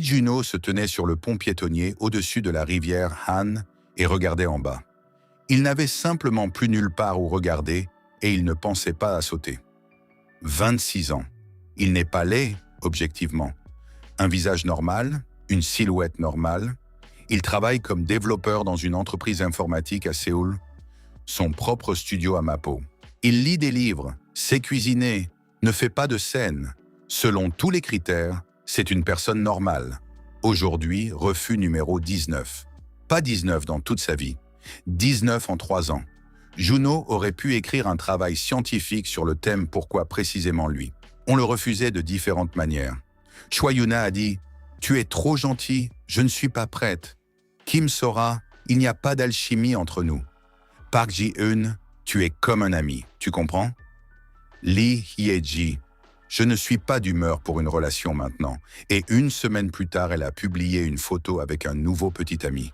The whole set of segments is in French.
Juno se tenait sur le pont piétonnier au-dessus de la rivière Han et regardait en bas. Il n'avait simplement plus nulle part où regarder et il ne pensait pas à sauter. 26 ans. Il n'est pas laid, objectivement. Un visage normal, une silhouette normale. Il travaille comme développeur dans une entreprise informatique à Séoul, son propre studio à Mapo. Il lit des livres, sait cuisiner, ne fait pas de scène. Selon tous les critères, c'est une personne normale. Aujourd'hui, refus numéro 19. Pas 19 dans toute sa vie. 19 en 3 ans. Juno aurait pu écrire un travail scientifique sur le thème pourquoi précisément lui. On le refusait de différentes manières. Choi Yuna a dit « Tu es trop gentil, je ne suis pas prête. » Kim Sora, il n'y a pas d'alchimie entre nous. Park Ji-eun, tu es comme un ami, tu comprends? Lee Hye-ji, je ne suis pas d'humeur pour une relation maintenant. Et 1 semaine plus tard, elle a publié une photo avec un nouveau petit ami.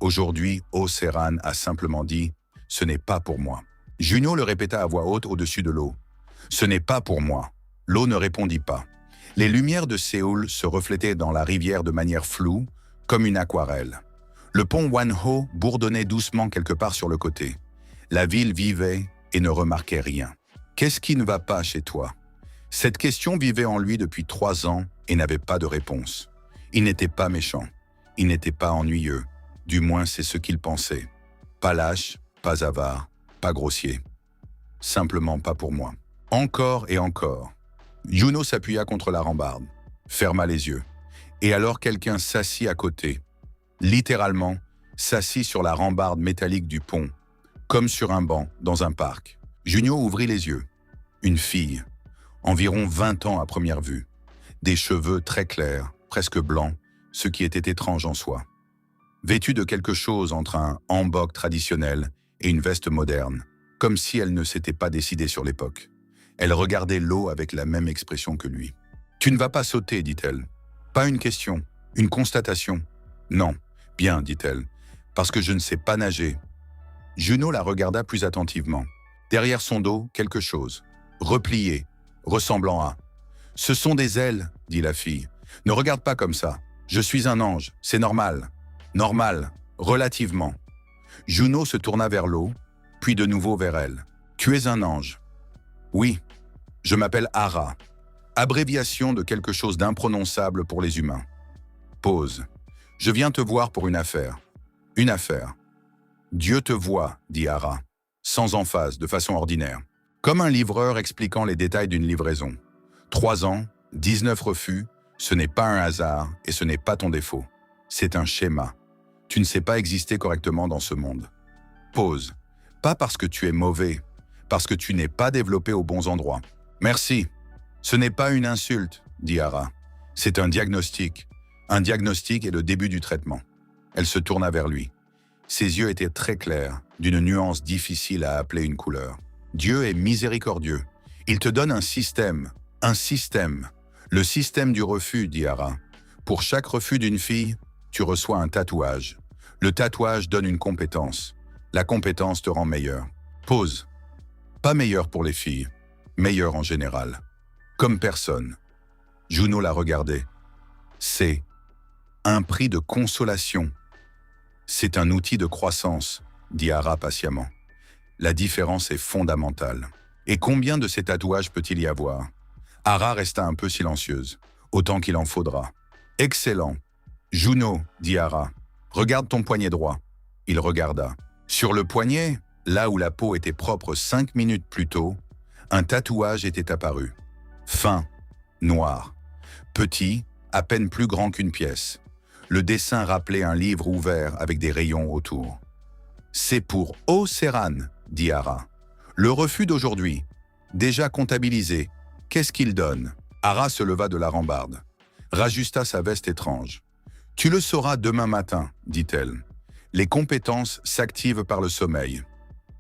Aujourd'hui, Oh Seran a simplement dit « Ce n'est pas pour moi ». Juno le répéta à voix haute au-dessus de l'eau. « Ce n'est pas pour moi ». L'eau ne répondit pas. Les lumières de Séoul se reflétaient dans la rivière de manière floue, comme une aquarelle. Le pont Wanho bourdonnait doucement quelque part sur le côté. La ville vivait et ne remarquait rien. « Qu'est-ce qui ne va pas chez toi ?» Cette question vivait en lui depuis 3 ans et n'avait pas de réponse. Il n'était pas méchant. Il n'était pas ennuyeux. Du moins, c'est ce qu'il pensait. Pas lâche, pas avare, pas grossier. Simplement pas pour moi. Encore et encore. Juno s'appuya contre la rambarde, ferma les yeux. Et alors quelqu'un s'assit à côté. Littéralement, s'assit sur la rambarde métallique du pont, comme sur un banc dans un parc. Juno ouvrit les yeux. Une fille, environ 20 ans à première vue. Des cheveux très clairs, presque blancs, ce qui était étrange en soi. Vêtue de quelque chose entre un hanbok traditionnel et une veste moderne, comme si elle ne s'était pas décidée sur l'époque. Elle regardait l'eau avec la même expression que lui. « Tu ne vas pas sauter, dit-elle. Pas une question, une constatation. Non, bien, dit-elle, parce que je ne sais pas nager. » Juno la regarda plus attentivement. Derrière son dos, quelque chose, replié, ressemblant à « Ce sont des ailes, dit la fille. Ne regarde pas comme ça. Je suis un ange, c'est normal. Normal, relativement. » Juno se tourna vers l'eau, puis de nouveau vers elle. « Tu es un ange. » « Oui, je m'appelle Ara, abréviation de quelque chose d'imprononçable pour les humains. » Pause. « Je viens te voir pour une affaire. » « Une affaire. »« Dieu te voit, dit Ara, sans emphase, de façon ordinaire. Comme un livreur expliquant les détails d'une livraison. 3 ans, 19 refus, ce n'est pas un hasard et ce n'est pas ton défaut. C'est un schéma. Tu ne sais pas exister correctement dans ce monde. Pause. Pas parce que tu es mauvais, parce que tu n'es pas développé aux bons endroits. Merci. Ce n'est pas une insulte, dit Ara. C'est un diagnostic. Un diagnostic est le début du traitement. Elle se tourna vers lui. Ses yeux étaient très clairs, d'une nuance difficile à appeler une couleur. Dieu est miséricordieux. Il te donne un système. Un système. Le système du refus, dit Ara. Pour chaque refus d'une fille, tu reçois un tatouage. Le tatouage donne une compétence. La compétence te rend meilleur. Pause. Pas meilleur pour les filles, meilleur en général. Comme personne. Juno la regardait. C'est un prix de consolation. C'est un outil de croissance, dit Ara patiemment. La différence est fondamentale. Et combien de ces tatouages peut-il y avoir? Ara resta un peu silencieuse. Autant qu'il en faudra. Excellent. Juno, dit Ara, regarde ton poignet droit. Il regarda. Sur le poignet, là où la peau était propre 5 minutes plus tôt, un tatouage était apparu. Fin, noir, petit, à peine plus grand qu'une pièce. Le dessin rappelait un livre ouvert avec des rayons autour. « C'est pour Oh Seran », dit Ara. « Le refus d'aujourd'hui, déjà comptabilisé, qu'est-ce qu'il donne ?» Ara se leva de la rambarde, rajusta sa veste étrange. « Tu le sauras demain matin, dit-elle. Les compétences s'activent par le sommeil. »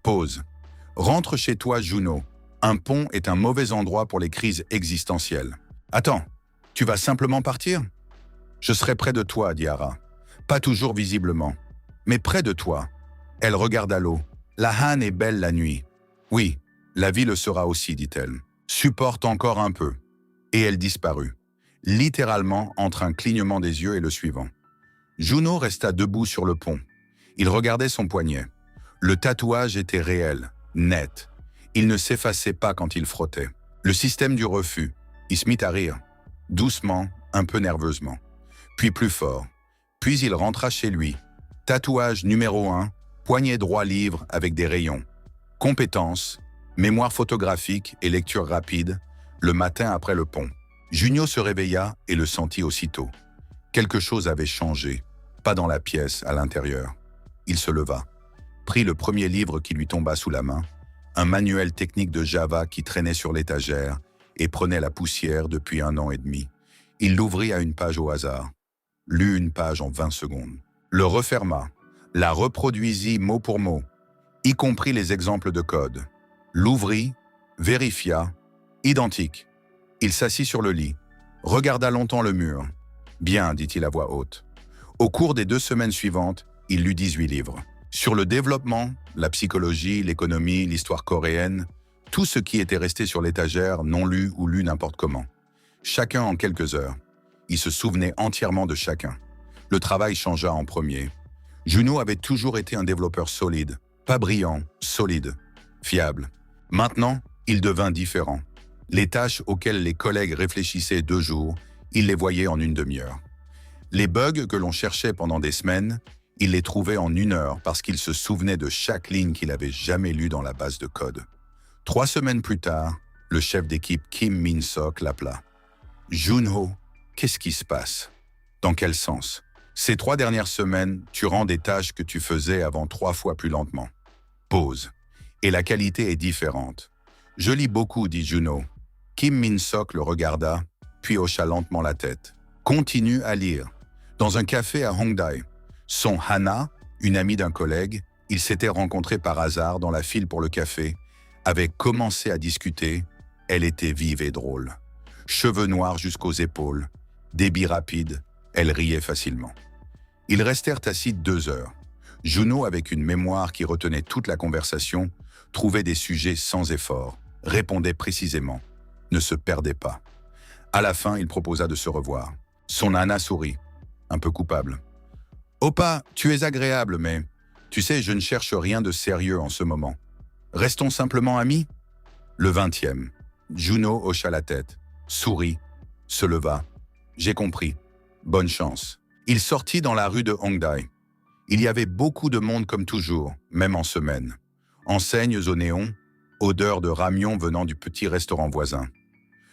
Pause. « Rentre chez toi, Juno. Un pont est un mauvais endroit pour les crises existentielles. » « Attends, tu vas simplement partir ?»« Je serai près de toi, dit Ara. Pas toujours visiblement, mais près de toi. » Elle regarda l'eau. « La Han est belle la nuit. »« Oui, la vie le sera aussi, dit-elle. Supporte encore un peu. » Et elle disparut. littéralement entre un clignement des yeux et le suivant. Juno resta debout sur le pont. Il regardait son poignet. Le tatouage était réel, net. Il ne s'effaçait pas quand il frottait. Le système du refus. Il se mit à rire. Doucement, un peu nerveusement. Puis plus fort. Puis il rentra chez lui. Tatouage numéro 1, poignet droit livre avec des rayons. Compétences, mémoire photographique et lecture rapide, le matin après le pont. Junio se réveilla et le sentit aussitôt. Quelque chose avait changé, pas dans la pièce, à l'intérieur. Il se leva, prit le premier livre qui lui tomba sous la main, un manuel technique de Java qui traînait sur l'étagère et prenait la poussière depuis 1 an et demi. Il l'ouvrit à une page au hasard, lut une page en 20 secondes, le referma, la reproduisit mot pour mot, y compris les exemples de code, l'ouvrit, vérifia, identique. Il s'assit sur le lit, regarda longtemps le mur. « Bien », dit-il à voix haute. Au cours des 2 semaines suivantes, il lut 18 livres. Sur le développement, la psychologie, l'économie, l'histoire coréenne, tout ce qui était resté sur l'étagère, non lu ou lu n'importe comment. Chacun en quelques heures. Il se souvenait entièrement de chacun. Le travail changea en premier. Juno avait toujours été un développeur solide, pas brillant, solide, fiable. Maintenant, il devint différent. Les tâches auxquelles les collègues réfléchissaient 2 jours, il les voyait en 1 demi-heure. Les bugs que l'on cherchait pendant des semaines, il les trouvait en 1 heure parce qu'il se souvenait de chaque ligne qu'il avait jamais lue dans la base de code. 3 semaines plus tard, le chef d'équipe Kim Min-sok l'appela. « Junho, qu'est-ce qui se passe? Dans quel sens? Ces 3 dernières semaines, tu rends des tâches que tu faisais avant 3 fois plus lentement. Pause. Et la qualité est différente. Je lis beaucoup, dit Juno. Kim Min-sok le regarda, puis hocha lentement la tête. Continue à lire. Dans un café à Hongdae, son Hana, une amie d'un collègue, ils s'étaient rencontrés par hasard dans la file pour le café, avait commencé à discuter. Elle était vive et drôle. Cheveux noirs jusqu'aux épaules, débit rapide, elle riait facilement. Ils restèrent assis 2 heures. Juno, avec une mémoire qui retenait toute la conversation, trouvait des sujets sans effort, répondait précisément, ne se perdait pas. À la fin, il proposa de se revoir. Son Hana sourit, un peu coupable. « Oppa, tu es agréable, mais tu sais, je ne cherche rien de sérieux en ce moment. Restons simplement amis ?» Le 20e. Juno hocha la tête, sourit, se leva. « J'ai compris. Bonne chance. » Il sortit dans la rue de Hongdae. Il y avait beaucoup de monde comme toujours, même en semaine. Enseignes au néon, odeur de ramion venant du petit restaurant voisin.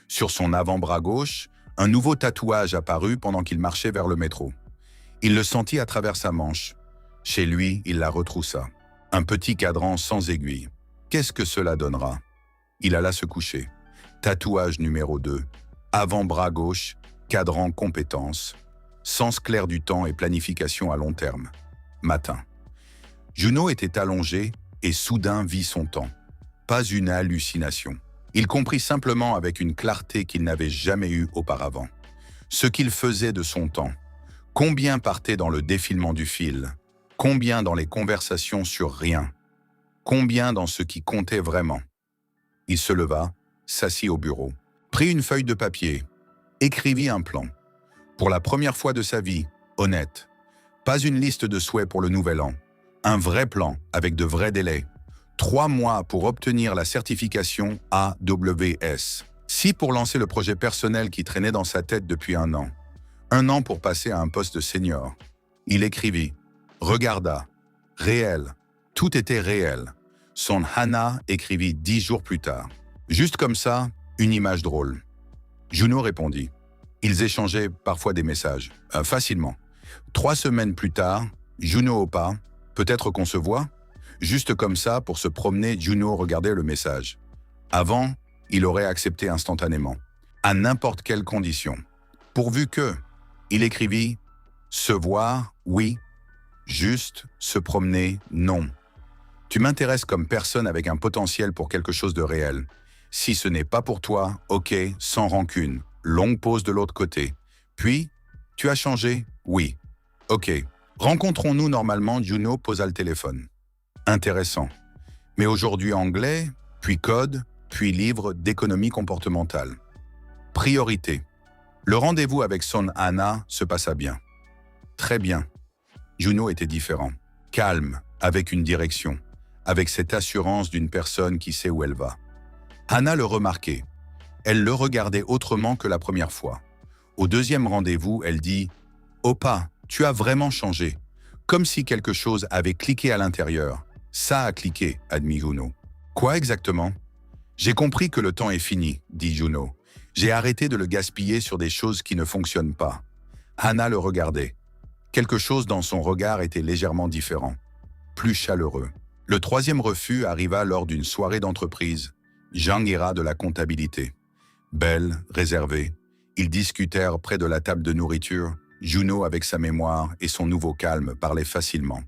Sur son avant-bras gauche, un nouveau tatouage apparut pendant qu'il marchait vers le métro. Il le sentit à travers sa manche. Chez lui, il la retroussa. Un petit cadran sans aiguille. Qu'est-ce que cela donnera? Il alla se coucher. Tatouage numéro 2. Avant-bras gauche, cadran compétences. Sens clair du temps et planification à long terme. Matin. Juno était allongé et soudain vit son temps. Pas une hallucination. Il comprit simplement avec une clarté qu'il n'avait jamais eue auparavant. Ce qu'il faisait de son temps. Combien partait dans le défilement du fil? Combien dans les conversations sur rien? Combien dans ce qui comptait vraiment? Il se leva, s'assit au bureau, prit une feuille de papier, écrivit un plan. Pour la première fois de sa vie, honnête. Pas une liste de souhaits pour le nouvel an. Un vrai plan avec de vrais délais. 3 mois pour obtenir la certification AWS. 6 pour lancer le projet personnel qui traînait dans sa tête depuis 1 an. 1 an pour passer à un poste senior. Il écrivit, regarda, réel. Tout était réel. Son Hana écrivit 10 jours plus tard. Juste comme ça, une image drôle. Juno répondit. Ils échangeaient parfois des messages, facilement. 3 semaines plus tard, Juno Oppa, peut-être qu'on se voit? Juste comme ça, pour se promener, Juno regardait le message. Avant, il aurait accepté instantanément, à n'importe quelle condition. Pourvu que, il écrivit « Se voir, oui. Juste, se promener, non. Tu m'intéresses comme personne avec un potentiel pour quelque chose de réel. Si ce n'est pas pour toi, ok, sans rancune. Longue pause de l'autre côté. Puis, tu as changé? Oui. Ok. Rencontrons-nous normalement, Juno posa le téléphone. Intéressant. Mais aujourd'hui anglais, puis code, puis livre d'économie comportementale. Priorité. Le rendez-vous avec Son Hana se passa bien. Très bien. Juno était différent. Calme, avec une direction, avec cette assurance d'une personne qui sait où elle va. Hana le remarquait. Elle le regardait autrement que la première fois. Au deuxième rendez-vous, elle dit « Oppa, tu as vraiment changé. » Comme si quelque chose avait cliqué à l'intérieur. « Ça a cliqué », admit Juno. « Quoi exactement ?»« J'ai compris que le temps est fini, » dit Juno. « J'ai arrêté de le gaspiller sur des choses qui ne fonctionnent pas. » Hana le regardait. Quelque chose dans son regard était légèrement différent, plus chaleureux. Le troisième refus arriva lors d'une soirée d'entreprise. Jangira de la comptabilité. Belle, réservée, ils discutèrent près de la table de nourriture. Juno, avec sa mémoire et son nouveau calme, parlait facilement.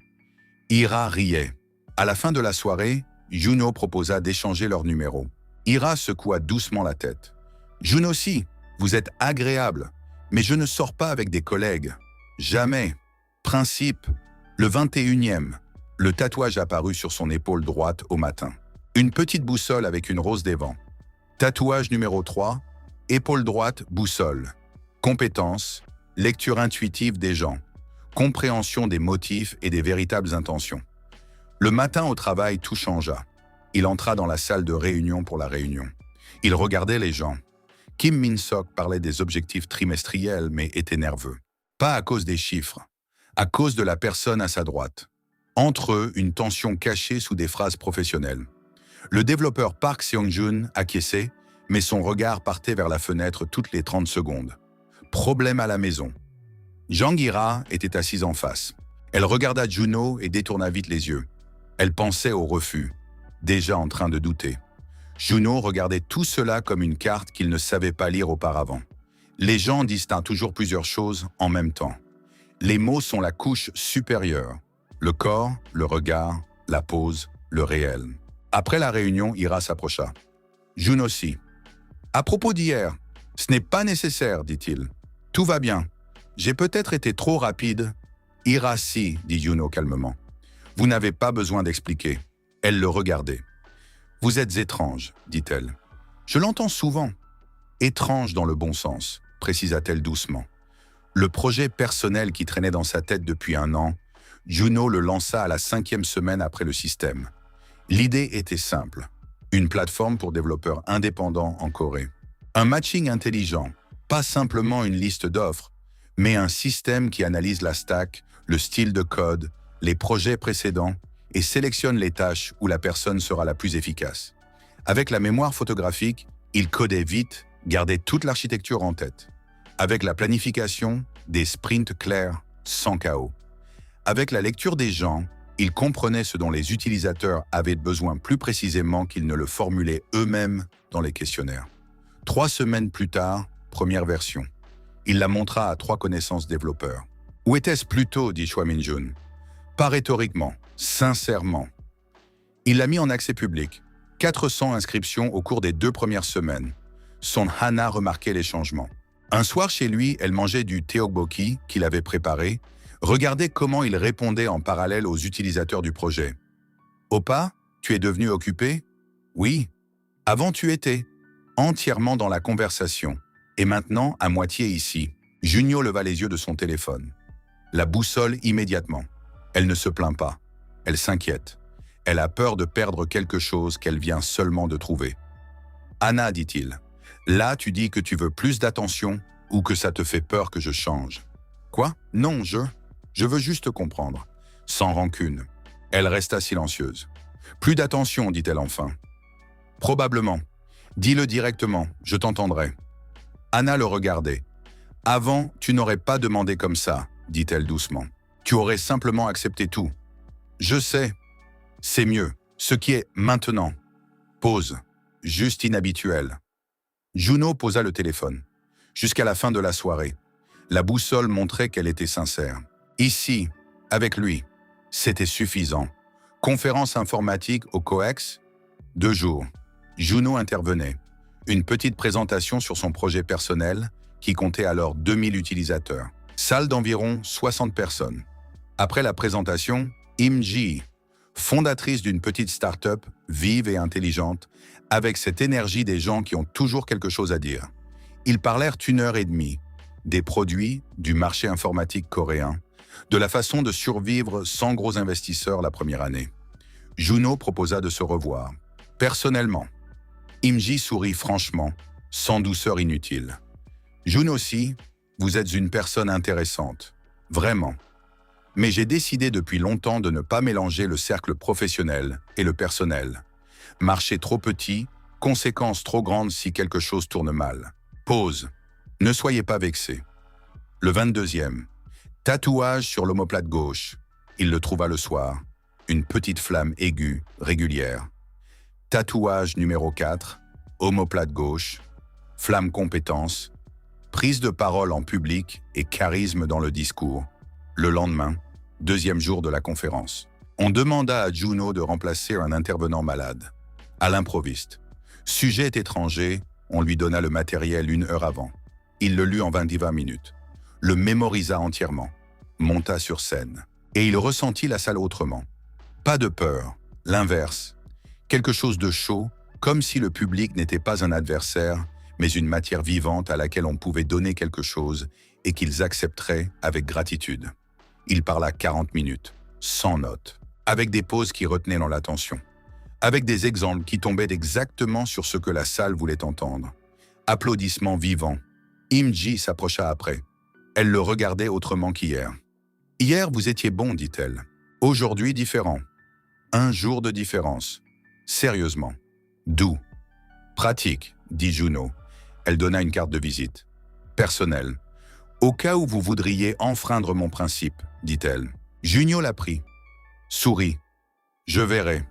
Ira riait. À la fin de la soirée, Juno proposa d'échanger leurs numéros. Ira secoua doucement la tête. « Juno aussi, vous êtes agréable, mais je ne sors pas avec des collègues. Jamais. Principe. Le 21e. » Le tatouage apparut sur son épaule droite au matin. Une petite boussole avec une rose des vents. Tatouage numéro 3. Épaule droite, boussole. Compétence. Lecture intuitive des gens. Compréhension des motifs et des véritables intentions. Le matin au travail, tout changea. Il entra dans la salle de réunion pour la réunion. Il regardait les gens. Kim Min-sok parlait des objectifs trimestriels mais était nerveux. Pas à cause des chiffres, à cause de la personne à sa droite. Entre eux, une tension cachée sous des phrases professionnelles. Le développeur Park Seong-jun acquiesçait, mais son regard partait vers la fenêtre toutes les 30 secondes. Problème à la maison. Jangira était assise en face. Elle regarda Juno et détourna vite les yeux. Elle pensait au refus, déjà en train de douter. Juno regardait tout cela comme une carte qu'il ne savait pas lire auparavant. Les gens distinguent toujours plusieurs choses en même temps. Les mots sont la couche supérieure. Le corps, le regard, la pose, le réel. Après la réunion, Ira s'approcha. Juno aussi. « À propos d'hier, ce n'est pas nécessaire, dit-il. Tout va bien. J'ai peut-être été trop rapide. » Ira si, dit Juno calmement. « Vous n'avez pas besoin d'expliquer. » Elle le regardait. « Vous êtes étrange, dit-elle. Je l'entends souvent. Étrange dans le bon sens, précisa-t-elle doucement. Le projet personnel qui traînait dans sa tête depuis 1 an, Juno le lança à la 5e semaine après le système. L'idée était simple. Une plateforme pour développeurs indépendants en Corée. Un matching intelligent, pas simplement une liste d'offres, mais un système qui analyse la stack, le style de code, les projets précédents et sélectionne les tâches où la personne sera la plus efficace. Avec la mémoire photographique, il codait vite, gardait toute l'architecture en tête. Avec la planification, des sprints clairs, sans chaos. Avec la lecture des gens, il comprenait ce dont les utilisateurs avaient besoin plus précisément qu'ils ne le formulaient eux-mêmes dans les questionnaires. 3 semaines plus tard, première version. Il la montra à 3 connaissances développeurs. « Où était-ce plus tôt » dit Choi Min-jun. « Pas rhétoriquement, sincèrement. » Il l'a mis en accès public. 400 inscriptions au cours des 2 premières semaines. Son Hana remarquait les changements. Un soir chez lui, elle mangeait du tteokbokki qu'il avait préparé. Regardez comment il répondait en parallèle aux utilisateurs du projet. « Oppa, tu es devenu occupé ?»« Oui. »« Avant tu étais. » Entièrement dans la conversation. Et maintenant, à moitié ici. Junio leva les yeux de son téléphone. La boussole immédiatement. Elle ne se plaint pas. Elle s'inquiète. Elle a peur de perdre quelque chose qu'elle vient seulement de trouver. « Anna, dit-il, là tu dis que tu veux plus d'attention ou que ça te fait peur que je change. »« Quoi ? Non, je veux juste comprendre. » Sans rancune. Elle resta silencieuse. « Plus d'attention, dit-elle enfin. »« Probablement. Dis-le directement, je t'entendrai. » Anna le regardait. « Avant, tu n'aurais pas demandé comme ça, dit-elle doucement. Tu aurais simplement accepté tout. »« Je sais. C'est mieux. Ce qui est maintenant. » Pause. Juste inhabituel. Juno posa le téléphone. Jusqu'à la fin de la soirée. La boussole montrait qu'elle était sincère. Ici, avec lui. C'était suffisant. Conférence informatique au COEX. 2 jours. Juno intervenait. Une petite présentation sur son projet personnel, qui comptait alors 2000 utilisateurs. Salle d'environ 60 personnes. Après la présentation, Im Ji, fondatrice d'une petite start-up vive et intelligente, avec cette énergie des gens qui ont toujours quelque chose à dire. Ils parlèrent 1 heure et demie, des produits, du marché informatique coréen, de la façon de survivre sans gros investisseurs la première année. Juno proposa de se revoir. Personnellement, Imji sourit franchement, sans douceur inutile. Juno aussi, vous êtes une personne intéressante. Vraiment. Mais j'ai décidé depuis longtemps de ne pas mélanger le cercle professionnel et le personnel. Marché trop petit, conséquences trop grandes si quelque chose tourne mal. Pause. Ne soyez pas vexés. Le 22e. Tatouage sur l'omoplate gauche. Il le trouva le soir. Une petite flamme aiguë, régulière. Tatouage numéro 4. Omoplate gauche. Flamme compétence. Prise de parole en public et charisme dans le discours. Le lendemain, deuxième jour de la conférence. On demanda à Juno de remplacer un intervenant malade. À l'improviste. Sujet étranger, on lui donna le matériel 1 heure avant. Il le lut en 20 minutes. Le mémorisa entièrement. Monta sur scène. Et il ressentit la salle autrement. Pas de peur, l'inverse. Quelque chose de chaud, comme si le public n'était pas un adversaire, mais une matière vivante à laquelle on pouvait donner quelque chose et qu'ils accepteraient avec gratitude. Il parla 40 minutes, sans notes, avec des pauses qui retenaient dans l'attention, avec des exemples qui tombaient exactement sur ce que la salle voulait entendre. Applaudissements vivants. Imji s'approcha après. Elle le regardait autrement qu'hier. « Hier, vous étiez bon, dit-elle. Aujourd'hui, différent. 1 jour de différence. Sérieusement. D'où? Pratique, dit Juno. Elle donna une carte de visite. Personnelle. Au cas où vous voudriez enfreindre mon principe, dit-elle. Junio la prit. Sourit. Je verrai.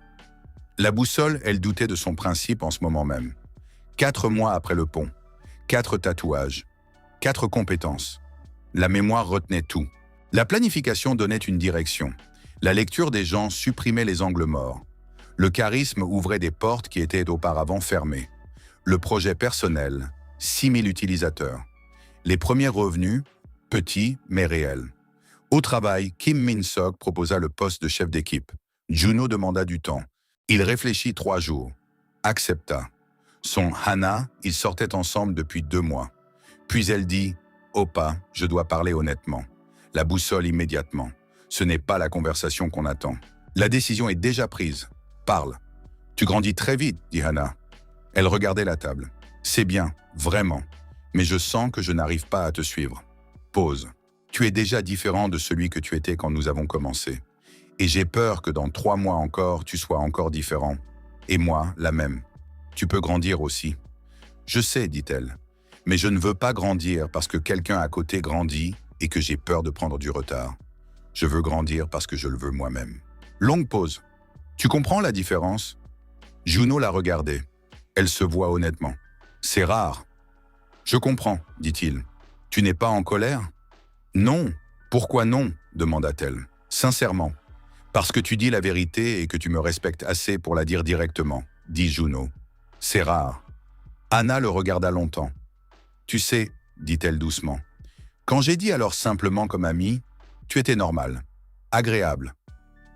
La boussole, elle doutait de son principe en ce moment même. 4 mois après le pont. 4 tatouages. 4 compétences. La mémoire retenait tout. La planification donnait une direction. La lecture des gens supprimait les angles morts. Le charisme ouvrait des portes qui étaient auparavant fermées. Le projet personnel, 6000 utilisateurs. Les premiers revenus, petits mais réels. Au travail, Kim Min-sok proposa le poste de chef d'équipe. Juno demanda du temps. Il réfléchit 3 jours. Accepta. Son Hana, ils sortaient ensemble depuis 2 mois. Puis elle dit « Opa, je dois parler honnêtement. » La boussole immédiatement. Ce n'est pas la conversation qu'on attend. La décision est déjà prise. Parle. Tu grandis très vite, dit Hana. Elle regardait la table. C'est bien, vraiment. Mais je sens que je n'arrive pas à te suivre. Pause. Tu es déjà différent de celui que tu étais quand nous avons commencé. Et j'ai peur que dans 3 mois encore, tu sois encore différent. Et moi, la même. Tu peux grandir aussi. Je sais, dit-elle. Mais je ne veux pas grandir parce que quelqu'un à côté grandit et que j'ai peur de prendre du retard. Je veux grandir parce que je le veux moi-même. Longue pause. Tu comprends la différence? Juno la regardait. Elle se voit honnêtement. C'est rare. Je comprends, dit-il. Tu n'es pas en colère? Non. Pourquoi non? Demanda-t-elle. Sincèrement. Parce que tu dis la vérité et que tu me respectes assez pour la dire directement, dit Juno. C'est rare. Anna le regarda longtemps. Tu sais, dit-elle doucement, quand j'ai dit alors simplement comme ami, tu étais normal, agréable.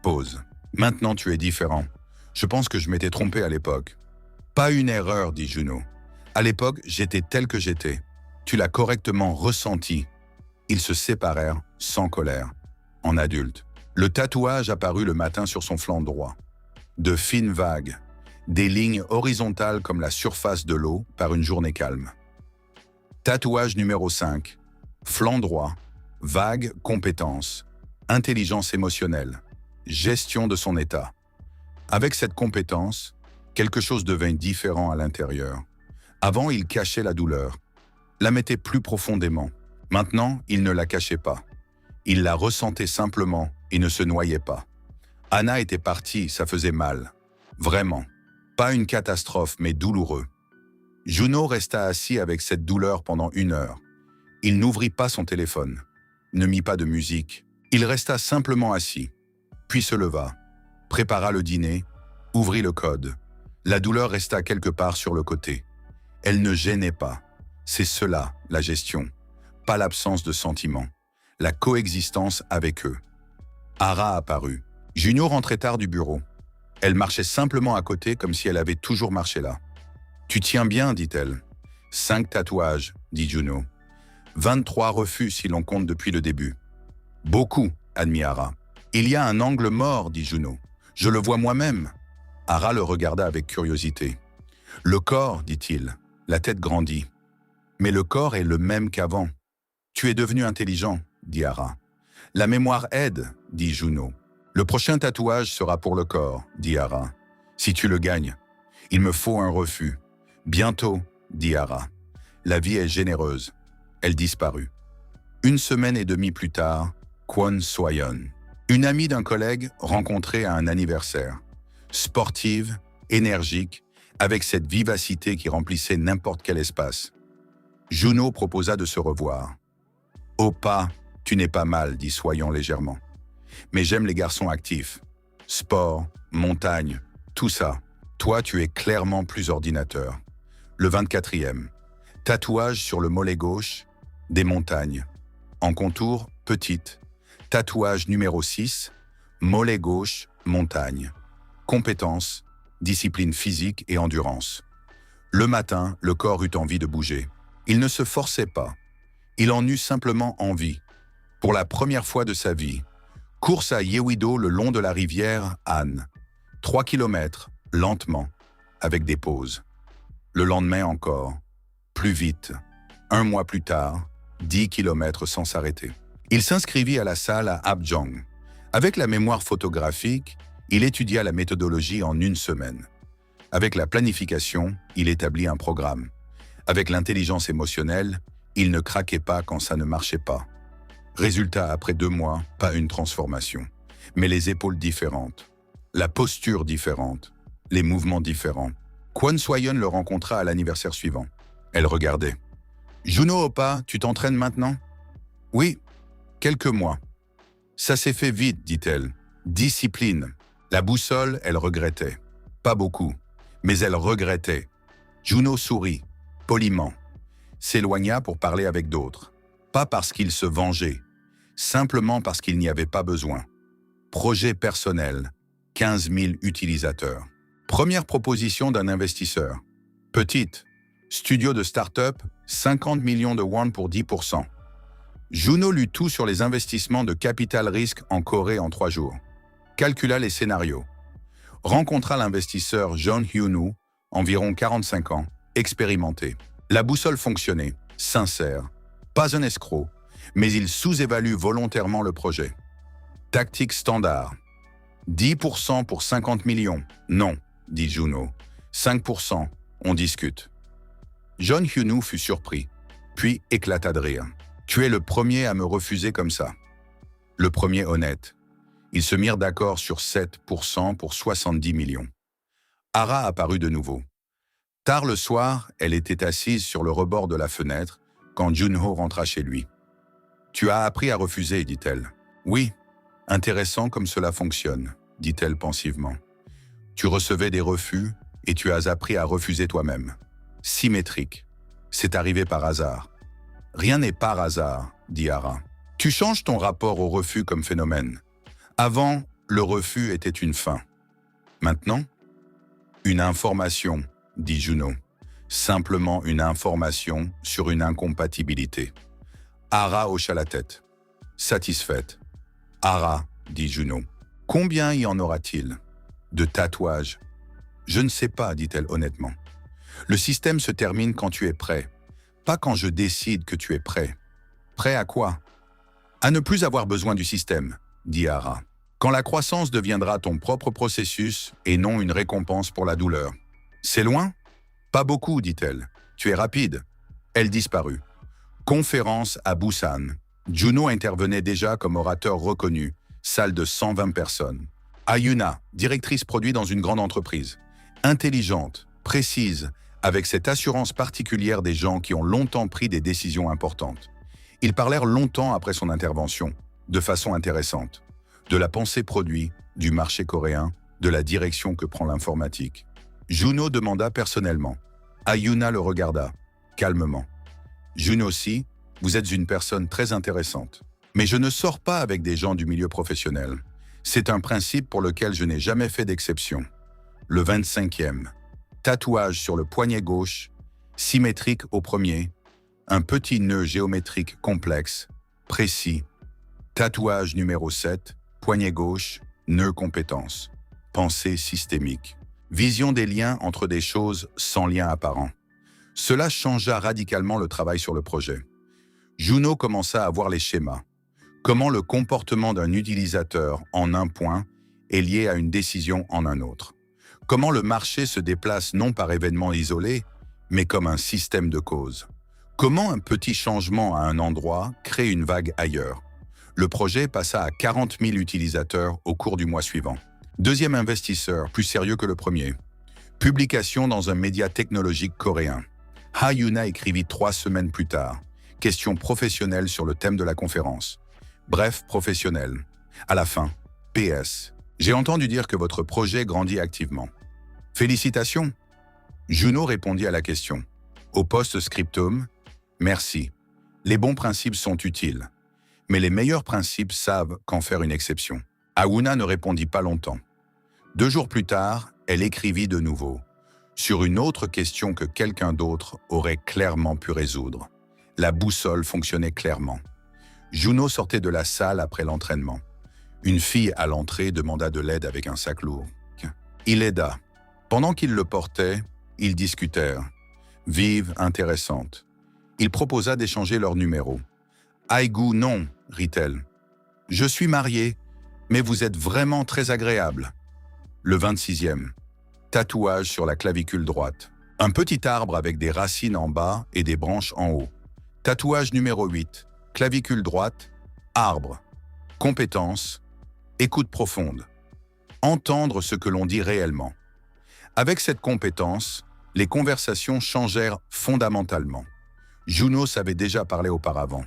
Pause. Maintenant tu es différent. Je pense que je m'étais trompé à l'époque. Pas une erreur, dit Juno. À l'époque, j'étais tel que j'étais. Tu l'as correctement ressenti. Ils se séparèrent sans colère. En adulte. Le tatouage apparut le matin sur son flanc droit. De fines vagues. Des lignes horizontales comme la surface de l'eau par une journée calme. Tatouage numéro 5. Flanc droit. Vague compétence. Intelligence émotionnelle. Gestion de son état. Avec cette compétence, quelque chose devint différent à l'intérieur. Avant, il cachait la douleur, la mettait plus profondément. Maintenant, il ne la cachait pas. Il la ressentait simplement et ne se noyait pas. Anna était partie, ça faisait mal. Vraiment. Pas une catastrophe, mais douloureux. Juno resta assis avec cette douleur pendant 1 heure. Il n'ouvrit pas son téléphone, ne mit pas de musique. Il resta simplement assis, puis se leva, prépara le dîner, ouvrit le code. La douleur resta quelque part sur le côté. Elle ne gênait pas. C'est cela, la gestion. Pas l'absence de sentiments. La coexistence avec eux. Ara apparut. Juno rentrait tard du bureau. Elle marchait simplement à côté comme si elle avait toujours marché là. « Tu tiens bien, dit-elle. 5 tatouages, dit Juno. 23 refus si l'on compte depuis le début. Beaucoup, admit Hara. Il y a un angle mort, dit Juno. Je le vois moi-même. Hara le regarda avec curiosité. Le corps, dit-il. La tête grandit. Mais le corps est le même qu'avant. Tu es devenu intelligent, dit Hara. La mémoire aide, dit Juno. Le prochain tatouage sera pour le corps, dit Hara. Si tu le gagnes. Il me faut un refus. Bientôt, dit Hara. La vie est généreuse. Elle disparut. 1 semaine et demie plus tard, Kwon So-yeon, une amie d'un collègue rencontrée à un anniversaire. Sportive, énergique, avec cette vivacité qui remplissait n'importe quel espace. Juno proposa de se revoir. « Oppa, tu n'es pas mal, dit So-yeon légèrement. Mais j'aime les garçons actifs. Sport, montagne, tout ça. Toi, tu es clairement plus ordinateur. » Le 24e. Tatouage sur le mollet gauche, des montagnes. En contour, petite. Tatouage numéro 6, mollet gauche, montagne. Compétences, discipline physique et endurance. Le matin, le corps eut envie de bouger. Il ne se forçait pas. Il en eut simplement envie. Pour la première fois de sa vie, course à Yeouido le long de la rivière Han. 3 kilomètres, lentement, avec des pauses. Le lendemain encore, plus vite. 1 mois plus tard, 10 kilomètres sans s'arrêter. Il s'inscrivit à la salle à Abjong. Avec la mémoire photographique, il étudia la méthodologie en 1 semaine. Avec la planification, il établit un programme. Avec l'intelligence émotionnelle, il ne craquait pas quand ça ne marchait pas. Résultat, après 2 mois, pas une transformation, mais les épaules différentes, la posture différente, les mouvements différents. Kwon So-yeon le rencontra à l'anniversaire suivant. Elle regardait. « Juno Oppa, tu t'entraînes maintenant ?»« Oui, quelques mois. »« Ça s'est fait vite, dit-elle. Discipline. » La boussole, elle regrettait. Pas beaucoup, mais elle regrettait. Juno sourit, poliment. S'éloigna pour parler avec d'autres. Pas parce qu'il se vengeait, simplement parce qu'il n'y avait pas besoin. Projet personnel, 15 000 utilisateurs. Première proposition d'un investisseur. Petite. Studio de start-up, 50 millions de won pour 10%. Juno lut tout sur les investissements de capital risque en Corée en 3 jours. Calcula les scénarios. Rencontra l'investisseur John Hyun-woo, environ 45 ans, expérimenté. La boussole fonctionnait, sincère. Pas un escroc, mais il sous-évalue volontairement le projet. Tactique standard. 10% pour 50 millions. Non, dit Juno. 5%, on discute. John Hyun-woo fut surpris, puis éclata de rire. Tu es le premier à me refuser comme ça. Le premier honnête. Ils se mirent d'accord sur 7% pour 70 millions. Hara apparut de nouveau. Tard le soir, elle était assise sur le rebord de la fenêtre quand Junho rentra chez lui. « Tu as appris à refuser, dit-elle. »« Oui, intéressant comme cela fonctionne, dit-elle pensivement. Tu recevais des refus et tu as appris à refuser toi-même. Symétrique. C'est arrivé par hasard. »« Rien n'est par hasard, dit Hara. Tu changes ton rapport au refus comme phénomène. Avant, le refus était une fin. Maintenant, une information, dit Juno. Simplement une information sur une incompatibilité. Hara hocha la tête. Satisfaite. Hara, dit Juno. Combien y en aura-t-il? De tatouages? Je ne sais pas, dit-elle honnêtement. Le système se termine quand tu es prêt. Pas quand je décide que tu es prêt. Prêt à quoi? À ne plus avoir besoin du système, dit Hara. Quand la croissance deviendra ton propre processus et non une récompense pour la douleur. C'est loin? Pas beaucoup, dit-elle. Tu es rapide. Elle disparut. Conférence à Busan. Juno intervenait déjà comme orateur reconnu, salle de 120 personnes. Ayuna, directrice produit dans une grande entreprise. Intelligente, précise, avec cette assurance particulière des gens qui ont longtemps pris des décisions importantes. Ils parlèrent longtemps après son intervention, de façon intéressante. De la pensée produit, du marché coréen, de la direction que prend l'informatique. Juno demanda personnellement. Ayuna le regarda, calmement. Juno aussi, vous êtes une personne très intéressante. Mais je ne sors pas avec des gens du milieu professionnel. C'est un principe pour lequel je n'ai jamais fait d'exception. Le 25e. Tatouage sur le poignet gauche, symétrique au premier. Un petit nœud géométrique complexe, précis. Tatouage numéro 7, poignet gauche, nœud compétence. Pensée systémique. Vision des liens entre des choses sans lien apparent. Cela changea radicalement le travail sur le projet. Juno commença à voir les schémas. Comment le comportement d'un utilisateur en un point est lié à une décision en un autre. Comment le marché se déplace non par événements isolés, mais comme un système de causes. Comment un petit changement à un endroit crée une vague ailleurs. Le projet passa à 40 000 utilisateurs au cours du mois suivant. Deuxième investisseur, plus sérieux que le premier. Publication dans un média technologique coréen. Ha-Yuna écrivit 3 semaines plus tard. Question professionnelle sur le thème de la conférence. Bref, professionnel. À la fin, PS. J'ai entendu dire que votre projet grandit activement. Félicitations. Juno répondit à la question. Au post-scriptum, merci. Les bons principes sont utiles. Mais les meilleurs principes savent qu'en faire une exception. Ha-Yuna ne répondit pas longtemps. 2 jours plus tard, elle écrivit de nouveau, sur une autre question que quelqu'un d'autre aurait clairement pu résoudre. La boussole fonctionnait clairement. Juno sortait de la salle après l'entraînement. Une fille à l'entrée demanda de l'aide avec un sac lourd. Il aida. Pendant qu'il le portait, ils discutèrent. Vive, intéressante. Il proposa d'échanger leurs numéros. « Aïgou, non, rit-elle. Je suis mariée, mais vous êtes vraiment très agréable. » Le 26e. Tatouage sur la clavicule droite. Un petit arbre avec des racines en bas et des branches en haut. Tatouage numéro 8. Clavicule droite. Arbre. Compétence. Écoute profonde. Entendre ce que l'on dit réellement. Avec cette compétence, les conversations changèrent fondamentalement. Juno savait déjà parler auparavant.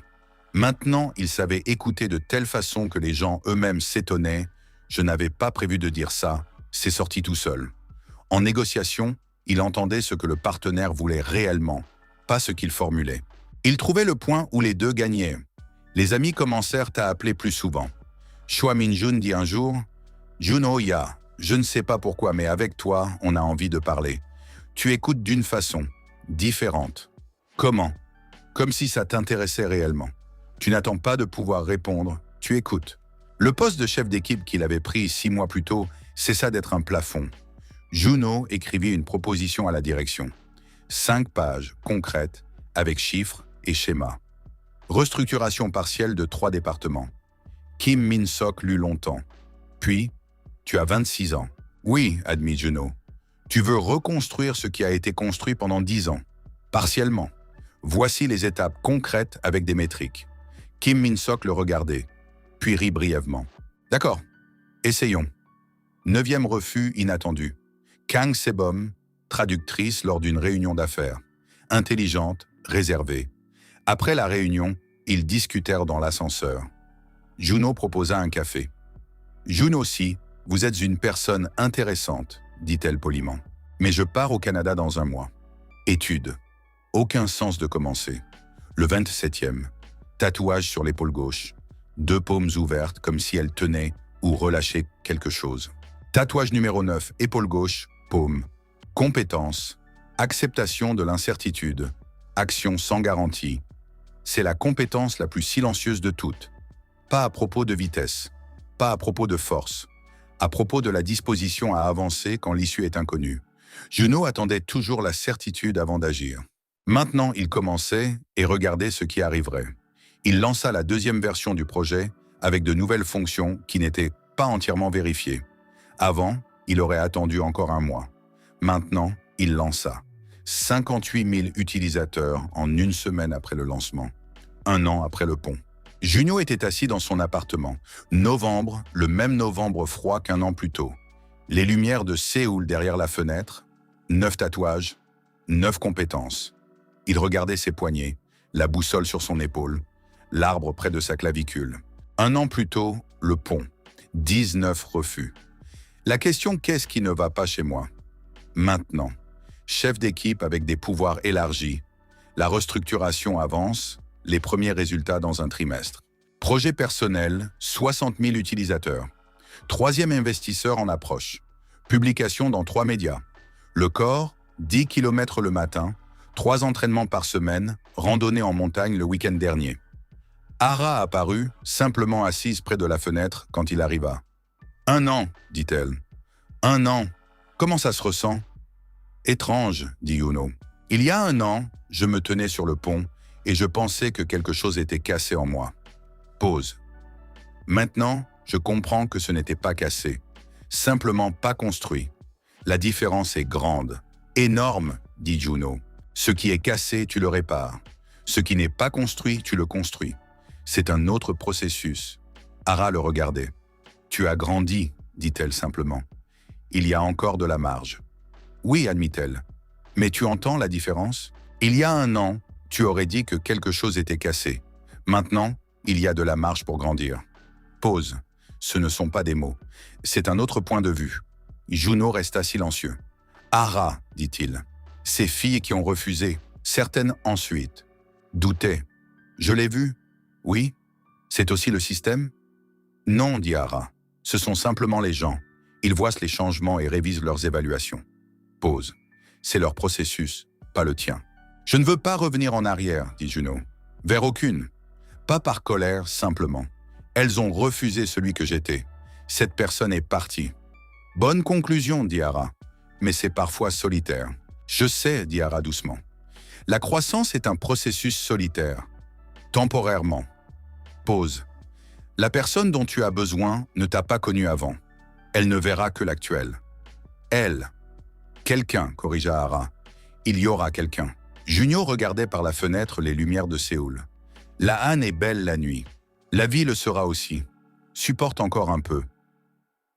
Maintenant, il savait écouter de telle façon que les gens eux-mêmes s'étonnaient. Je n'avais pas prévu de dire ça, c'est sorti tout seul. En négociation, il entendait ce que le partenaire voulait réellement, pas ce qu'il formulait. Il trouvait le point où les deux gagnaient. Les amis commencèrent à appeler plus souvent. Choi Min-jun dit un jour « Juno Ya, je ne sais pas pourquoi, mais avec toi, on a envie de parler. Tu écoutes d'une façon, différente. Comment? Comme si ça t'intéressait réellement. Tu n'attends pas de pouvoir répondre, tu écoutes. » Le poste de chef d'équipe qu'il avait pris 6 mois plus tôt cessa d'être un plafond. Juno écrivit une proposition à la direction. 5 pages concrètes avec chiffres et schémas. Restructuration partielle de 3 départements. Kim Min-sok lut longtemps. Puis, tu as 26 ans. Oui, admit Juno. Tu veux reconstruire ce qui a été construit pendant 10 ans. Partiellement. Voici les étapes concrètes avec des métriques. Kim Min-sok le regardait, puis rit brièvement. D'accord, essayons. 9e refus inattendu. Kang Sebom, traductrice lors d'une réunion d'affaires. Intelligente, réservée. Après la réunion, ils discutèrent dans l'ascenseur. Juno proposa un café. « Juno aussi, vous êtes une personne intéressante, dit-elle poliment. Mais je pars au Canada dans 1 mois. Étude. Aucun sens de commencer. Le 27e. Tatouage sur l'épaule gauche. 2 paumes ouvertes comme si elles tenaient ou relâchaient quelque chose. Tatouage numéro 9, épaule gauche, paume. Compétence. Acceptation de l'incertitude. Action sans garantie. C'est la compétence la plus silencieuse de toutes. Pas à propos de vitesse, pas à propos de force, à propos de la disposition à avancer quand l'issue est inconnue. Juno attendait toujours la certitude avant d'agir. Maintenant, il commençait et regardait ce qui arriverait. Il lança la 2e version du projet avec de nouvelles fonctions qui n'étaient pas entièrement vérifiées. Avant, il aurait attendu encore 1 mois. Maintenant, il lança. 58 000 utilisateurs en 1 semaine après le lancement. 1 an après le pont. Juno était assis dans son appartement. Novembre, le même novembre froid qu'1 an plus tôt. Les lumières de Séoul derrière la fenêtre. 9 tatouages, 9 compétences. Il regardait ses poignets, la boussole sur son épaule, l'arbre près de sa clavicule. 1 an plus tôt, le pont. 19 refus. La question « Qu'est-ce qui ne va pas chez moi ?» Maintenant. Chef d'équipe avec des pouvoirs élargis. La restructuration avance, les premiers résultats dans un trimestre. Projet personnel, 60 000 utilisateurs. 3e investisseur en approche. Publication dans 3 médias. Le corps, 10 km le matin, 3 entraînements par semaine, randonnée en montagne le week-end dernier. Ara apparut, simplement assise près de la fenêtre quand il arriva. « 1 an, dit-elle. 1 an. Comment ça se ressent ?»« Étrange, dit Juno. Il y a 1 an, je me tenais sur le pont et je pensais que quelque chose était cassé en moi. Pause. Maintenant, je comprends que ce n'était pas cassé, simplement pas construit. La différence est grande, énorme, dit Juno. Ce qui est cassé, tu le répares. Ce qui n'est pas construit, tu le construis. C'est un autre processus. Ara le regardait. Tu as grandi, dit-elle simplement. Il y a encore de la marge. Oui, admit-elle. Mais tu entends la différence? Il y a 1 an, tu aurais dit que quelque chose était cassé. Maintenant, il y a de la marge pour grandir. Pause. Ce ne sont pas des mots. C'est un autre point de vue. Juno resta silencieux. Ara, dit-il. Ces filles qui ont refusé, certaines ensuite. Doutaient. Je l'ai vu. Oui. C'est aussi le système? Non, dit Ara. Ce sont simplement les gens. Ils voient les changements et révisent leurs évaluations. Pause. C'est leur processus, pas le tien. Je ne veux pas revenir en arrière, dit Juno. Vers aucune. Pas par colère, simplement. Elles ont refusé celui que j'étais. Cette personne est partie. Bonne conclusion, dit Ara. Mais c'est parfois solitaire. Je sais, dit Ara doucement. La croissance est un processus solitaire. Temporairement. Pause. La personne dont tu as besoin ne t'a pas connu avant. Elle ne verra que l'actuel. Elle. Quelqu'un, corrigea Ara. Il y aura quelqu'un. Junio regardait par la fenêtre les lumières de Séoul. La Han est belle la nuit. La vie le sera aussi. Supporte encore un peu.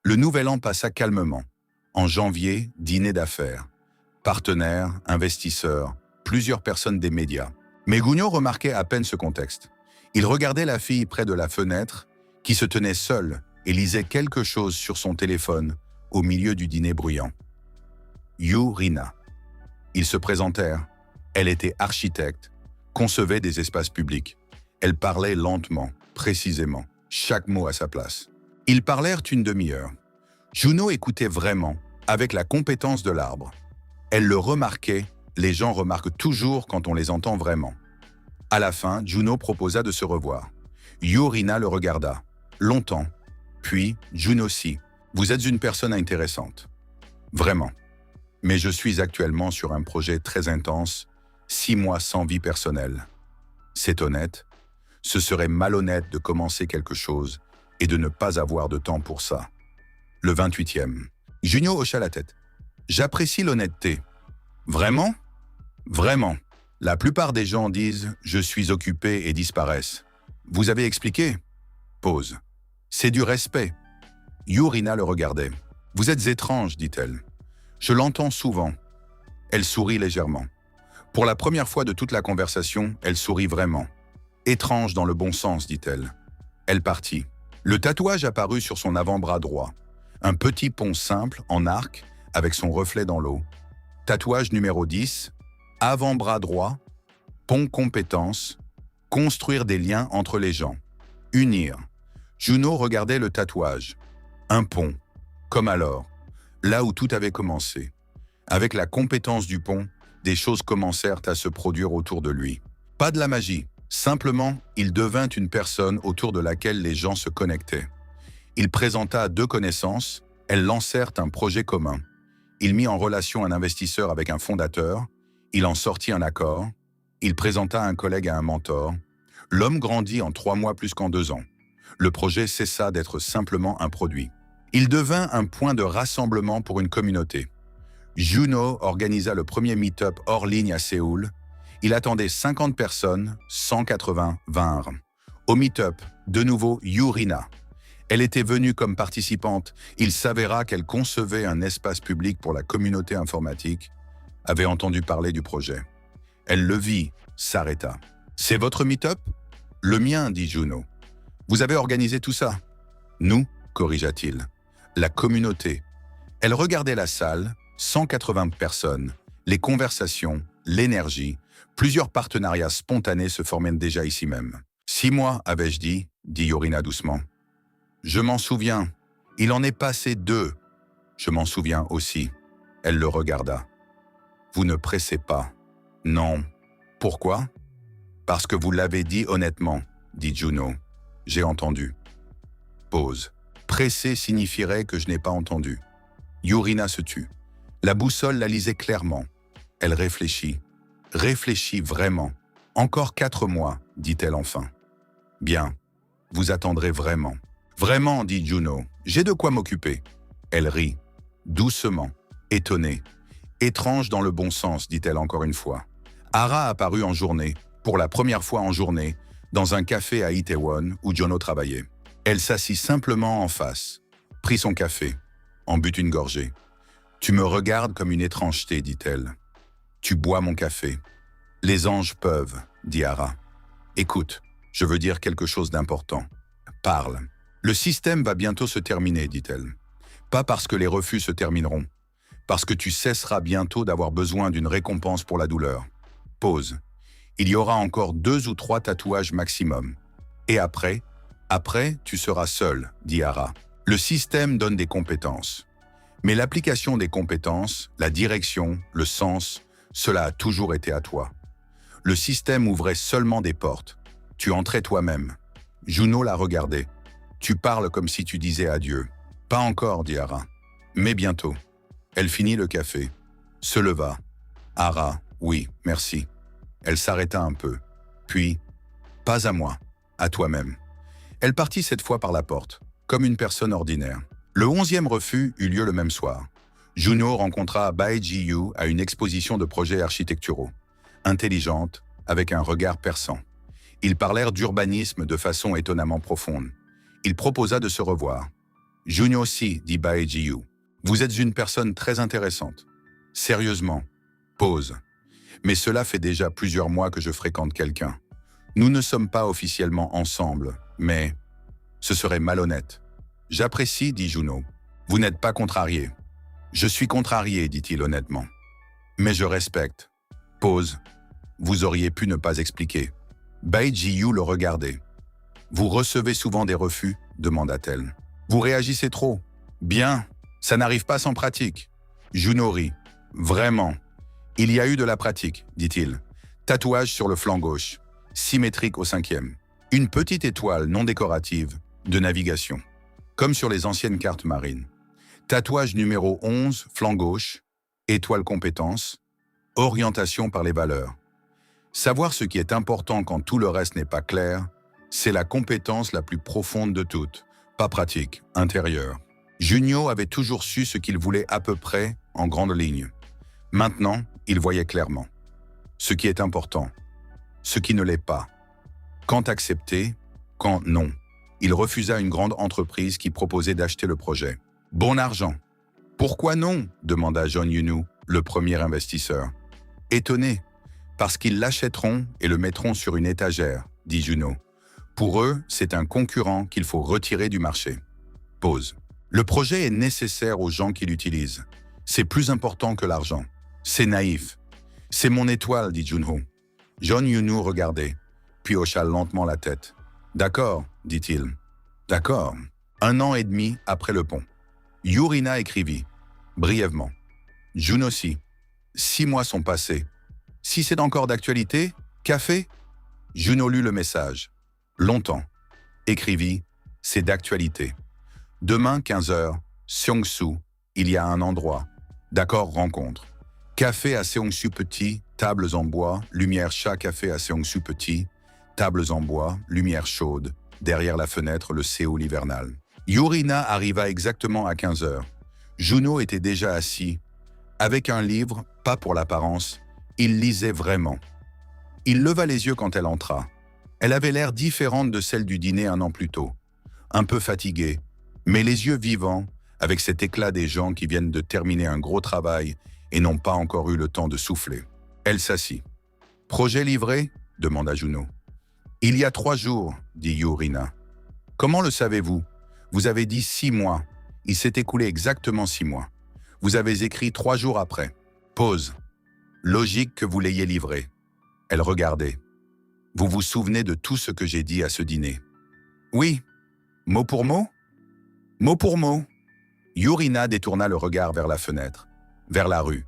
Le nouvel an passa calmement. En janvier, dîner d'affaires. Partenaires, investisseurs, plusieurs personnes des médias. Mais Junio remarquait à peine ce contexte. Il regardait la fille près de la fenêtre, qui se tenait seule et lisait quelque chose sur son téléphone au milieu du dîner bruyant. Yurina. Ils se présentèrent. Elle était architecte, concevait des espaces publics. Elle parlait lentement, précisément, chaque mot à sa place. Ils parlèrent une demi-heure. Juno écoutait vraiment, avec la compétence de l'arbre. Elle le remarquait, les gens remarquent toujours quand on les entend vraiment. À la fin, Juno proposa de se revoir. Yurina le regarda, longtemps. Puis, Juno aussi, vous êtes une personne intéressante. Vraiment. Mais je suis actuellement sur un projet très intense, 6 mois sans vie personnelle. C'est honnête. Ce serait malhonnête de commencer quelque chose et de ne pas avoir de temps pour ça. Le 28e. Junio hocha la tête. J'apprécie l'honnêteté. Vraiment? Vraiment. La plupart des gens disent « je suis occupé » et disparaissent. Vous avez expliqué? Pause. C'est du respect. Yurina le regardait. Vous êtes étrange, dit-elle. Je l'entends souvent. Elle sourit légèrement. Pour la première fois de toute la conversation, elle sourit vraiment. Étrange dans le bon sens, dit-elle. Elle partit. Le tatouage apparut sur son avant-bras droit. Un petit pont simple, en arc, avec son reflet dans l'eau. Tatouage numéro 10, avant-bras droit, pont compétence, construire des liens entre les gens. Unir. Juno regardait le tatouage. Un pont. Comme alors. Là où tout avait commencé. Avec la compétence du pont, des choses commencèrent à se produire autour de lui. Pas de la magie, simplement, il devint une personne autour de laquelle les gens se connectaient. Il présenta 2 connaissances, elles lancèrent un projet commun. Il mit en relation un investisseur avec un fondateur, il en sortit un accord, il présenta un collègue à un mentor. L'homme grandit en 3 mois plus qu'en 2 ans. Le projet cessa d'être simplement un produit. Il devint un point de rassemblement pour une communauté. Juno organisa le premier meet-up hors ligne à Séoul. Il attendait 50 personnes, 180 vinrent. Au meet-up, de nouveau Yurina. Elle était venue comme participante. Il s'avéra qu'elle concevait un espace public pour la communauté informatique, avait entendu parler du projet. Elle le vit, s'arrêta. « C'est votre meet-up »« Le mien, dit Juno. Vous avez organisé tout ça ?»« Nous, corrigea-t-il. La communauté. » Elle regardait la salle, 180 personnes, les conversations, l'énergie, plusieurs partenariats spontanés se formaient déjà ici même. 6 mois, avais-je dit Yurina doucement. Je m'en souviens. Il en est passé 2. Je m'en souviens aussi. Elle le regarda. Vous ne pressez pas. Non. Pourquoi? Parce que vous l'avez dit honnêtement, dit Juno. J'ai entendu. Pause. Pressé signifierait que je n'ai pas entendu. Yurina se tut. La boussole la lisait clairement. Elle réfléchit. Réfléchit vraiment. Encore 4 mois, dit-elle enfin. Bien. Vous attendrez vraiment. Vraiment, dit Juno. J'ai de quoi m'occuper. Elle rit. Doucement. Étonnée. Étrange dans le bon sens, dit-elle encore une fois. Ara apparut en journée, pour la première fois en journée, dans un café à Itaewon où Juno travaillait. Elle s'assit simplement en face, prit son café, en but une gorgée. « Tu me regardes comme une étrangeté, dit-elle. Tu bois mon café. Les anges peuvent, dit Ara. Écoute, je veux dire quelque chose d'important. Parle. Le système va bientôt se terminer, dit-elle. Pas parce que les refus se termineront, parce que tu cesseras bientôt d'avoir besoin d'une récompense pour la douleur. Pause. Il y aura encore 2 ou 3 tatouages maximum. Et après, tu seras seul, dit Ara. Le système donne des compétences. Mais l'application des compétences, la direction, le sens, cela a toujours été à toi. Le système ouvrait seulement des portes. Tu entrais toi-même. Juno la regardait. Tu parles comme si tu disais adieu. Pas encore, dit Ara. Mais bientôt. Elle finit le café. Se leva. Ara, oui, merci. Elle s'arrêta un peu. Puis, pas à moi, à toi-même. Elle partit cette fois par la porte, comme une personne ordinaire. Le 11e refus eut lieu le même soir. Juno rencontra Bae Ji-yu à une exposition de projets architecturaux. Intelligente, avec un regard perçant. Ils parlèrent d'urbanisme de façon étonnamment profonde. Il proposa de se revoir. « Juno aussi, dit Bae Ji-yu. Vous êtes une personne très intéressante. Sérieusement. Pause. Mais cela fait déjà plusieurs mois que je fréquente quelqu'un. Nous ne sommes pas officiellement ensemble, mais ce serait malhonnête. J'apprécie, dit Juno. Vous n'êtes pas contrarié. Je suis contrarié, dit-il honnêtement. Mais je respecte. Pause. Vous auriez pu ne pas expliquer. Bae Ji-yu le regardait. Vous recevez souvent des refus, demanda-t-elle. Vous réagissez trop. Bien, ça n'arrive pas sans pratique. Juno rit. Vraiment. Il y a eu de la pratique, dit-il. Tatouage sur le flanc gauche, symétrique au 5e. Une petite étoile non décorative, de navigation, comme sur les anciennes cartes marines. Tatouage numéro 11, flanc gauche, étoile compétence, orientation par les valeurs. Savoir ce qui est important quand tout le reste n'est pas clair, c'est la compétence la plus profonde de toutes, pas pratique, intérieure. Junio avait toujours su ce qu'il voulait à peu près, en grande ligne. Maintenant, il voyait clairement. Ce qui est important, ce qui ne l'est pas. Quand accepter, quand non. Il refusa une grande entreprise qui proposait d'acheter le projet. Bon argent. Pourquoi non? Demanda John Yunu, le premier investisseur. Étonné, parce qu'ils l'achèteront et le mettront sur une étagère, dit Juno. Pour eux, c'est un concurrent qu'il faut retirer du marché. Pause. Le projet est nécessaire aux gens qui l'utilisent. C'est plus important que l'argent. C'est naïf. C'est mon étoile, dit Junho. John Yunu regardait, puis hocha lentement la tête. D'accord, dit-il. D'accord. 1 an et demi après le pont. Yurina écrivit, brièvement. Jun aussi. 6 mois sont passés. Si c'est encore d'actualité, café? Juno lut le message. Longtemps. Écrivit, c'est d'actualité. Demain, 15h, Seongsu, il y a un endroit. D'accord, rencontre. Café à Seongsu petit, tables en bois, lumière chat café à Seongsu petit, tables en bois, lumière chaude, derrière la fenêtre le Séoul hivernal. Yurina arriva exactement à 15h. Juno était déjà assis. Avec un livre, pas pour l'apparence, il lisait vraiment. Il leva les yeux quand elle entra. Elle avait l'air différente de celle du dîner 1 an plus tôt. Un peu fatiguée, mais les yeux vivants, avec cet éclat des gens qui viennent de terminer un gros travail et n'ont pas encore eu le temps de souffler. Elle s'assit. « Projet livré ?» demanda Juno. « Il y a 3 jours, dit Yurina. « Comment le savez-vous? Vous avez dit 6 mois. Il s'est écoulé exactement 6 mois. Vous avez écrit 3 jours après. Pause. Logique que vous l'ayez livré. » Elle regardait. « Vous vous souvenez de tout ce que j'ai dit à ce dîner? »« Oui. Mot pour mot? »« Mot pour mot. » Yurina détourna le regard vers la fenêtre, vers la rue.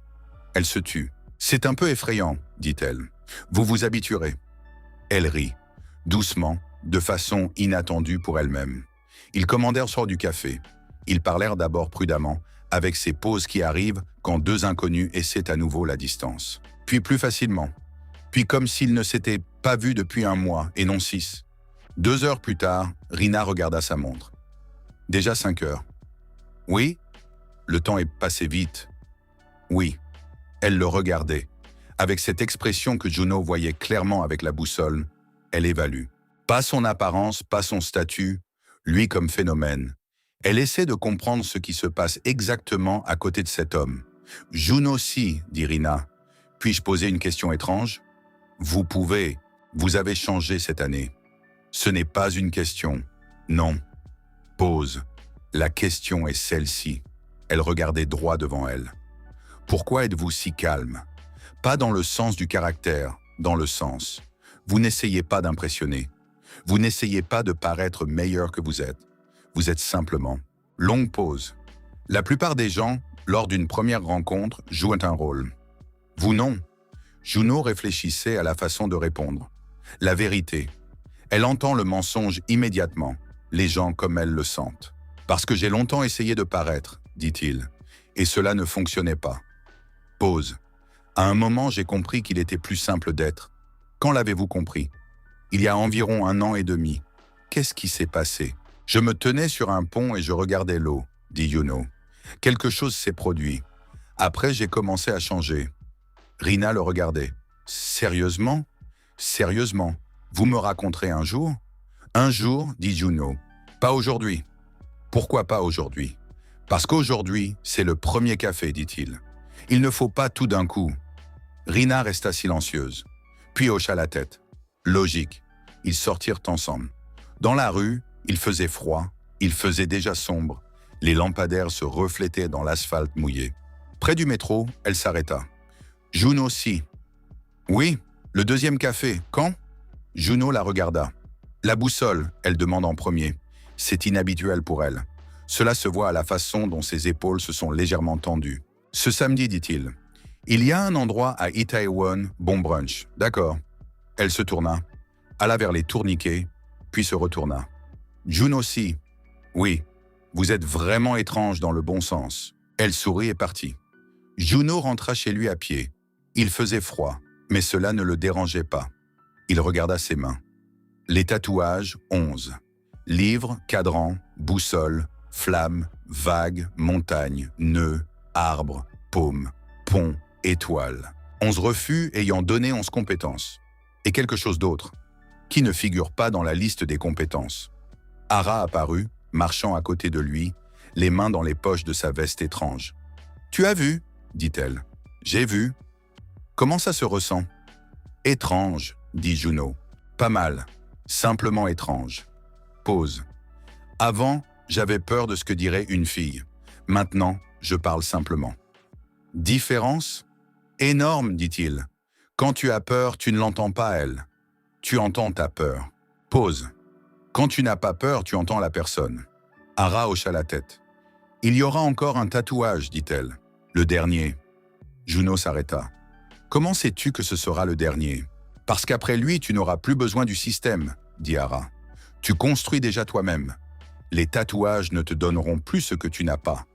Elle se tut. « C'est un peu effrayant, dit-elle. Vous vous habituerez. Elle rit, doucement, de façon inattendue pour elle-même. Ils commandèrent sort du café. Ils parlèrent d'abord prudemment, avec ces pauses qui arrivent quand deux inconnus essaient à nouveau la distance. Puis plus facilement. Puis comme s'ils ne s'étaient pas vus depuis 1 mois et non 6. 2 heures plus tard, Rina regarda sa montre. Déjà 5 heures. Oui? Le temps est passé vite. Oui. Elle le regardait. Avec cette expression que Juno voyait clairement avec la boussole, elle évalue. Pas son apparence, pas son statut, lui comme phénomène. Elle essaie de comprendre ce qui se passe exactement à côté de cet homme. « Juno si, dit Rina. Puis-je poser une question étrange? Vous pouvez. Vous avez changé cette année. Ce n'est pas une question. Non. Pause. La question est celle-ci. Elle regardait droit devant elle. Pourquoi êtes-vous si calme? Pas dans le sens du caractère, dans le sens. Vous n'essayez pas d'impressionner. Vous n'essayez pas de paraître meilleur que vous êtes. Vous êtes simplement. Longue pause. La plupart des gens, lors d'une première rencontre, jouent un rôle. Vous non. Juno réfléchissait à la façon de répondre. La vérité. Elle entend le mensonge immédiatement, les gens comme elle le sentent. Parce que j'ai longtemps essayé de paraître, dit-il, et cela ne fonctionnait pas. Pause. À un moment, j'ai compris qu'il était plus simple d'être. Quand l'avez-vous compris? Il y a environ 1 an et demi. Qu'est-ce qui s'est passé? Je me tenais sur un pont et je regardais l'eau, dit Juno. Quelque chose s'est produit. Après, j'ai commencé à changer. Rina le regardait. Sérieusement? Sérieusement? Vous me raconterez un jour? Un jour, dit Juno. Pas aujourd'hui. Pourquoi pas aujourd'hui? Parce qu'aujourd'hui, c'est le premier café, dit-il. Il ne faut pas tout d'un coup. Rina resta silencieuse, puis hocha la tête. Logique. Ils sortirent ensemble. Dans la rue, il faisait froid, il faisait déjà sombre. Les lampadaires se reflétaient dans l'asphalte mouillé. Près du métro, elle s'arrêta. Juno si. Oui, le 2e café, quand? Juno la regarda. La boussole, elle demande en premier. C'est inhabituel pour elle. Cela se voit à la façon dont ses épaules se sont légèrement tendues. Ce samedi, dit-il. Il y a un endroit à Itaewon, bon brunch. D'accord. Elle se tourna, alla vers les tourniquets, puis se retourna. Juno si. Oui, vous êtes vraiment étrange dans le bon sens. Elle sourit et partit. Juno rentra chez lui à pied. Il faisait froid, mais cela ne le dérangeait pas. Il regarda ses mains. Les tatouages, 11. Livres, cadrans, boussole, flammes, vagues, montagnes, nœuds, arbres, paumes, ponts, étoiles. 11 refus ayant donné 11 compétences. Et quelque chose d'autre, qui ne figure pas dans la liste des compétences. Ara apparut, marchant à côté de lui, les mains dans les poches de sa veste étrange. « Tu as vu ?» dit-elle. « J'ai vu. »« Comment ça se ressent ?»« Étrange, » dit Juno. « Pas mal. Simplement étrange. » Pause. « Avant, j'avais peur de ce que dirait une fille. Maintenant, je parle simplement. »« Différence ? Énorme, dit-il. Quand tu as peur, tu ne l'entends pas, elle. Tu entends ta peur. Pause. Quand tu n'as pas peur, tu entends la personne. » Ara hocha la tête. « Il y aura encore un tatouage, dit-elle. Le dernier. » Juno s'arrêta. « Comment sais-tu que ce sera le dernier? Parce qu'après lui, tu n'auras plus besoin du système, dit Ara. Tu construis déjà toi-même. Les tatouages ne te donneront plus ce que tu n'as pas,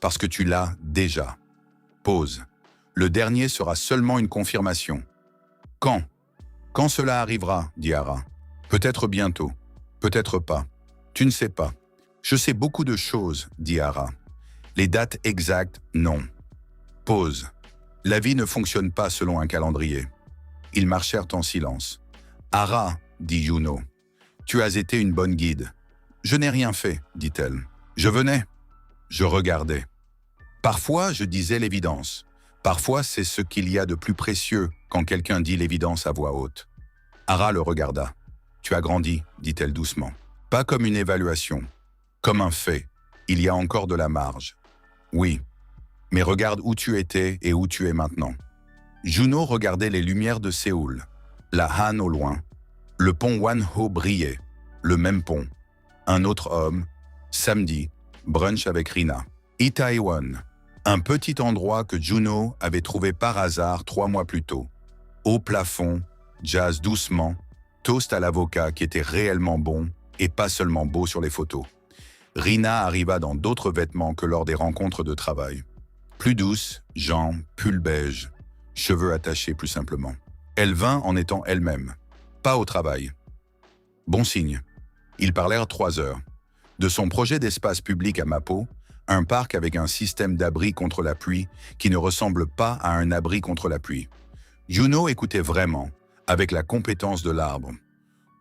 parce que tu l'as déjà. Pause. Le dernier sera seulement une confirmation. Quand? Quand cela arrivera, dit Ara. Peut-être bientôt. Peut-être pas. Tu ne sais pas. Je sais beaucoup de choses, dit Ara. Les dates exactes, non. Pause. La vie ne fonctionne pas selon un calendrier. Ils marchèrent en silence. Ara, dit Juno. Tu as été une bonne guide. Je n'ai rien fait, dit-elle. Je venais. Je regardais. Parfois, je disais l'évidence. Parfois, c'est ce qu'il y a de plus précieux quand quelqu'un dit l'évidence à voix haute. Ara le regarda. Tu as grandi, dit-elle doucement. Pas comme une évaluation. Comme un fait. Il y a encore de la marge. Oui. Mais regarde où tu étais et où tu es maintenant. Juno regardait les lumières de Séoul. La Han au loin. Le pont Wanho brillait. Le même pont. Un autre homme. Samedi. Brunch avec Rina. Itaewon. Un petit endroit que Juno avait trouvé par hasard 3 mois plus tôt. Haut plafond, jazz doucement, toast à l'avocat qui était réellement bon et pas seulement beau sur les photos. Rina arriva dans d'autres vêtements que lors des rencontres de travail. Plus douce, jambes, pull beige, cheveux attachés plus simplement. Elle vint en étant elle-même, pas au travail. Bon signe. Ils parlèrent 3 heures. De son projet d'espace public à Mapo, un parc avec un système d'abri contre la pluie qui ne ressemble pas à un abri contre la pluie. Juno écoutait vraiment, avec la compétence de l'arbre.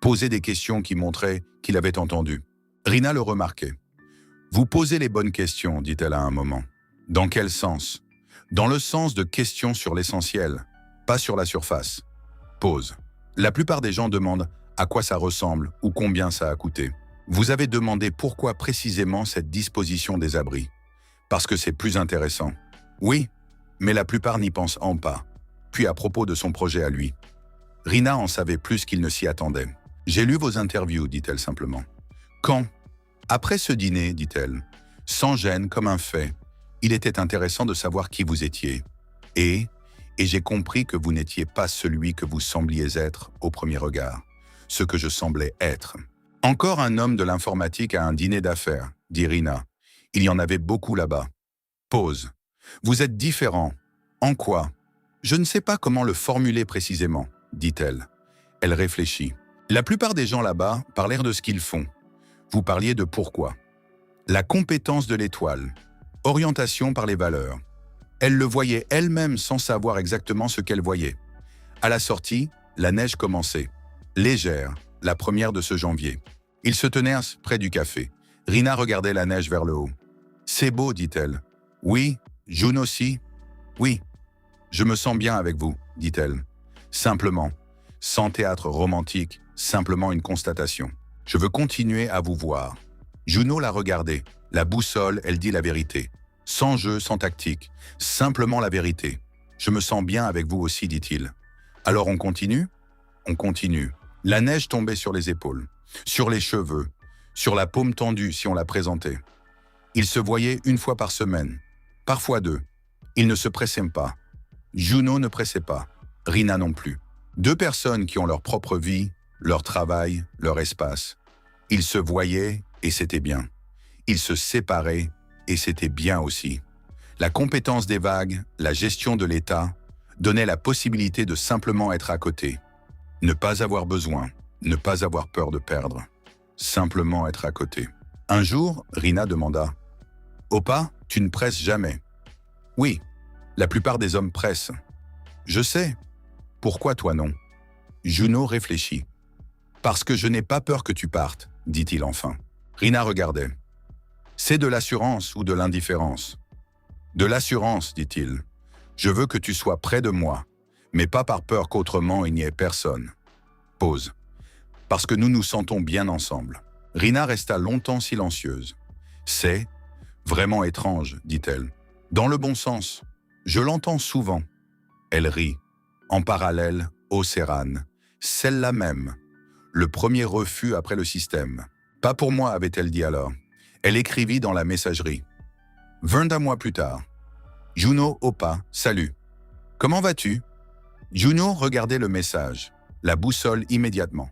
Posait des questions qui montraient qu'il avait entendu. Rina le remarquait. « Vous posez les bonnes questions, dit-elle à un moment. Dans quel sens? Dans le sens de questions sur l'essentiel, pas sur la surface. Pause. La plupart des gens demandent à quoi ça ressemble ou combien ça a coûté. Vous avez demandé pourquoi précisément cette disposition des abris. Parce que c'est plus intéressant. Oui, mais la plupart n'y pensent pas. Puis à propos de son projet à lui. Rina en savait plus qu'il ne s'y attendait. J'ai lu vos interviews, dit-elle simplement. Quand? Après ce dîner, dit-elle, sans gêne comme un fait, il était intéressant de savoir qui vous étiez. Et j'ai compris que vous n'étiez pas celui que vous sembliez être au premier regard. Ce que je semblais être. Encore un homme de l'informatique à un dîner d'affaires, dit Rina. Il y en avait beaucoup là-bas. Pause. Vous êtes différent. En quoi? Je ne sais pas comment le formuler précisément, dit-elle. Elle réfléchit. La plupart des gens là-bas parlèrent de ce qu'ils font. Vous parliez de pourquoi. La compétence de l'étoile. Orientation par les valeurs. Elle le voyait elle-même sans savoir exactement ce qu'elle voyait. À la sortie, la neige commençait. Légère, la première de ce janvier. Ils se tenaient près du café. Rina regardait la neige vers le haut. « C'est beau, dit-elle. »« Oui, June aussi. »« Oui. »« Je me sens bien avec vous, dit-elle. Simplement, sans théâtre romantique, simplement une constatation. Je veux continuer à vous voir. » Juno la regardait. La boussole, elle dit la vérité. Sans jeu, sans tactique. Simplement la vérité. « Je me sens bien avec vous aussi, dit-il. »« Alors on continue ?» On continue. La neige tombait sur les épaules, sur les cheveux, sur la paume tendue si on la présentait. Ils se voyaient 1 fois par semaine, parfois 2. Ils ne se pressaient pas. Juno ne pressait pas, Rina non plus. 2 personnes qui ont leur propre vie, leur travail, leur espace. Ils se voyaient et c'était bien. Ils se séparaient et c'était bien aussi. La compétence des vagues, la gestion de l'état, donnaient la possibilité de simplement être à côté. Ne pas avoir besoin, ne pas avoir peur de perdre. Simplement être à côté. Un jour, Rina demanda « Opa, tu ne presses jamais ?»« Oui, la plupart des hommes pressent. »« Je sais. Pourquoi toi non ?» Juno réfléchit. « Parce que je n'ai pas peur que tu partes, » dit-il enfin. Rina regardait. « C'est de l'assurance ou de l'indifférence ?»« De l'assurance, dit-il. Je veux que tu sois près de moi, mais pas par peur qu'autrement il n'y ait personne. » Pause. « Parce que nous nous sentons bien ensemble. » Rina resta longtemps silencieuse. « C'est vraiment étrange, dit-elle. Dans le bon sens. Je l'entends souvent. » Elle rit. En parallèle, Océran. Celle-là même. Le premier refus après le système. « Pas pour moi, avait-elle dit alors. » Elle écrivit dans la messagerie. 20 mois plus tard. Juno Opa, salut. Comment vas-tu? Juno regardait le message, la boussole immédiatement.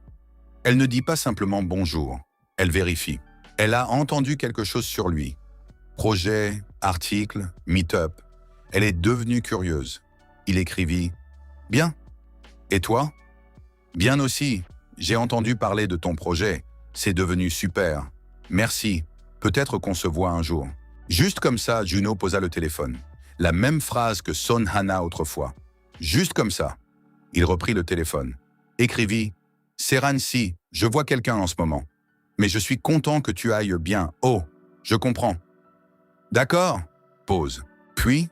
Elle ne dit pas simplement bonjour, elle vérifie. Elle a entendu quelque chose sur lui. Projet, article, meet-up. Elle est devenue curieuse. Il écrivit « Bien. Et toi ?»« Bien aussi. J'ai entendu parler de ton projet. C'est devenu super. Merci. Peut-être qu'on se voit un jour. » Juste comme ça, Juno posa le téléphone. La même phrase que Son Hana autrefois. Juste comme ça. Il reprit le téléphone. Écrivit « Serran si, je vois quelqu'un en ce moment. Mais je suis content que tu ailles bien. Oh, je comprends. » D'accord. Pause. Puis,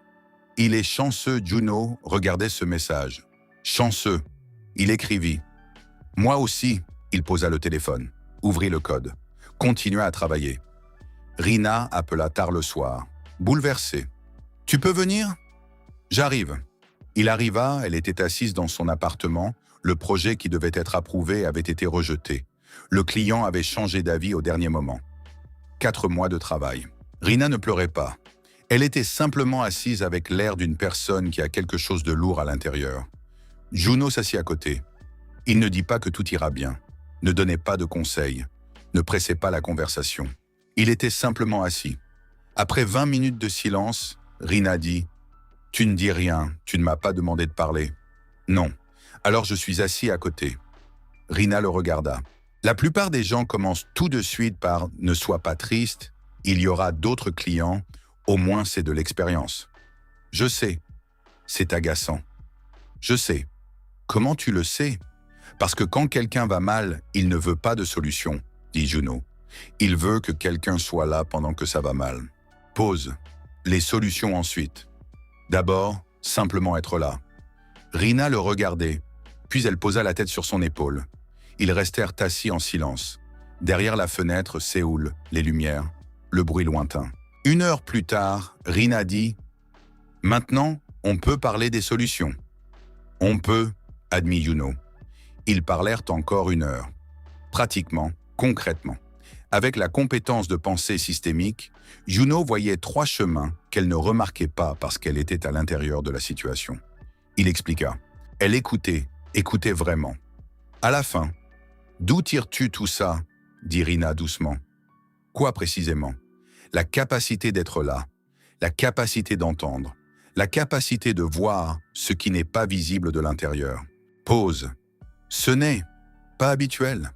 il est chanceux, Juno regardait ce message. Chanceux. Il écrivit. Moi aussi, il posa le téléphone. Ouvrit le code. Continua à travailler. Rina appela tard le soir. Bouleversée. Tu peux venir? J'arrive. Il arriva, elle était assise dans son appartement. Le projet qui devait être approuvé avait été rejeté. Le client avait changé d'avis au dernier moment. 4 mois de travail. Rina ne pleurait pas. Elle était simplement assise avec l'air d'une personne qui a quelque chose de lourd à l'intérieur. Juno s'assit à côté. Il ne dit pas que tout ira bien, ne donnait pas de conseils, ne pressait pas la conversation. Il était simplement assis. Après 20 minutes de silence, Rina dit « Tu ne dis rien, tu ne m'as pas demandé de parler. » « Non. Alors je suis assis à côté. » Rina le regarda. La plupart des gens commencent tout de suite par « Ne sois pas triste, il y aura d'autres clients, au moins c'est de l'expérience. » Je sais. C'est agaçant. Je sais. Comment tu le sais? Parce que quand quelqu'un va mal, il ne veut pas de solution, dit Juno. Il veut que quelqu'un soit là pendant que ça va mal. Pause. Les solutions ensuite. D'abord, simplement être là. Rina le regardait, puis elle posa la tête sur son épaule. Ils restèrent assis en silence. Derrière la fenêtre, Séoul, les lumières, le bruit lointain. 1 heure plus tard, Rina dit « Maintenant, on peut parler des solutions. » « On peut, admit Juno. Ils parlèrent encore 1 heure. Pratiquement, concrètement. Avec la compétence de pensée systémique, Juno voyait 3 chemins qu'elle ne remarquait pas parce qu'elle était à l'intérieur de la situation. Il expliqua. Elle écoutait vraiment. À la fin, « D'où tires-tu tout ça ?» dit Rina doucement. « Quoi précisément ? La capacité d'être là, la capacité d'entendre, la capacité de voir ce qui n'est pas visible de l'intérieur. » Pause. « Ce n'est pas habituel.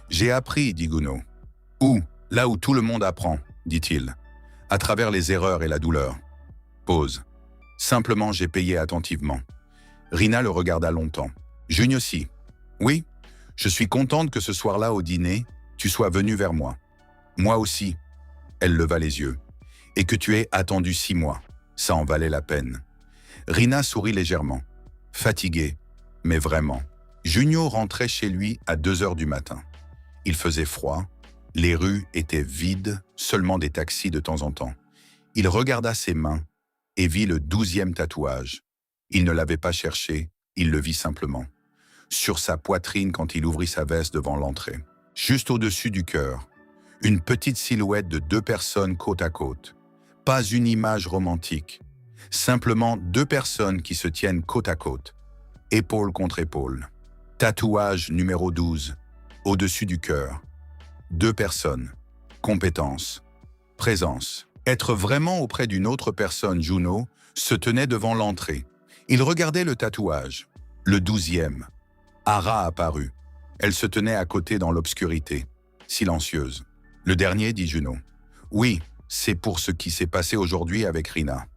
J'ai appris, dit Juno. « Où ? Là où tout le monde apprend, dit-il. À travers les erreurs et la douleur. » Pause. « Simplement, j'ai payé attentivement. » Rina le regarda longtemps. « Jugne aussi. Oui, je suis contente que ce soir-là au dîner, tu sois venu vers moi. Moi aussi. » Elle leva les yeux. « Et que tu aies attendu 6 mois. Ça en valait la peine. » Rina sourit légèrement. Fatiguée, mais vraiment. Junio rentrait chez lui à 2 heures du matin. Il faisait froid, les rues étaient vides, seulement des taxis de temps en temps. Il regarda ses mains et vit le 12e tatouage. Il ne l'avait pas cherché, il le vit simplement. Sur sa poitrine quand il ouvrit sa veste devant l'entrée. Juste au-dessus du cœur, une petite silhouette de 2 personnes côte à côte. Pas une image romantique, simplement 2 personnes qui se tiennent côte à côte, épaule contre épaule. Tatouage numéro 12, au-dessus du cœur. 2 personnes, compétence, présence. Être vraiment auprès d'une autre personne, Juno, se tenait devant l'entrée. Il regardait le tatouage, le 12e. Ara apparut. Elle se tenait à côté dans l'obscurité, silencieuse. Le dernier, dit Juno. Oui, c'est pour ce qui s'est passé aujourd'hui avec Rina.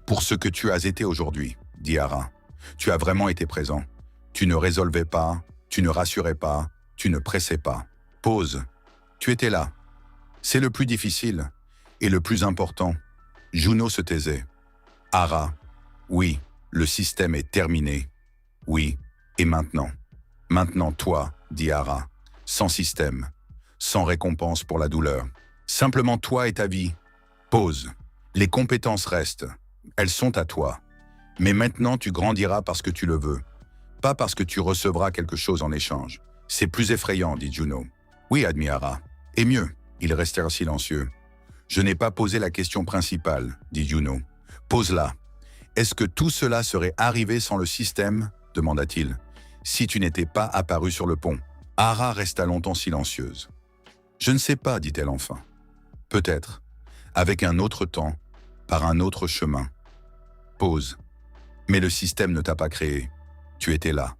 Pour ce que tu as été aujourd'hui, dit Ara. Tu as vraiment été présent. Tu ne résolvais pas, tu ne rassurais pas, tu ne pressais pas. Pause. Tu étais là. C'est le plus difficile et le plus important. Juno se taisait. Ara. Oui, le système est terminé. Oui, et maintenant? Maintenant toi, dit Ara. Sans système, sans récompense pour la douleur. Simplement toi et ta vie. Pause. Les compétences restent. Elles sont à toi. Mais maintenant tu grandiras parce que tu le veux. Pas parce que tu recevras quelque chose en échange. C'est plus effrayant, dit Juno. Oui, admit Ara. Et mieux. Ils restèrent silencieux. Je n'ai pas posé la question principale, dit Juno. Pose-la. Est-ce que tout cela serait arrivé sans le système ? Demanda-t-il. Si tu n'étais pas apparu sur le pont. Ara resta longtemps silencieuse. Je ne sais pas, dit-elle enfin. Peut-être. Avec un autre temps, par un autre chemin. Pause. Mais le système ne t'a pas créé. Tu étais là.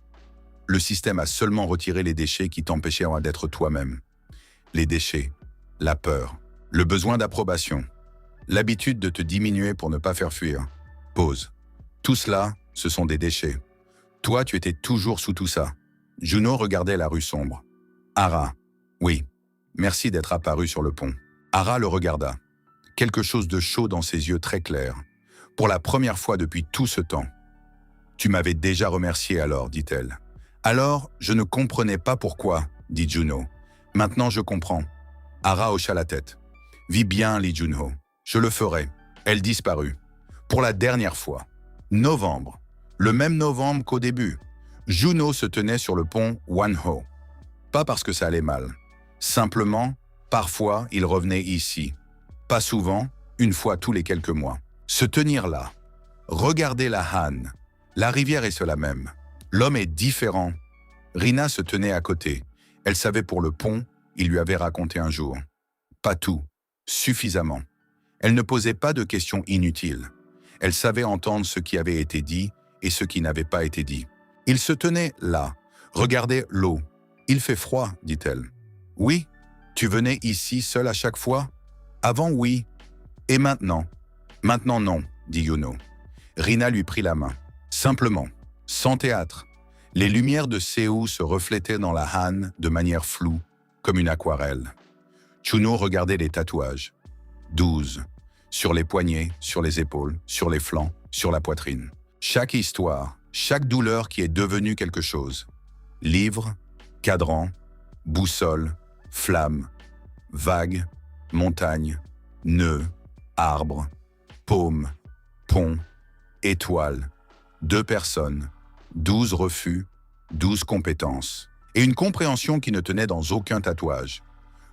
Le système a seulement retiré les déchets qui t'empêchaient d'être toi-même. Les déchets, la peur, le besoin d'approbation, l'habitude de te diminuer pour ne pas faire fuir. Pause. Tout cela, ce sont des déchets. Toi, tu étais toujours sous tout ça. Juno regardait la rue sombre. Ara. Oui. Merci d'être apparu sur le pont. Ara le regarda. Quelque chose de chaud dans ses yeux très clairs. Pour la première fois depuis tout ce temps. Tu m'avais déjà remercié alors, dit-elle. Alors, je ne comprenais pas pourquoi, dit Juno. Maintenant, je comprends. Ara hocha la tête. Vis bien, Lee Junho. Je le ferai. Elle disparut. Pour la dernière fois. Novembre. Le même novembre qu'au début. Juno se tenait sur le pont Wanho. Pas parce que ça allait mal. Simplement, parfois, il revenait ici. Pas souvent, 1 fois tous les quelques mois. Se tenir là. Regarder la Han. La rivière est cela même. L'homme est différent. Rina se tenait à côté. Elle savait pour le pont, il lui avait raconté un jour. Pas tout, suffisamment. Elle ne posait pas de questions inutiles. Elle savait entendre ce qui avait été dit et ce qui n'avait pas été dit. Il se tenait là, regardait l'eau. « Il fait froid, dit-elle. »« Oui, tu venais ici seul à chaque fois ?»« Avant, oui. Et maintenant ?»« Maintenant, non, dit Juno. » Rina lui prit la main. Simplement, sans théâtre. Les lumières de Séoul se reflétaient dans la Han de manière floue, comme une aquarelle. Juno regardait les tatouages. 12. Sur les poignets, sur les épaules, sur les flancs, sur la poitrine. Chaque histoire, chaque douleur qui est devenue quelque chose. Livre, cadran, boussole, flamme, vague, montagne, nœud, arbre, paume, pont, étoile, 2 personnes, 12 refus, 12 compétences. Et une compréhension qui ne tenait dans aucun tatouage.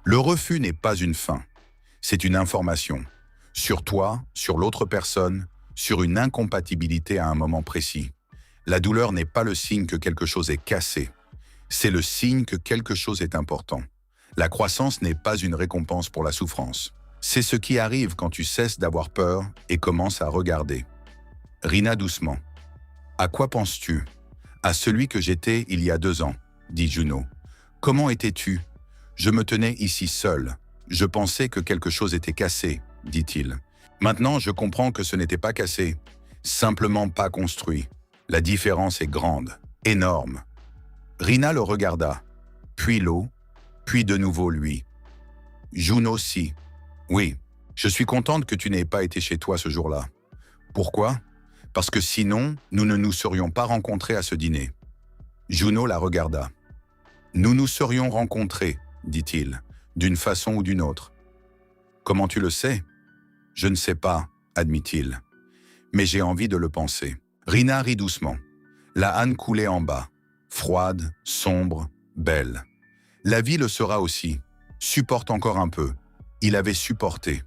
Le refus n'est pas une fin, c'est une information. Sur toi, sur l'autre personne, sur une incompatibilité à un moment précis. La douleur n'est pas le signe que quelque chose est cassé. C'est le signe que quelque chose est important. La croissance n'est pas une récompense pour la souffrance. C'est ce qui arrive quand tu cesses d'avoir peur et commences à regarder. Rina doucement. À quoi penses-tu? À celui que j'étais il y a 2 ans, dit Juno. Comment étais-tu? Je me tenais ici seul. Je pensais que quelque chose était cassé, dit-il. Maintenant, je comprends que ce n'était pas cassé, simplement pas construit. La différence est grande, énorme. Rina le regarda, puis l'eau, puis de nouveau lui. Juno si. Oui, je suis contente que tu n'aies pas été chez toi ce jour-là. Pourquoi? Parce que sinon, nous ne nous serions pas rencontrés à ce dîner. Juno la regarda. Nous nous serions rencontrés, dit-il, d'une façon ou d'une autre. Comment tu le sais? Je ne sais pas, admit-il. Mais j'ai envie de le penser. Rina rit doucement. La Han coulait en bas, froide, sombre, belle. La vie le sera aussi. Supporte encore un peu. Il avait supporté.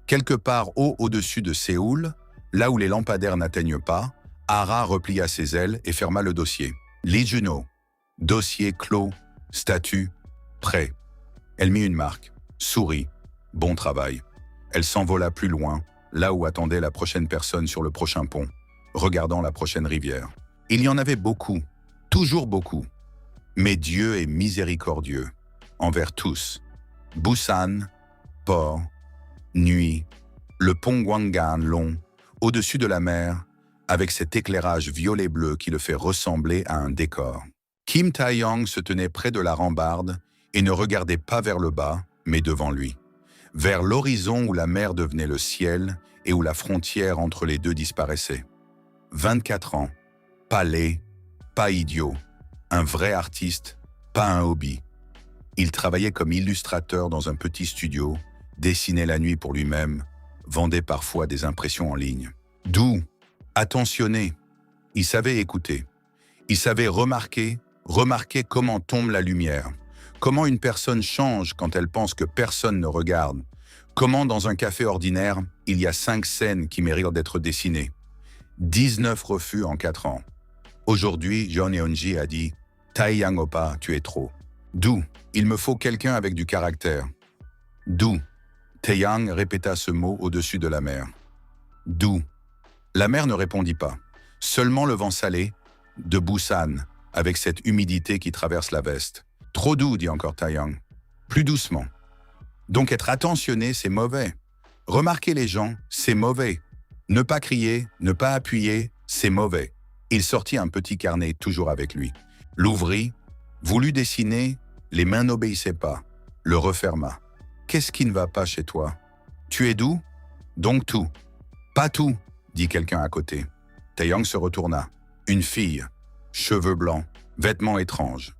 Quelque part haut au-dessus de Séoul, là où les lampadaires n'atteignent pas, Ara replia ses ailes et ferma le dossier. Lee Juno. Dossier clos, statut, prêt. Elle mit une marque, sourit, bon travail. Elle s'envola plus loin, là où attendait la prochaine personne sur le prochain pont, regardant la prochaine rivière. Il y en avait beaucoup, toujours beaucoup. Mais Dieu est miséricordieux, envers tous. Busan, port, nuit, le pont Gwangan long, au-dessus de la mer, avec cet éclairage violet-bleu qui le fait ressembler à un décor. Kim Tae-yong se tenait près de la rambarde et ne regardait pas vers le bas, mais devant lui. Vers l'horizon où la mer devenait le ciel et où la frontière entre les deux disparaissait. 24 ans, pas laid, pas idiot, un vrai artiste, pas un hobby. Il travaillait comme illustrateur dans un petit studio, dessinait la nuit pour lui-même, vendait parfois des impressions en ligne. Doux, attentionné, il savait écouter. Il savait remarquer comment tombe la lumière, comment une personne change quand elle pense que personne ne regarde, comment dans un café ordinaire, il y a 5 scènes qui méritent d'être dessinées. 19 refus en 4 ans. Aujourd'hui, John Eunji a dit « Tae-yang Oppa, tu es trop. » D'où, il me faut quelqu'un avec du caractère. D'où, Tae-yang répéta ce mot au-dessus de la mer. D'où. La mer ne répondit pas. Seulement le vent salé, de Busan, avec cette humidité qui traverse la veste. Trop doux, dit encore Tae-yang. Plus doucement. Donc être attentionné, c'est mauvais. Remarquer les gens, c'est mauvais. Ne pas crier, ne pas appuyer, c'est mauvais. Il sortit un petit carnet toujours avec lui. L'ouvrit, voulut dessiner, les mains n'obéissaient pas. Le referma. Qu'est-ce qui ne va pas chez toi? Tu es doux? Donc tout. Pas tout, dit quelqu'un à côté. Tae-yang se retourna. Une fille, cheveux blancs, vêtements étranges.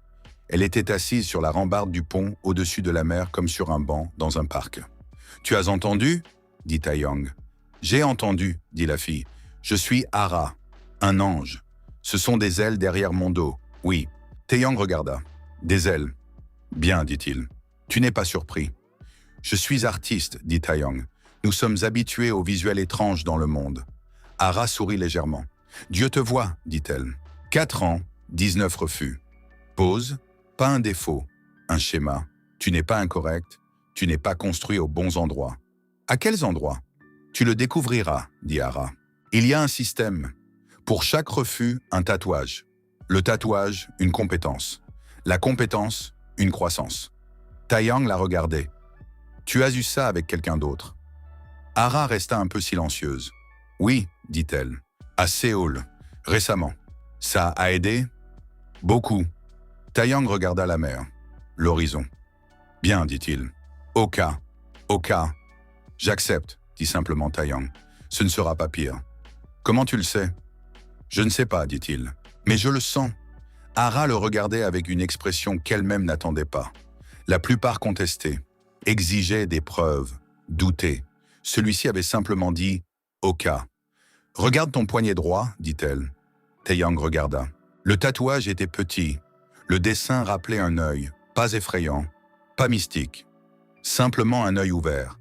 Elle était assise sur la rambarde du pont au-dessus de la mer comme sur un banc dans un parc. « Tu as entendu ?» dit Tae-yang. « J'ai entendu, » dit la fille. « Je suis Ara, un ange. Ce sont des ailes derrière mon dos. Oui. » Tae-yang regarda. « Des ailes. »« Bien, dit-il. Tu n'es pas surpris. »« Je suis artiste, » dit Tae-yang. « Nous sommes habitués aux visuels étranges dans le monde. » Ara sourit légèrement. « Dieu te voit, dit-elle. 4 ans, 19 refus. Pause. Pas un défaut, un schéma. Tu n'es pas incorrect, tu n'es pas construit aux bons endroits. À quels endroits? Tu le découvriras, dit Hara. Il y a un système. Pour chaque refus, un tatouage. Le tatouage, une compétence. La compétence, une croissance. Taeyang la regardait. Tu as eu ça avec quelqu'un d'autre. Hara resta un peu silencieuse. Oui, dit-elle. À Séoul, récemment. Ça a aidé? Beaucoup. Taeyang regarda la mer, l'horizon. Bien, dit-il. Au cas. J'accepte, dit simplement Taeyang. Ce ne sera pas pire. Comment tu le sais? Je ne sais pas, dit-il. Mais je le sens. Hara le regardait avec une expression qu'elle-même n'attendait pas. La plupart contestaient, exigeaient des preuves, doutaient. Celui-ci avait simplement dit « au cas ». « Regarde ton poignet droit », dit-elle. Taeyang regarda. Le tatouage était petit. Le dessin rappelait un œil, pas effrayant, pas mystique. Simplement un œil ouvert,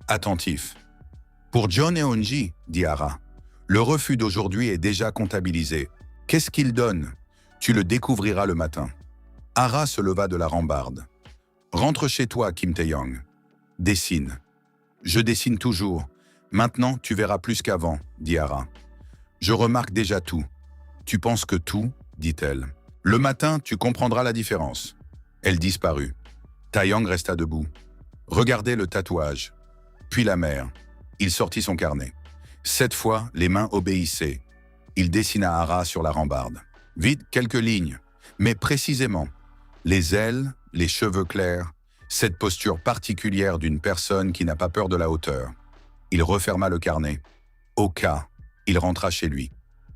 attentif. « Pour John et Onji », dit Hara, « le refus d'aujourd'hui est déjà comptabilisé. Qu'est-ce qu'il donne? Tu le découvriras le matin. » Hara se leva de la rambarde. « Rentre chez toi, Kim Taeyang. Dessine. »« Je dessine toujours. Maintenant, tu verras plus qu'avant, » dit Hara. « Je remarque déjà tout. »« Tu penses que tout ?» dit-elle. « Le matin, tu comprendras la différence. » Elle disparut. Taeyang resta debout. Regardait le tatouage. Puis la mer. Il sortit son carnet. Cette fois, les mains obéissaient. Il dessina Hara sur la rambarde. Vite, quelques lignes, mais précisément. Les ailes, les cheveux clairs, cette posture particulière d'une personne qui n'a pas peur de la hauteur. Il referma le carnet. Au cas, il rentra chez lui.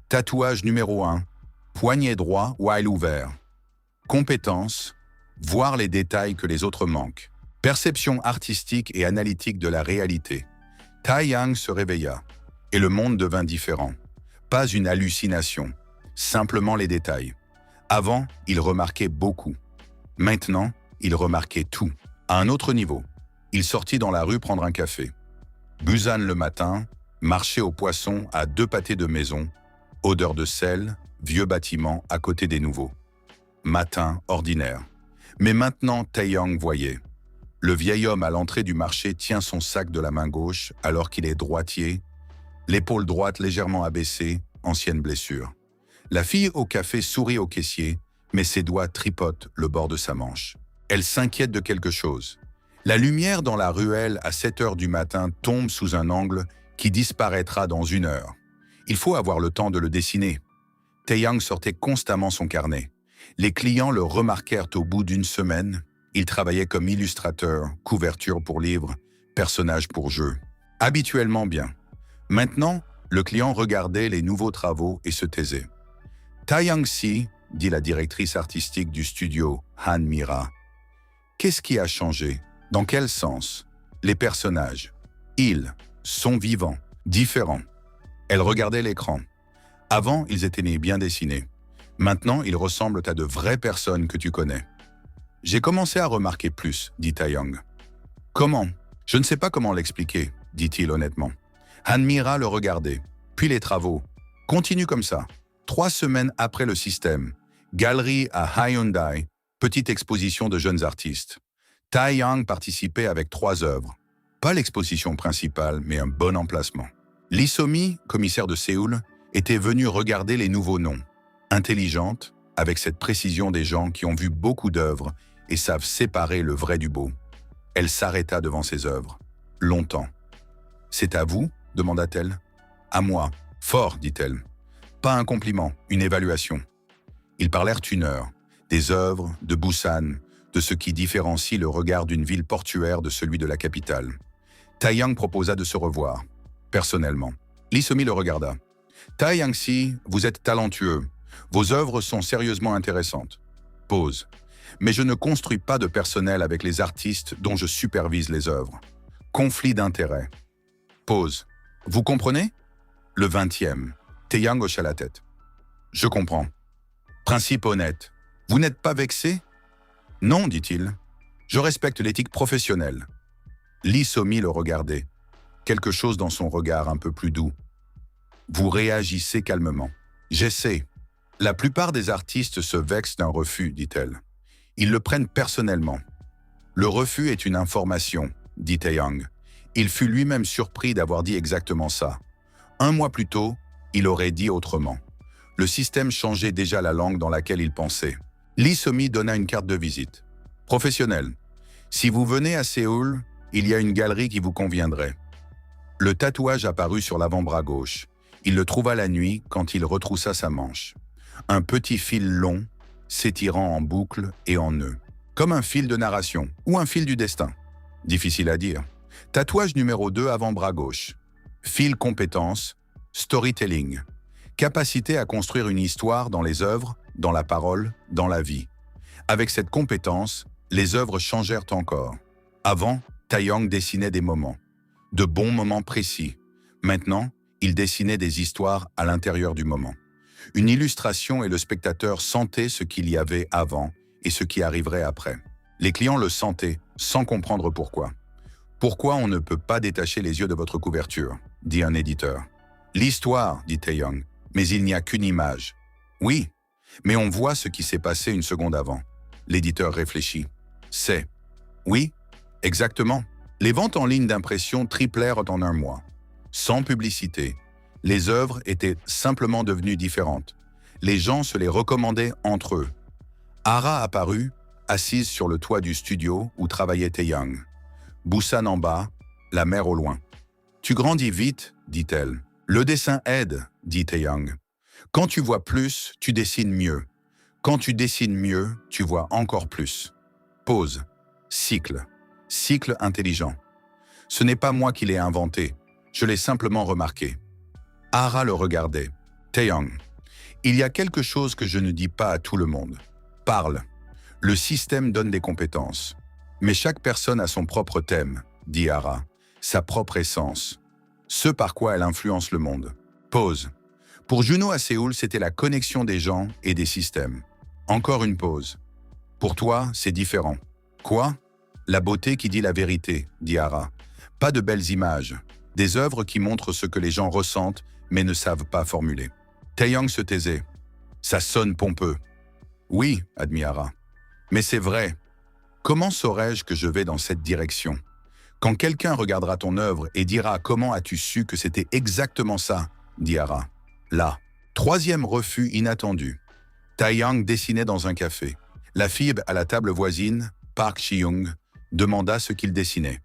Tatouage numéro 1, poignet droit ou aile ouvert. Compétence, voir les détails que les autres manquent. Perception artistique et analytique de la réalité. Taeyang se réveilla, et le monde devint différent. Pas une hallucination, simplement les détails. Avant, il remarquait beaucoup. Maintenant, il remarquait tout. À un autre niveau, il sortit dans la rue prendre un café. Busan le matin, marché aux poissons à 2 pâtés de maison, odeur de sel, vieux bâtiment à côté des nouveaux. Matin ordinaire. Mais maintenant, Taeyang voyait. Le vieil homme à l'entrée du marché tient son sac de la main gauche alors qu'il est droitier, l'épaule droite légèrement abaissée, ancienne blessure. La fille au café sourit au caissier, mais ses doigts tripotent le bord de sa manche. Elle s'inquiète de quelque chose. La lumière dans la ruelle à 7 heures du matin tombe sous un angle qui disparaîtra dans 1 heure. Il faut avoir le temps de le dessiner. Taeyang sortait constamment son carnet. Les clients le remarquèrent au bout d'1 semaine. Il travaillait comme illustrateur, couverture pour livres, personnage pour jeux. Habituellement bien. Maintenant, le client regardait les nouveaux travaux et se taisait. Taeyang Si, dit la directrice artistique du studio, Han Mira. Qu'est-ce qui a changé? Dans quel sens? Les personnages. Ils sont vivants, différents. Elle regardait l'écran. Avant, ils étaient nés bien dessinés. Maintenant, ils ressemblent à de vraies personnes que tu connais. J'ai commencé à remarquer plus, dit Taeyang. Comment? Je ne sais pas comment l'expliquer, dit-il honnêtement. Han Mira le regardait. Puis les travaux. Continue comme ça. 3 semaines après le système. Galerie à Hyundai. Petite exposition de jeunes artistes. Taeyang participait avec 3 œuvres. Pas l'exposition principale, mais un bon emplacement. Lee So-mi, commissaire de Séoul, était venue regarder les nouveaux noms. Intelligente, avec cette précision des gens qui ont vu beaucoup d'œuvres et savent séparer le vrai du beau. Elle s'arrêta devant ses œuvres. Longtemps. « C'est à vous ?» demanda-t-elle. « À moi. »« Fort, dit-elle. Pas un compliment, une évaluation. » Ils parlèrent 1 heure. Des œuvres, de Busan, de ce qui différencie le regard d'une ville portuaire de celui de la capitale. Taeyang proposa de se revoir, personnellement. Lee So-mi le regarda. « Taeyang Si, vous êtes talentueux. Vos œuvres sont sérieusement intéressantes. » Pause. « Mais je ne construis pas de personnel avec les artistes dont je supervise les œuvres. Conflit d'intérêts. » Pause. « Vous comprenez ?» Le 20e. Taeyang hocha la tête. « Je comprends. Principe honnête. Vous n'êtes pas vexé ?»« Non, dit-il. Je respecte l'éthique professionnelle. » Lee So-mi le regardait. Quelque chose dans son regard un peu plus doux. « Vous réagissez calmement. J'essaie. La plupart des artistes se vexent d'un refus, dit-elle. Ils le prennent personnellement. Le refus est une information, dit Taeyang. Il fut lui-même surpris d'avoir dit exactement ça. 1 mois plus tôt, il aurait dit autrement. Le système changeait déjà la langue dans laquelle il pensait. Lee Se-mi donna une carte de visite. Professionnel. Si vous venez à Séoul, il y a une galerie qui vous conviendrait. Le tatouage apparut sur l'avant-bras gauche. Il le trouva la nuit quand il retroussa sa manche. Un petit fil long, s'étirant en boucle et en nœud. Comme un fil de narration ou un fil du destin. Difficile à dire. Tatouage numéro 2 avant-bras gauche. Fil compétence, storytelling. Capacité à construire une histoire dans les œuvres, dans la parole, dans la vie. Avec cette compétence, les œuvres changèrent encore. Avant, Taeyang dessinait des moments. De bons moments précis. Maintenant, il dessinait des histoires à l'intérieur du moment. Une illustration et le spectateur sentait ce qu'il y avait avant et ce qui arriverait après. Les clients le sentaient, sans comprendre pourquoi. Pourquoi on ne peut pas détacher les yeux de votre couverture, dit un éditeur. L'histoire, dit Taeyang, mais il n'y a qu'une image. Oui, mais on voit ce qui s'est passé une seconde avant. L'éditeur réfléchit. C'est. Oui, exactement. Les ventes en ligne d'impression triplèrent en 1 mois. Sans publicité. Les œuvres étaient simplement devenues différentes. Les gens se les recommandaient entre eux. Hara apparut, assise sur le toit du studio où travaillait Taeyang. Busan en bas, la mer au loin. « Tu grandis vite, dit-elle. Le dessin aide, dit Taeyang. Quand tu vois plus, tu dessines mieux. Quand tu dessines mieux, tu vois encore plus. Pause. Cycle. Cycle intelligent. Ce n'est pas moi qui l'ai inventé. Je l'ai simplement remarqué. Hara le regardait. Taeyang. Il y a quelque chose que je ne dis pas à tout le monde. Parle. Le système donne des compétences. Mais chaque personne a son propre thème, dit Hara. Sa propre essence. Ce par quoi elle influence le monde. Pause. Pour Juno à Séoul, c'était la connexion des gens et des systèmes. Encore une pause. Pour toi, c'est différent. Quoi? La beauté qui dit la vérité, dit Hara. Pas de belles images. Des œuvres qui montrent ce que les gens ressentent, mais ne savent pas formuler. Taeyang se taisait. Ça sonne pompeux. Oui, admit Hara. Mais c'est vrai. Comment saurais-je que je vais dans cette direction? Quand quelqu'un regardera ton œuvre et dira « Comment as-tu su que c'était exactement ça ?» dit Hara. Là. 3e refus inattendu. Taeyang dessinait dans un café. La fille à la table voisine, Park Ji-young, demanda ce qu'il dessinait.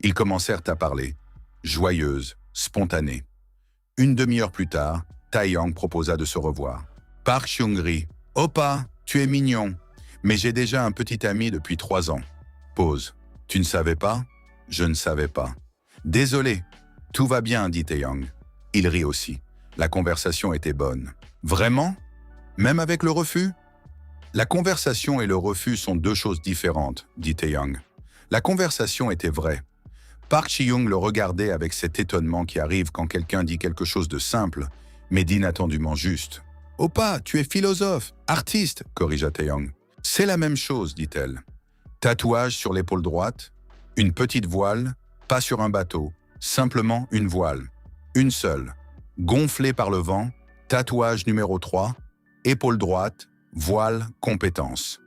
Ils commencèrent à parler. Joyeuse, spontanée. 1 demi-heure plus tard, Taeyang proposa de se revoir. Park Ji-young rit. « Oppa, tu es mignon. Mais j'ai déjà un petit ami depuis 3 ans. » Pause. « Tu ne savais pas ?» Je ne savais pas. « Désolé. Tout va bien, dit Taeyang. Il rit aussi. La conversation était bonne. « Vraiment? Même avec le refus ?» La conversation et le refus sont 2 choses différentes, dit Taeyang. La conversation était vraie. Park Ji-young le regardait avec cet étonnement qui arrive quand quelqu'un dit quelque chose de simple, mais d'inattendument juste. « Oppa, tu es philosophe, artiste, corrigea Taeyang. « C'est la même chose, dit-elle. Tatouage sur l'épaule droite, une petite voile, pas sur un bateau, simplement une voile. Une seule. Gonflée par le vent, tatouage numéro 3, épaule droite, voile, compétence.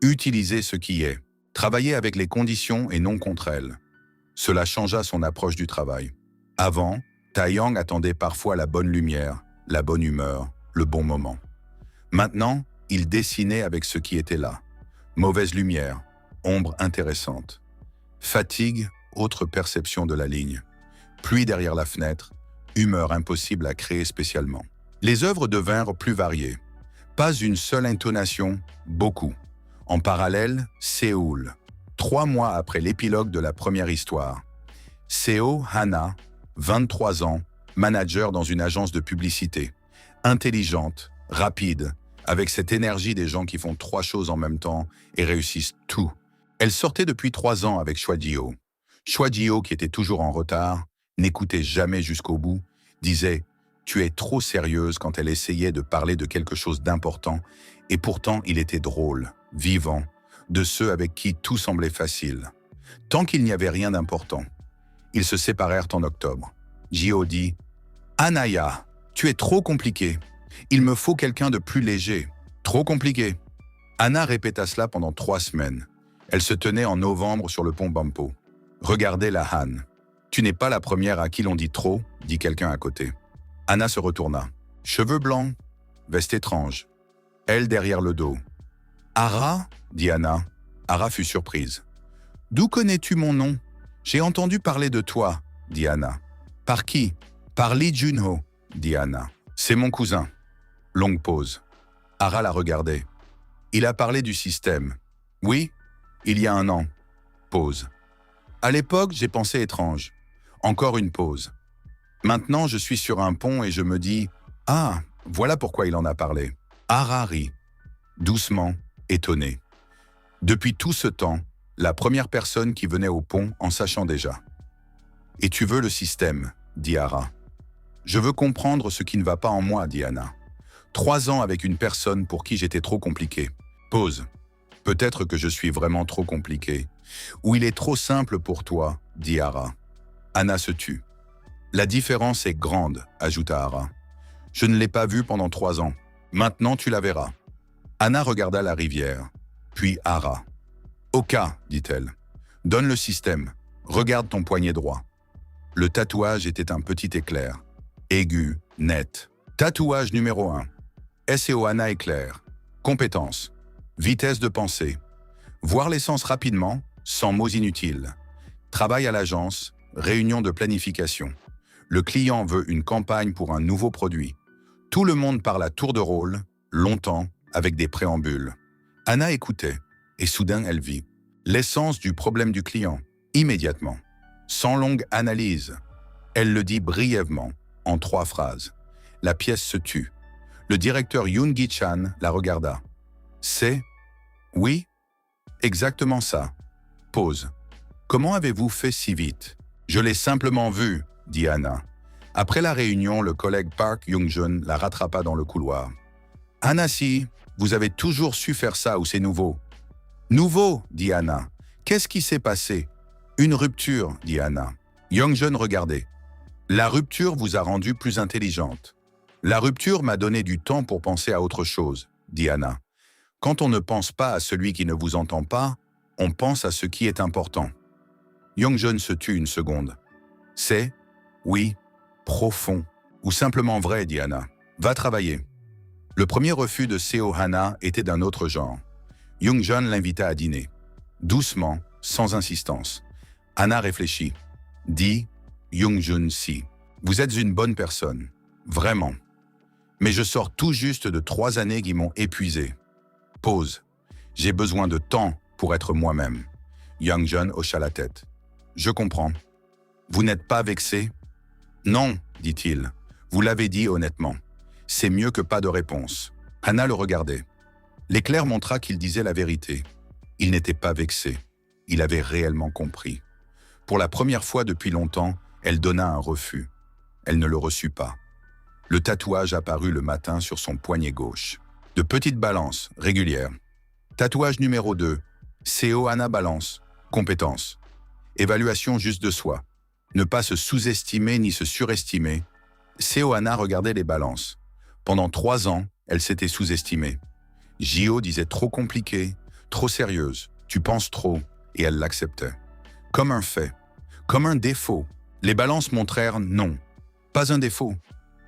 Utiliser ce qui est. Travailler avec les conditions et non contre elles. Cela changea son approche du travail. Avant, Taeyang attendait parfois la bonne lumière, la bonne humeur, le bon moment. Maintenant, il dessinait avec ce qui était là. Mauvaise lumière, ombre intéressante. Fatigue, autre perception de la ligne. Pluie derrière la fenêtre, humeur impossible à créer spécialement. Les œuvres devinrent plus variées. Pas une seule intonation, beaucoup. En parallèle, Séoul. 3 mois après l'épilogue de la première histoire. Seo Hana, 23 ans, manager dans une agence de publicité. Intelligente, rapide, avec cette énergie des gens qui font 3 choses en même temps et réussissent tout. Elle sortait depuis 3 ans avec Choi Ji-ho. Choi Ji-ho, qui était toujours en retard, n'écoutait jamais jusqu'au bout, disait « Tu es trop sérieuse » quand elle essayait de parler de quelque chose d'important, et pourtant il était drôle, vivant, de ceux avec qui tout semblait facile. Tant qu'il n'y avait rien d'important. Ils se séparèrent en octobre. Ji-ho dit « Anaya, tu es trop compliquée. Il me faut quelqu'un de plus léger. Trop compliqué. Anna répéta cela pendant 3 semaines. Elle se tenait en novembre sur le pont Bampo. Regardez la Han. Tu n'es pas la première à qui l'on dit trop, dit quelqu'un à côté. Anna se retourna. Cheveux blancs, veste étrange. Elle derrière le dos. Ara, dit Anna. Ara fut surprise. D'où connais-tu mon nom? J'ai entendu parler de toi, dit Anna. Par qui? Par Lee Junho, dit Anna. C'est mon cousin. Longue pause. Ara la regardait. Il a parlé du système. Oui, il y a 1 an. Pause. À l'époque, j'ai pensé étrange. Encore une pause. Maintenant, je suis sur un pont et je me dis « Ah, voilà pourquoi il en a parlé. » Ara rit, doucement, étonné. Depuis tout ce temps, la première personne qui venait au pont en sachant déjà. « Et tu veux le système, dit Ara. Je veux comprendre ce qui ne va pas en moi, dit Anna. 3 ans avec une personne pour qui j'étais trop compliqué. Pause. Peut-être que je suis vraiment trop compliqué. Ou il est trop simple pour toi, dit Ara. Anna se tut. La différence est grande, ajouta Ara. Je ne l'ai pas vue pendant 3 ans. Maintenant tu la verras. Anna regarda la rivière, puis Ara. Oka, dit-elle. Donne le système. Regarde ton poignet droit. Le tatouage était un petit éclair. Aigu, net. Tatouage numéro 1. SEO-ANA éclair. Compétence. Vitesse de pensée. Voir l'essence rapidement, sans mots inutiles. Travail à l'agence, réunion de planification. Le client veut une campagne pour un nouveau produit. Tout le monde parle à tour de rôle, longtemps, avec des préambules. Anna écoutait, et soudain elle vit. L'essence du problème du client, immédiatement. Sans longue analyse. Elle le dit brièvement, en 3 phrases. La pièce se tut. Le directeur Yoon Gi-chan la regarda. C'est... Oui, exactement ça. Pause. Comment avez-vous fait si vite? Je l'ai simplement vu, dit Anna. Après la réunion, le collègue Park Young-jun la rattrapa dans le couloir. Anna, si, vous avez toujours su faire ça ou c'est nouveau? Nouveau, dit Anna. Qu'est-ce qui s'est passé? Une rupture, dit Anna. Young-jun regardait. La rupture vous a rendue plus intelligente. La rupture m'a donné du temps pour penser à autre chose, dit Anna. Quand on ne pense pas à celui qui ne vous entend pas, on pense à ce qui est important. Young-jun se tut une seconde. C'est, oui, profond, ou simplement vrai, dit Anna. Va travailler. Le premier refus de Seo Hana était d'un autre genre. Young-jun l'invita à dîner. Doucement, sans insistance. Anna réfléchit. Dit Young-jun si. Vous êtes une bonne personne. Vraiment. Mais je sors tout juste de 3 années qui m'ont épuisé. Pause. J'ai besoin de temps pour être moi-même. Young-jun hocha la tête. Je comprends. Vous n'êtes pas vexé? Non, dit-il. Vous l'avez dit honnêtement. C'est mieux que pas de réponse. Anna le regardait. L'éclair montra qu'il disait la vérité. Il n'était pas vexé. Il avait réellement compris. Pour la première fois depuis longtemps, elle donna un refus. Elle ne le reçut pas. Le tatouage apparut le matin sur son poignet gauche. De petites balances, régulières. Tatouage numéro 2. Seo Hana balance. Compétence. Évaluation juste de soi. Ne pas se sous-estimer ni se surestimer. Seo Hana regardait les balances. Pendant 3 ans, elle s'était sous-estimée. Jio disait trop compliqué, trop sérieuse, tu penses trop, et elle l'acceptait. Comme un fait, comme un défaut. Les balances montrèrent non. Pas un défaut,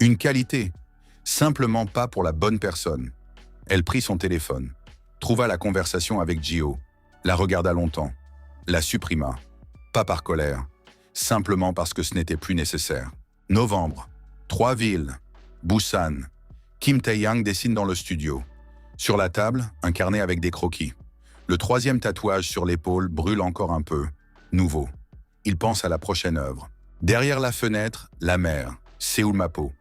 une qualité. Simplement pas pour la bonne personne. Elle prit son téléphone, trouva la conversation avec Jio, la regarda longtemps, la supprima. Pas par colère, simplement parce que ce n'était plus nécessaire. Novembre, 3 villes, Busan. Kim Tae-yang dessine dans le studio. Sur la table, un carnet avec des croquis. Le 3e tatouage sur l'épaule brûle encore un peu. Nouveau. Il pense à la prochaine œuvre. Derrière la fenêtre, la mer, Séoul Mapo.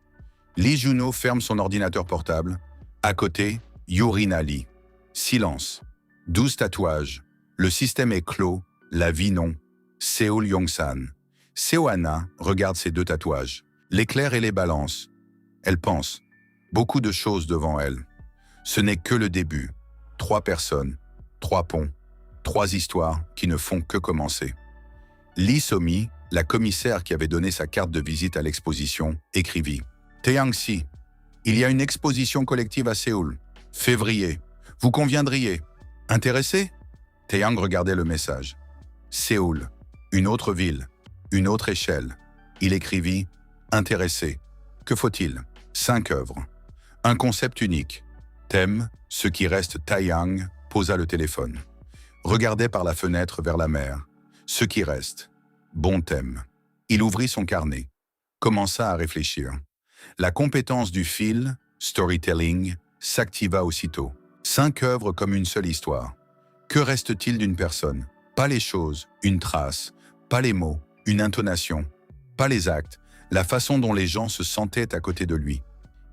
Lee Juno ferme son ordinateur portable. À côté, Yorina Lee. Silence. 12 tatouages. Le système est clos, la vie non. Séoul Yongsan. Seo Hana regarde ses 2 tatouages. L'éclair et les balances. Elle pense. Beaucoup de choses devant elle. Ce n'est que le début. 3 personnes, 3 ponts, 3 histoires qui ne font que commencer. Lee Somi, la commissaire qui avait donné sa carte de visite à l'exposition, écrivit « Taeyang-si, Il y a une exposition collective à Séoul. Février. Vous conviendriez. Intéressé? Taeyang regardait le message. Séoul. Une autre ville. Une autre échelle. Il écrivit « Intéressé ». Que faut-il? 5 œuvres. Un concept unique. Thème, ce qui reste. Taeyang posa le téléphone. Regardait par la fenêtre vers la mer. Ce qui reste. Bon thème. Il ouvrit son carnet. Commença à réfléchir. La compétence du fil, storytelling, s'activa aussitôt. 5 œuvres comme une seule histoire. Que reste-t-il d'une personne? Pas les choses, une trace. Pas les mots, une intonation. Pas les actes, la façon dont les gens se sentaient à côté de lui.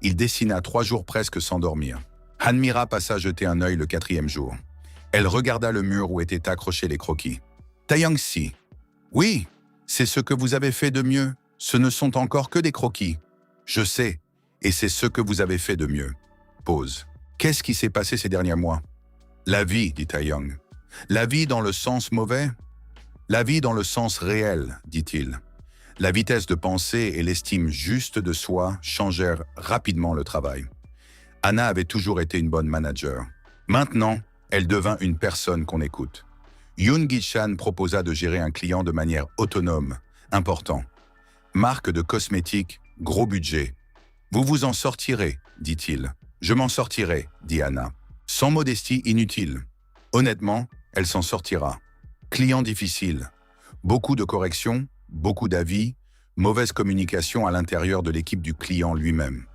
Il dessina 3 jours presque sans dormir. Hanmira passa jeter un œil le 4e jour. Elle regarda le mur où étaient accrochés les croquis. Taeyang-si. Oui, c'est ce que vous avez fait de mieux. Ce ne sont encore que des croquis. Je sais, et c'est ce que vous avez fait de mieux. Pause. Qu'est-ce qui s'est passé ces derniers mois? La vie, dit Taeyang. La vie dans le sens mauvais? La vie dans le sens réel, dit-il. La vitesse de pensée et l'estime juste de soi changèrent rapidement le travail. Anna avait toujours été une bonne manager. Maintenant, elle devint une personne qu'on écoute. Yoon Gi-chan proposa de gérer un client de manière autonome, important. Marque de cosmétiques, gros budget. Vous vous en sortirez, dit-il. Je m'en sortirai, dit Anna. Sans modestie inutile. Honnêtement, elle s'en sortira. Client difficile. Beaucoup de corrections, beaucoup d'avis, mauvaise communication à l'intérieur de l'équipe du client lui-même.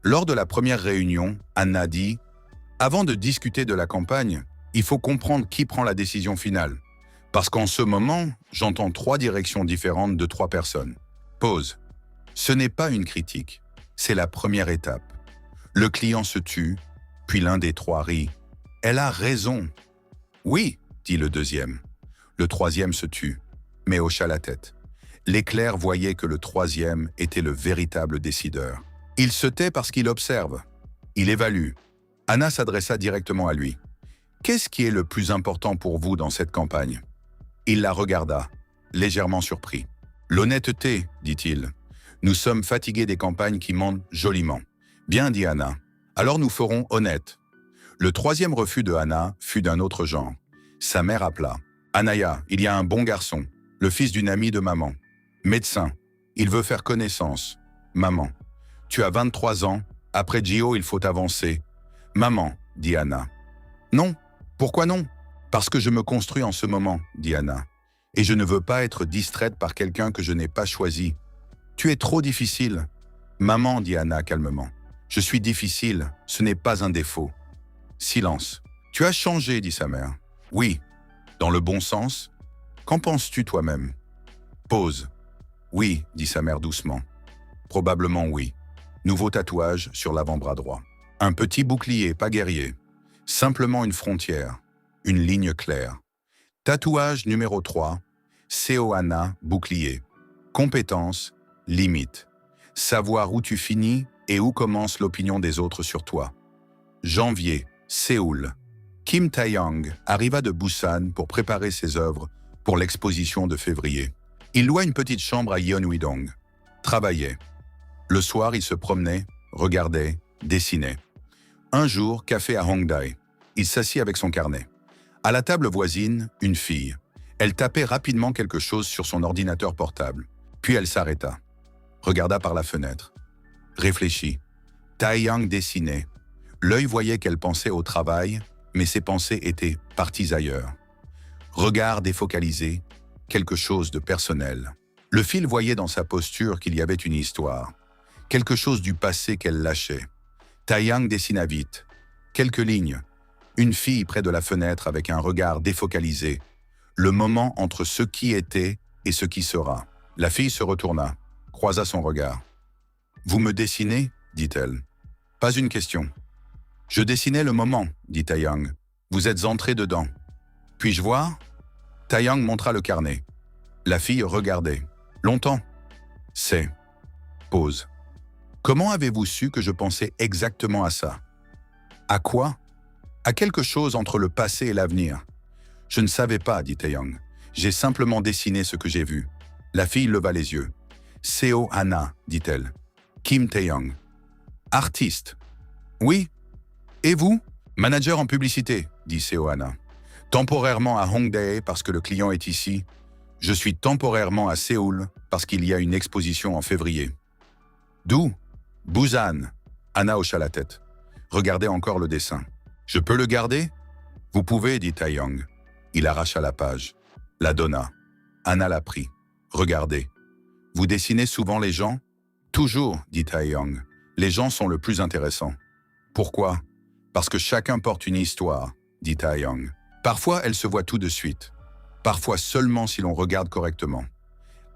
Lors de la première réunion, Anna dit « Avant de discuter de la campagne, il faut comprendre qui prend la décision finale. Parce qu'en ce moment, j'entends 3 directions différentes de 3 personnes. » Pause. Ce n'est pas une critique, c'est la première étape. Le client se tue, puis l'un des 3 rit. « Elle a raison. » « Oui, dit le 2e. Le 3e se tue, mais hocha la tête. Les clercs voyaient que le 3e était le véritable décideur. Il se tait parce qu'il observe. Il évalue. Anna s'adressa directement à lui. « Qu'est-ce qui est le plus important pour vous dans cette campagne ?» Il la regarda, légèrement surpris. « L'honnêteté, dit-il. Nous sommes fatigués des campagnes qui mentent joliment. » « Bien, dit Anna. Alors nous ferons honnête. » Le 3e refus de Anna fut d'un autre genre. Sa mère appela. « Anaya, il y a un bon garçon, le fils d'une amie de maman. Médecin, il veut faire connaissance. Maman, tu as 23 ans, après Gio, il faut avancer. Maman, dit Anna. Non, pourquoi non? Parce que je me construis en ce moment, dit Anna. Et je ne veux pas être distraite par quelqu'un que je n'ai pas choisi. Tu es trop difficile. Maman, dit Anna calmement. Je suis difficile, ce n'est pas un défaut. Silence. Tu as changé, dit sa mère. Oui. Dans le bon sens? Qu'en penses-tu toi-même? Pause. Oui, dit sa mère doucement. Probablement oui. Nouveau tatouage sur l'avant-bras droit. Un petit bouclier, pas guerrier. Simplement une frontière. Une ligne claire. Tatouage numéro 3. Seo Anna, bouclier. Compétence, limite. Savoir où tu finis et où commence l'opinion des autres sur toi. Janvier, Séoul. Kim Taeyang arriva de Busan pour préparer ses œuvres pour l'exposition de février. Il loua une petite chambre à Yeonwidong. Travaillait. Le soir, il se promenait, regardait, dessinait. Un jour, café à Hongdae. Il s'assit avec son carnet. À la table voisine, une fille. Elle tapait rapidement quelque chose sur son ordinateur portable. Puis elle s'arrêta. Regarda par la fenêtre. Réfléchit. Taeyang dessinait. L'œil voyait qu'elle pensait au travail, mais ses pensées étaient parties ailleurs. Regard défocalisé, quelque chose de personnel. Le fil voyait dans sa posture qu'il y avait une histoire. Quelque chose du passé qu'elle lâchait. Taeyang dessina vite. Quelques lignes. Une fille près de la fenêtre avec un regard défocalisé. Le moment entre ce qui était et ce qui sera. La fille se retourna, croisa son regard. « Vous me dessinez ?» dit-elle. « Pas une question. »« Je dessinais le moment, » dit Taeyang. « Vous êtes entré dedans. »« Puis-je voir ?» Taeyang montra le carnet. La fille regardait. « Longtemps. »« C'est. » Pause. « Comment avez-vous su que je pensais exactement à ça ?»« À quoi ?»« À quelque chose entre le passé et l'avenir. »« Je ne savais pas, » dit Taeyang. « J'ai simplement dessiné ce que j'ai vu. » La fille leva les yeux. « Seo Anna, dit-elle. Kim Taeyang. » Artiste. Oui. Et vous? Manager en publicité, dit Seo-Hanna. Temporairement à Hongdae parce que le client est ici. Je suis temporairement à Séoul parce qu'il y a une exposition en février. D'où? Busan. Hanna hocha la tête. Regardez encore le dessin. Je peux le garder? Vous pouvez, dit Taeyang. Il arracha la page. La donna. Hanna l'a pris. Regardez. Vous dessinez souvent les gens? Toujours, dit Taeyang. Les gens sont le plus intéressant. Pourquoi? Parce que chacun porte une histoire, dit Taeyang. Parfois, elle se voit tout de suite. Parfois seulement si l'on regarde correctement.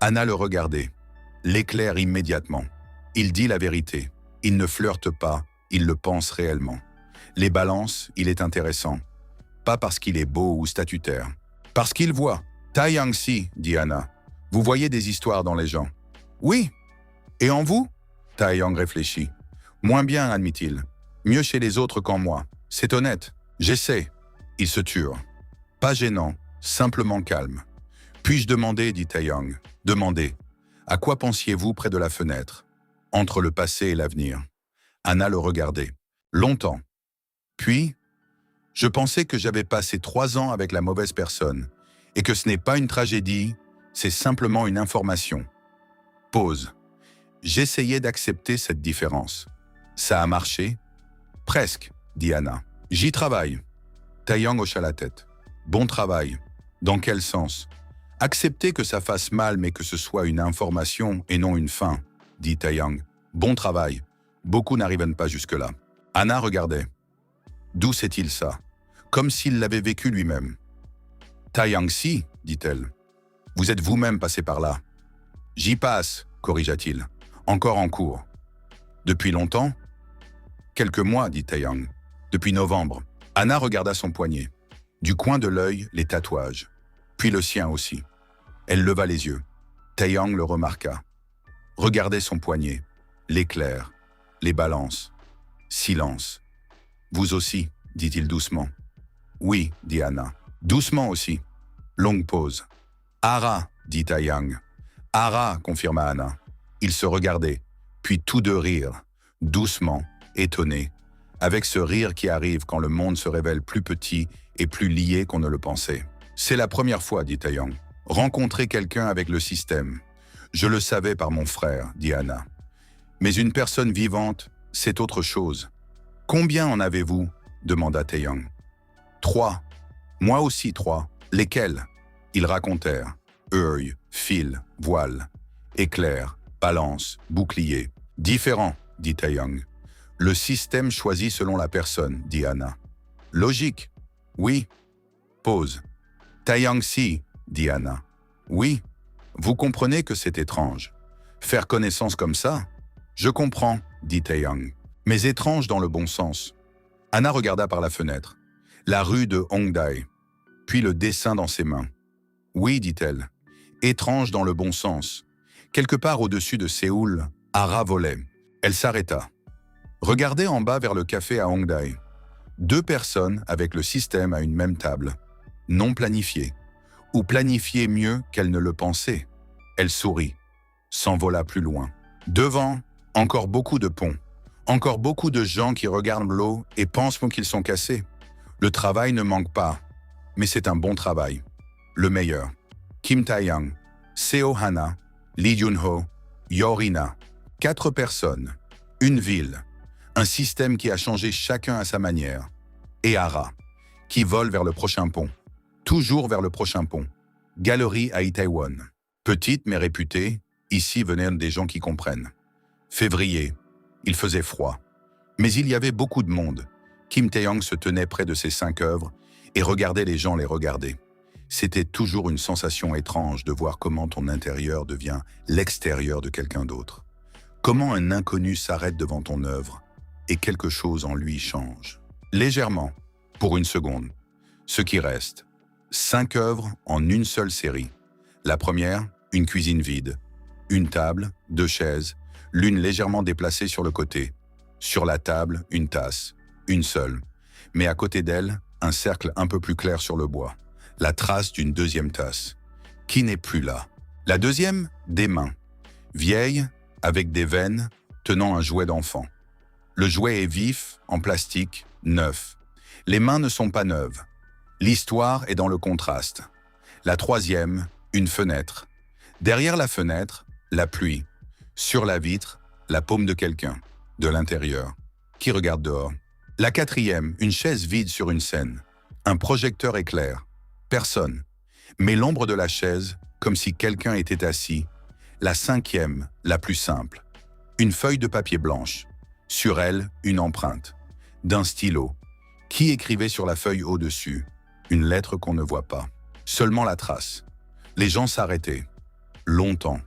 Hanna le regardait. L'éclaire immédiatement. Il dit la vérité. Il ne flirte pas, il le pense réellement. Les balances, il est intéressant. Pas parce qu'il est beau ou statutaire. Parce qu'il voit. Taeyang si, dit Hanna. Vous voyez des histoires dans les gens. Oui. Et en vous? Taeyang réfléchit. Moins bien, admit-il. Mieux chez les autres qu'en moi. C'est honnête. J'essaie. Il se tue. Pas gênant, simplement calme. Puis-je demander, dit Taeyang. Demandez. À quoi pensiez-vous près de la fenêtre? Entre le passé et l'avenir. Hanna le regardait. Longtemps. Puis, je pensais que j'avais passé 3 ans avec la mauvaise personne et que ce n'est pas une tragédie, c'est simplement une information. Pause. J'essayais d'accepter cette différence. Ça a marché? Presque, dit Hanna. J'y travaille. Taeyang hocha la tête. Bon travail. Dans quel sens? Accepter que ça fasse mal mais que ce soit une information et non une fin, dit Taeyang. Bon travail. Beaucoup n'arrivent pas jusque-là. Hanna regardait. D'où sait-il ça? Comme s'il l'avait vécu lui-même. Taeyang si, dit-elle. Vous êtes vous-même passé par là. J'y passe, corrigea-t-il. Encore en cours. Depuis longtemps? Quelques mois, dit Taeyang. Depuis novembre. Hanna regarda son poignet. Du coin de l'œil, les tatouages. Puis le sien aussi. Elle leva les yeux. Taeyang le remarqua. Regardez son poignet. L'éclair. Les balances. Silence. Vous aussi, dit-il doucement. Oui, dit Hanna. Doucement aussi. Longue pause. Ara, dit Taeyang. Ara, confirma Hanna. Ils se regardaient, puis tous deux rirent, doucement, étonnés, avec ce rire qui arrive quand le monde se révèle plus petit et plus lié qu'on ne le pensait. C'est la première fois, dit Taeyang. Rencontrer quelqu'un avec le système. Je le savais par mon frère, dit Hanna. Mais une personne vivante, c'est autre chose. Combien en avez-vous? Demanda Taeyang. 3. Moi aussi 3. Lesquels? Ils racontèrent. Œil, fil, voile, éclair, balance, bouclier. Différent, dit Taeyang. Le système choisit selon la personne, dit Hanna. Logique. Oui. Pause. Taeyang si, dit Hanna. Oui. Vous comprenez que c'est étrange. Faire connaissance comme ça? Je comprends, dit Taeyang. Mais étrange dans le bon sens. Hanna regarda par la fenêtre. La rue de Hongdae. Puis le dessin dans ses mains. Oui, dit-elle. Étrange dans le bon sens. Quelque part au-dessus de Séoul, Ara volait. Elle s'arrêta. Regardez en bas vers le café à Hongdae. 2 personnes avec le système à une même table. Non planifiées. Ou planifiées mieux qu'elle ne le pensait. Elle sourit. S'envola plus loin. Devant, encore beaucoup de ponts. Encore beaucoup de gens qui regardent l'eau et pensent qu'ils sont cassés. Le travail ne manque pas. Mais c'est un bon travail. Le meilleur. Kim Taeyang, Seo-Hanna, Lee Junho, Yorina. 4 personnes. Une ville. Un système qui a changé chacun à sa manière. Et Ara, qui vole vers le prochain pont. Toujours vers le prochain pont. Galerie à Itaewon. Petite mais réputée, ici venaient des gens qui comprennent. Février. Il faisait froid. Mais il y avait beaucoup de monde. Kim Taeyang se tenait près de ses 5 œuvres et regardait les gens les regarder. C'était toujours une sensation étrange de voir comment ton intérieur devient l'extérieur de quelqu'un d'autre. Comment un inconnu s'arrête devant ton œuvre et quelque chose en lui change. Légèrement, pour une seconde. Ce qui reste. 5 œuvres en une seule série. La première, une cuisine vide. Une table, 2 chaises, l'une légèrement déplacée sur le côté. Sur la table, une tasse. Une seule. Mais à côté d'elle, un cercle un peu plus clair sur le bois. La trace d'une deuxième tasse. Qui n'est plus là. La deuxième, des mains. Vieilles, avec des veines, tenant un jouet d'enfant. Le jouet est vif, en plastique, neuf. Les mains ne sont pas neuves. L'histoire est dans le contraste. La troisième, une fenêtre. Derrière la fenêtre, la pluie. Sur la vitre, la paume de quelqu'un, de l'intérieur, qui regarde dehors. La quatrième, une chaise vide sur une scène. Un projecteur éclaire. Personne. Mais l'ombre de la chaise, comme si quelqu'un était assis. La cinquième, la plus simple. Une feuille de papier blanche. Sur elle, une empreinte. D'un stylo. Qui écrivait sur la feuille au-dessus? Une lettre qu'on ne voit pas. Seulement la trace. Les gens s'arrêtaient. Longtemps.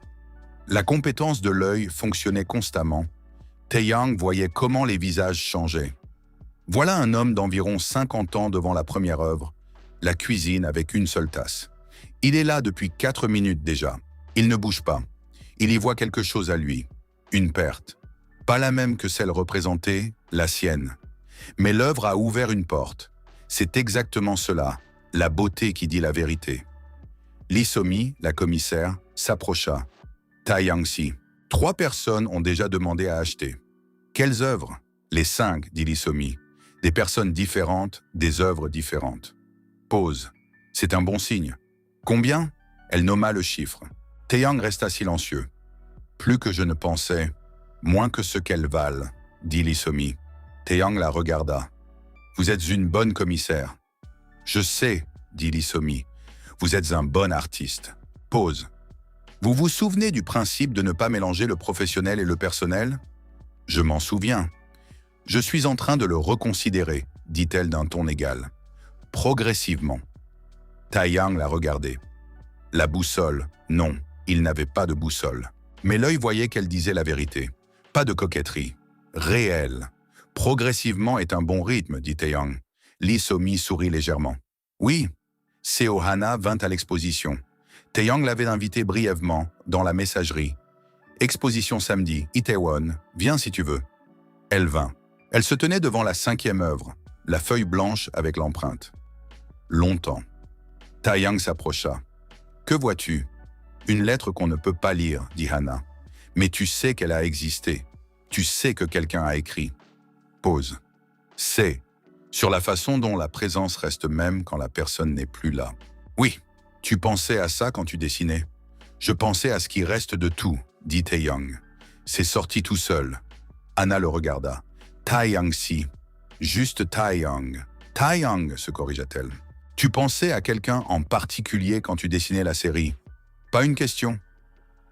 La compétence de l'œil fonctionnait constamment. Taeyang voyait comment les visages changeaient. Voilà un homme d'environ 50 ans devant la première œuvre, la cuisine avec une seule tasse. Il est là depuis 4 minutes déjà. Il ne bouge pas. Il y voit quelque chose à lui. Une perte. Pas la même que celle représentée, la sienne. Mais l'œuvre a ouvert une porte. C'est exactement cela, la beauté qui dit la vérité. Lee So-mi, la commissaire, s'approcha. Taeyang-si. 3 personnes ont déjà demandé à acheter. Quelles œuvres? Les 5, dit Lee So-mi. Des personnes différentes, des œuvres différentes. Pause. C'est un bon signe. Combien? Elle nomma le chiffre. Taeyang resta silencieux. Plus que je ne pensais, moins que ce qu'elles valent, dit Lee So-mi. Taeyang la regarda. Vous êtes une bonne commissaire. Je sais, dit Lee So-mi. Vous êtes un bon artiste. Pause. Vous vous souvenez du principe de ne pas mélanger le professionnel et le personnel? Je m'en souviens. Je suis en train de le reconsidérer, dit-elle d'un ton égal. Progressivement. Taeyang la regardait. La boussole, non, il n'avait pas de boussole. Mais l'œil voyait qu'elle disait la vérité. Pas de coquetterie. Réelle. Progressivement est un bon rythme, dit Taeyang. Lee So-mi sourit légèrement. Oui, Seo Hana vint à l'exposition. Taeyang l'avait invité brièvement, dans la messagerie. Exposition samedi, Itaewon, viens si tu veux. Elle vint. Elle se tenait devant la 5e œuvre, la feuille blanche avec l'empreinte. Longtemps. Taeyang s'approcha. Que vois-tu? Une lettre qu'on ne peut pas lire, dit Hana. Mais tu sais qu'elle a existé. Tu sais que quelqu'un a écrit. Pause. C'est. Sur la façon dont la présence reste même quand la personne n'est plus là. Oui, tu pensais à ça quand tu dessinais. Je pensais à ce qui reste de tout, dit Taeyang. C'est sorti tout seul. Hana le regarda. Taeyang-si. Juste Taeyang. Taeyang, se corrigea-t-elle. Tu pensais à quelqu'un en particulier quand tu dessinais la série? Pas une question.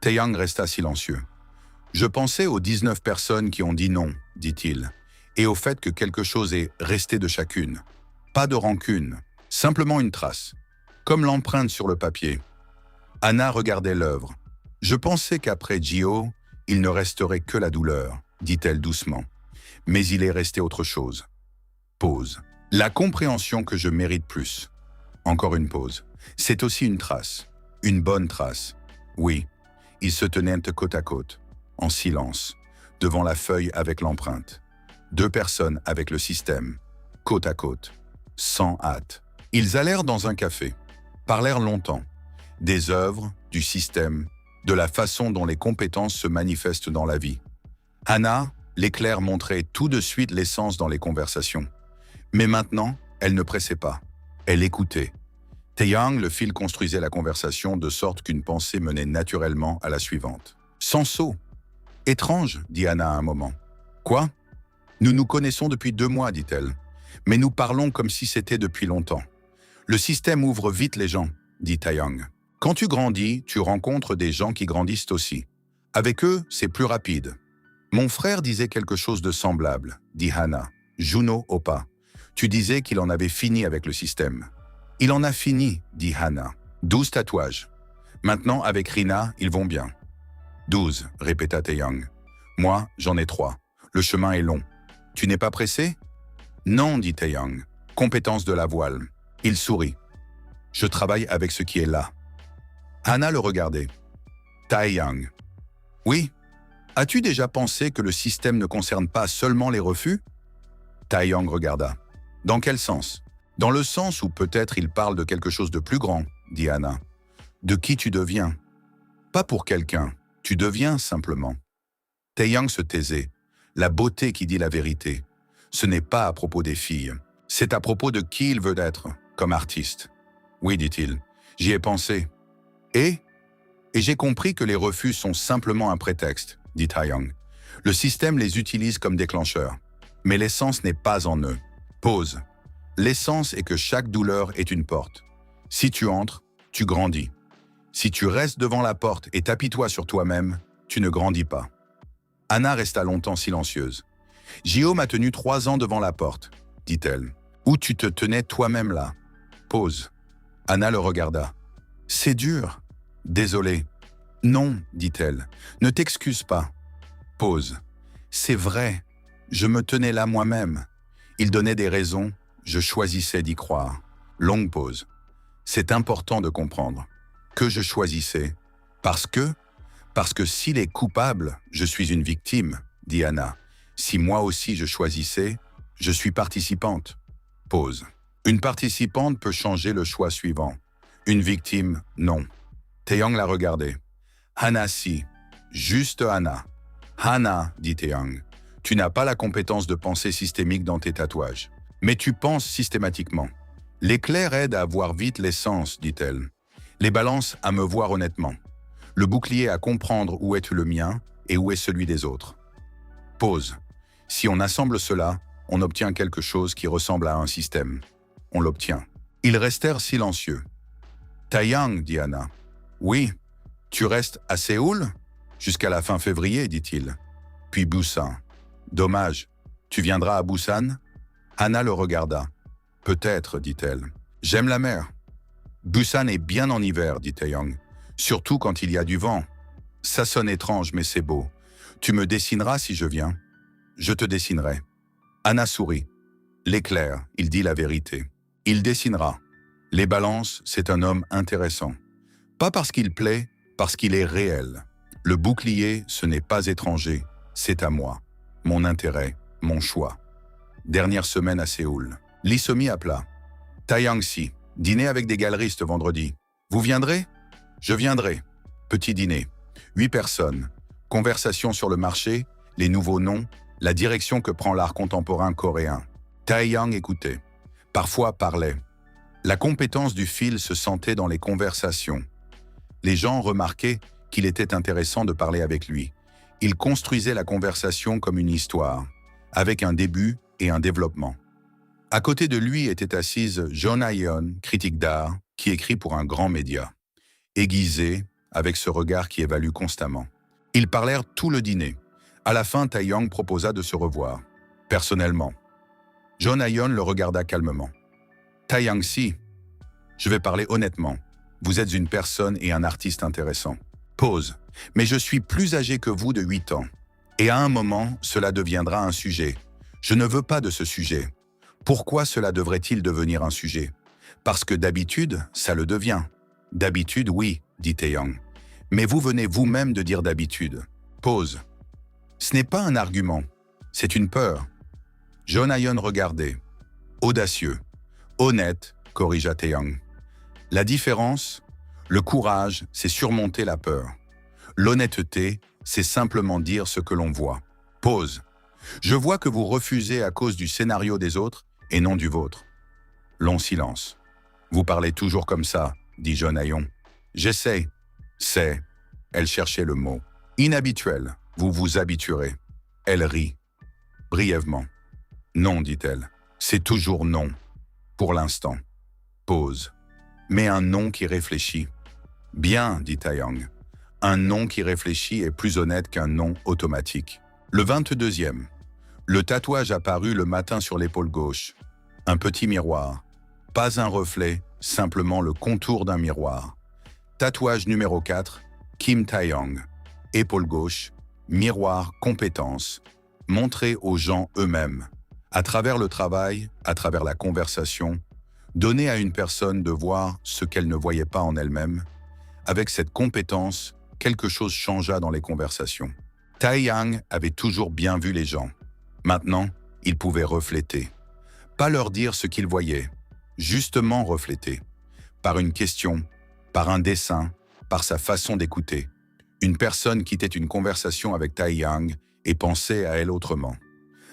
Taeyang resta silencieux. Je pensais aux 19 personnes qui ont dit non, dit-il, et au fait que quelque chose est resté de chacune. Pas de rancune, simplement une trace, comme l'empreinte sur le papier. Hana regardait l'œuvre. Je pensais qu'après Jio, il ne resterait que la douleur, dit-elle doucement. Mais il est resté autre chose. Pause. La compréhension que je mérite plus. Encore une pause. C'est aussi une trace. Une bonne trace. Oui. Ils se tenaient côte à côte, en silence, devant la feuille avec l'empreinte. 2 personnes avec le système, côte à côte, sans hâte. Ils allèrent dans un café, parlèrent longtemps. Des œuvres, du système, de la façon dont les compétences se manifestent dans la vie. Hana, l'éclair montrait tout de suite l'essence dans les conversations. Mais maintenant, elle ne pressait pas. Elle écoutait. Taeyang, le fil construisait la conversation de sorte qu'une pensée menait naturellement à la suivante. Sans saut. Étrange, dit Hana à un moment. Quoi? Nous nous connaissons depuis 2 mois, dit-elle. Mais nous parlons comme si c'était depuis longtemps. Le système ouvre vite les gens, dit Taeyang. Quand tu grandis, tu rencontres des gens qui grandissent aussi. Avec eux, c'est plus rapide. Mon frère disait quelque chose de semblable, dit Hana. Juno Oppa. Tu disais qu'il en avait fini avec le système. Il en a fini, dit Hana. 12 tatouages. Maintenant, avec Rina, ils vont bien. 12, répéta Taeyang. Moi, j'en ai 3. Le chemin est long. Tu n'es pas pressé? Non, dit Taeyang. Compétence de la voile. Il sourit. Je travaille avec ce qui est là. Hana le regardait. Taeyang. Oui. As-tu déjà pensé que le système ne concerne pas seulement les refus? Taeyang regarda. Dans quel sens? Dans le sens où peut-être il parle de quelque chose de plus grand, dit Hana. De qui tu deviens? Pas pour quelqu'un, tu deviens simplement. Taeyang se taisait. la beauté qui dit la vérité. Ce n'est pas à propos des filles. C'est à propos de qui il veut être, comme artiste. Oui, dit-il, j'y ai pensé. Et j'ai compris que les refus sont simplement un prétexte, dit Taeyang. Le système les utilise comme déclencheurs. Mais l'essence n'est pas en eux. Pause. L'essence est que chaque douleur est une porte. Si tu entres, tu grandis. Si tu restes devant la porte et t'apitoies sur toi-même, tu ne grandis pas. Anna resta longtemps silencieuse. Gio m'a tenu 3 ans devant la porte, dit-elle. Où tu te tenais toi-même là. Pause. Anna le regarda. C'est dur. Désolé. Non, dit-elle. Ne t'excuse pas. Pause. C'est vrai. Je me tenais là moi-même. Il donnait des raisons, je choisissais d'y croire. Longue pause. C'est important de comprendre. Que je choisissais. Parce que s'il est coupable, je suis une victime, dit Anna. Si moi aussi je choisissais, je suis participante. Pause. Une participante peut changer le choix suivant. Une victime, non. Taeyang la regardait. Hana si. Juste Hana. Hana, dit Taeyang. Tu n'as pas la compétence de pensée systémique dans tes tatouages. Mais tu penses systématiquement. L'éclair aide à voir vite l'essence, dit-elle. Les balances à me voir honnêtement. Le bouclier à comprendre où est le mien et où est celui des autres. Pause. Si on assemble cela, on obtient quelque chose qui ressemble à un système. On l'obtient. Ils restèrent silencieux. Taeyang, dit Anna. Oui, tu restes à Séoul? Jusqu'à la fin février, dit-il. Puis Busan. Dommage. Tu viendras à Busan? Anna le regarda. Peut-être, dit-elle. J'aime la mer. Busan est bien en hiver, dit Taeyang. Surtout quand il y a du vent. Ça sonne étrange, mais c'est beau. Tu me dessineras si je viens? Je te dessinerai. Anna sourit. L'éclair, il dit la vérité. Il dessinera. Les balances, c'est un homme intéressant. Pas parce qu'il plaît, parce qu'il est réel. Le bouclier, ce n'est pas étranger, c'est à moi. Mon intérêt, mon choix. Dernière semaine à Séoul. Lee Se-mi appela. Taeyang si, dîner avec des galeristes vendredi. Vous viendrez? Je viendrai. Petit dîner. 8 personnes. Conversation sur le marché, les nouveaux noms, la direction que prend l'art contemporain coréen. Taeyang écoutait. Parfois parlait. La compétence du fil se sentait dans les conversations. Les gens remarquaient qu'il était intéressant de parler avec lui. Il construisait la conversation comme une histoire, avec un début et un développement. À côté de lui était assise Jeon Ha-yeon, critique d'art, qui écrit pour un grand média. Aiguisé, avec ce regard qui évalue constamment. Ils parlèrent tout le dîner. À la fin, Taeyang proposa de se revoir, personnellement. Jeon Ha-yeon le regarda calmement. Taeyang si, je vais parler honnêtement. Vous êtes une personne et un artiste intéressant. Pause. Mais je suis plus âgé que vous de 8 ans. Et à un moment, cela deviendra un sujet. Je ne veux pas de ce sujet. Pourquoi cela devrait-il devenir un sujet? Parce que d'habitude, ça le devient. D'habitude, oui, dit Taeyang. Mais vous venez vous-même de dire d'habitude. Pause. Ce n'est pas un argument, c'est une peur. Jeon Ha-yeon regardait. Audacieux. Honnête, corrigea Taeyang. La différence, le courage, c'est surmonter la peur. L'honnêteté, c'est simplement dire ce que l'on voit. Pause. Je vois que vous refusez à cause du scénario des autres et non du vôtre. Long silence. Vous parlez toujours comme ça, dit Jeon Ha-yeon. J'essaie. C'est. Elle cherchait le mot. Inhabituel. Vous vous habituerez. Elle rit. Brièvement. Non, dit-elle. C'est toujours non. Pour l'instant. Pause. Mais un non qui réfléchit. Bien, dit Taeyang. Un non qui réfléchit est plus honnête qu'un non automatique. Le 22e. Le tatouage apparut le matin sur l'épaule gauche. Un petit miroir. Pas un reflet, simplement le contour d'un miroir. Tatouage numéro 4, Kim Taeyang. Épaule gauche, miroir, compétence. Montrer aux gens eux-mêmes. À travers le travail, à travers la conversation, donner à une personne de voir ce qu'elle ne voyait pas en elle-même. Avec cette compétence, quelque chose changea dans les conversations. Taeyang avait toujours bien vu les gens. Maintenant, il pouvait refléter. Pas leur dire ce qu'il voyait, justement refléter. Par une question, par un dessin, par sa façon d'écouter. Une personne quittait une conversation avec Taeyang et pensait à elle autrement.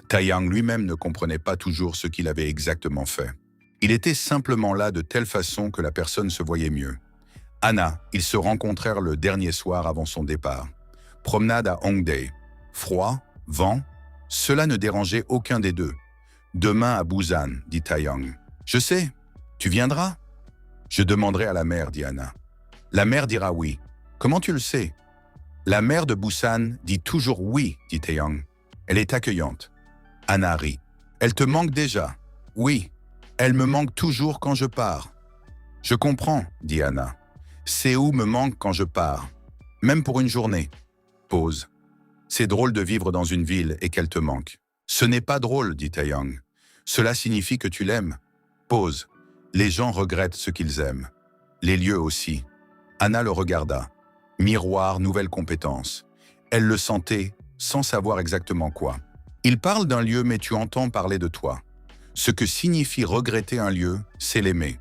Taeyang lui-même ne comprenait pas toujours ce qu'il avait exactement fait. Il était simplement là de telle façon que la personne se voyait mieux. Anna, ils se rencontrèrent le dernier soir avant son départ. Promenade à Hongdae. Froid, vent, cela ne dérangeait aucun des deux. Demain à Busan, dit Taeyang. Je sais, tu viendras? Je demanderai à la mère, dit Anna. La mère dira oui. Comment tu le sais? La mère de Busan dit toujours oui, dit Taeyang. Elle est accueillante. Anna rit. Elle te manque déjà? Oui. Elle me manque toujours quand je pars. Je comprends, dit Anna. Séoul me manque quand je pars. Même pour une journée. Pause. C'est drôle de vivre dans une ville et qu'elle te manque. Ce n'est pas drôle, dit Taeyang. Cela signifie que tu l'aimes. Pause. Les gens regrettent ce qu'ils aiment. Les lieux aussi. Anna le regarda. Miroir, nouvelle compétence. Elle le sentait, sans savoir exactement quoi. Il parle d'un lieu, mais tu entends parler de toi. Ce que signifie regretter un lieu, c'est l'aimer.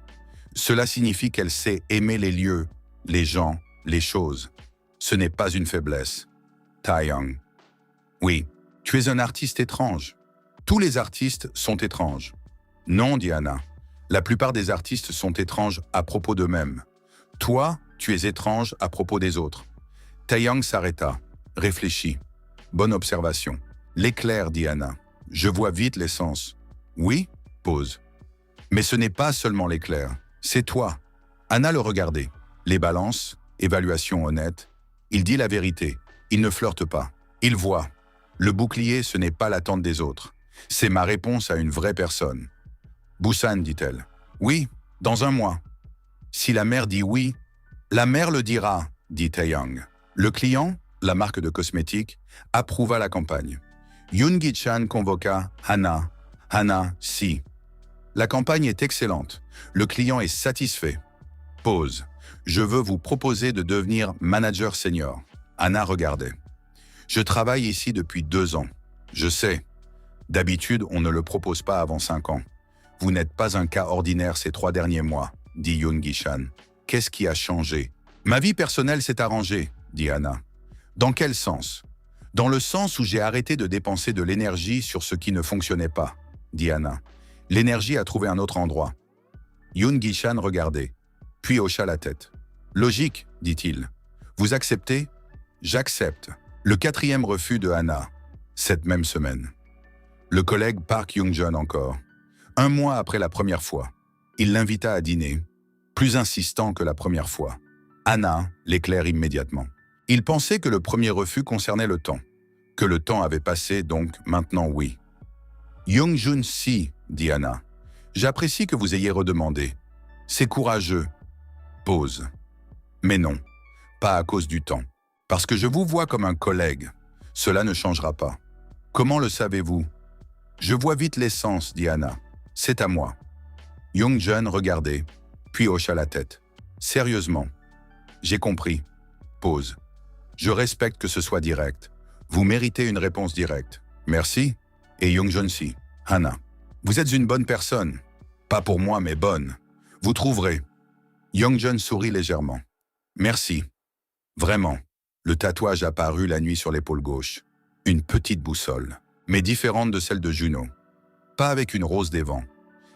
Cela signifie qu'elle sait aimer les lieux, les gens, les choses. Ce n'est pas une faiblesse. Taeyang. Oui, tu es un artiste étrange. Tous les artistes sont étranges. Non, dit Anna. La plupart des artistes sont étranges à propos d'eux-mêmes. Toi, tu es étrange à propos des autres. Taeyang s'arrêta, réfléchit. Bonne observation. L'éclair, dit Anna. Je vois vite l'essence. Oui, pause. Mais ce n'est pas seulement l'éclair, c'est toi. Anna le regardait. Les balances, évaluation honnête. Il dit la vérité. Il ne flirte pas. Il voit. Le bouclier, ce n'est pas l'attente des autres. C'est ma réponse à une vraie personne. Busan, dit-elle. Oui, dans un mois. Si la mère dit oui, la mère le dira, dit Taeyang. Le client, la marque de cosmétiques, approuva la campagne. Yoon Gi-chan convoqua Hana. Hana, si. La campagne est excellente. Le client est satisfait. Pause. Je veux vous proposer de devenir manager senior. Hana regardait. Je travaille ici depuis 2 ans. Je sais. D'habitude, on ne le propose pas avant 5 ans. Vous n'êtes pas un cas ordinaire ces 3 derniers mois, dit Yoon Gi-chan. Qu'est-ce qui a changé? Ma vie personnelle s'est arrangée, dit Hana. Dans quel sens? Dans le sens où j'ai arrêté de dépenser de l'énergie sur ce qui ne fonctionnait pas, dit Hana. L'énergie a trouvé un autre endroit. Yoon Gi-chan regardait, puis hocha la tête. Logique, dit-il. Vous acceptez? J'accepte. Le 4e refus de Hana, cette même semaine. Le collègue Park Young-jeon encore. 1 mois après la première fois. Il l'invita à dîner, plus insistant que la première fois. Hana l'éclaire immédiatement. Il pensait que le premier refus concernait le temps. Que le temps avait passé, donc maintenant oui. Young-jun si, dit Hana. J'apprécie que vous ayez redemandé. C'est courageux. Pause. Mais non, pas à cause du temps. Parce que je vous vois comme un collègue. Cela ne changera pas. Comment le savez-vous? Je vois vite l'essence, dit Hana. C'est à moi. Young-jun regardait, puis hocha la tête. Sérieusement. J'ai compris. Pause. Je respecte que ce soit direct. Vous méritez une réponse directe. Merci. Et Young-jun si. Hana. Vous êtes une bonne personne. Pas pour moi, mais bonne. Vous trouverez. Young-jun sourit légèrement. Merci. Vraiment. Le tatouage apparut la nuit sur l'épaule gauche. Une petite boussole, mais différente de celle de Juno. Pas avec une rose des vents.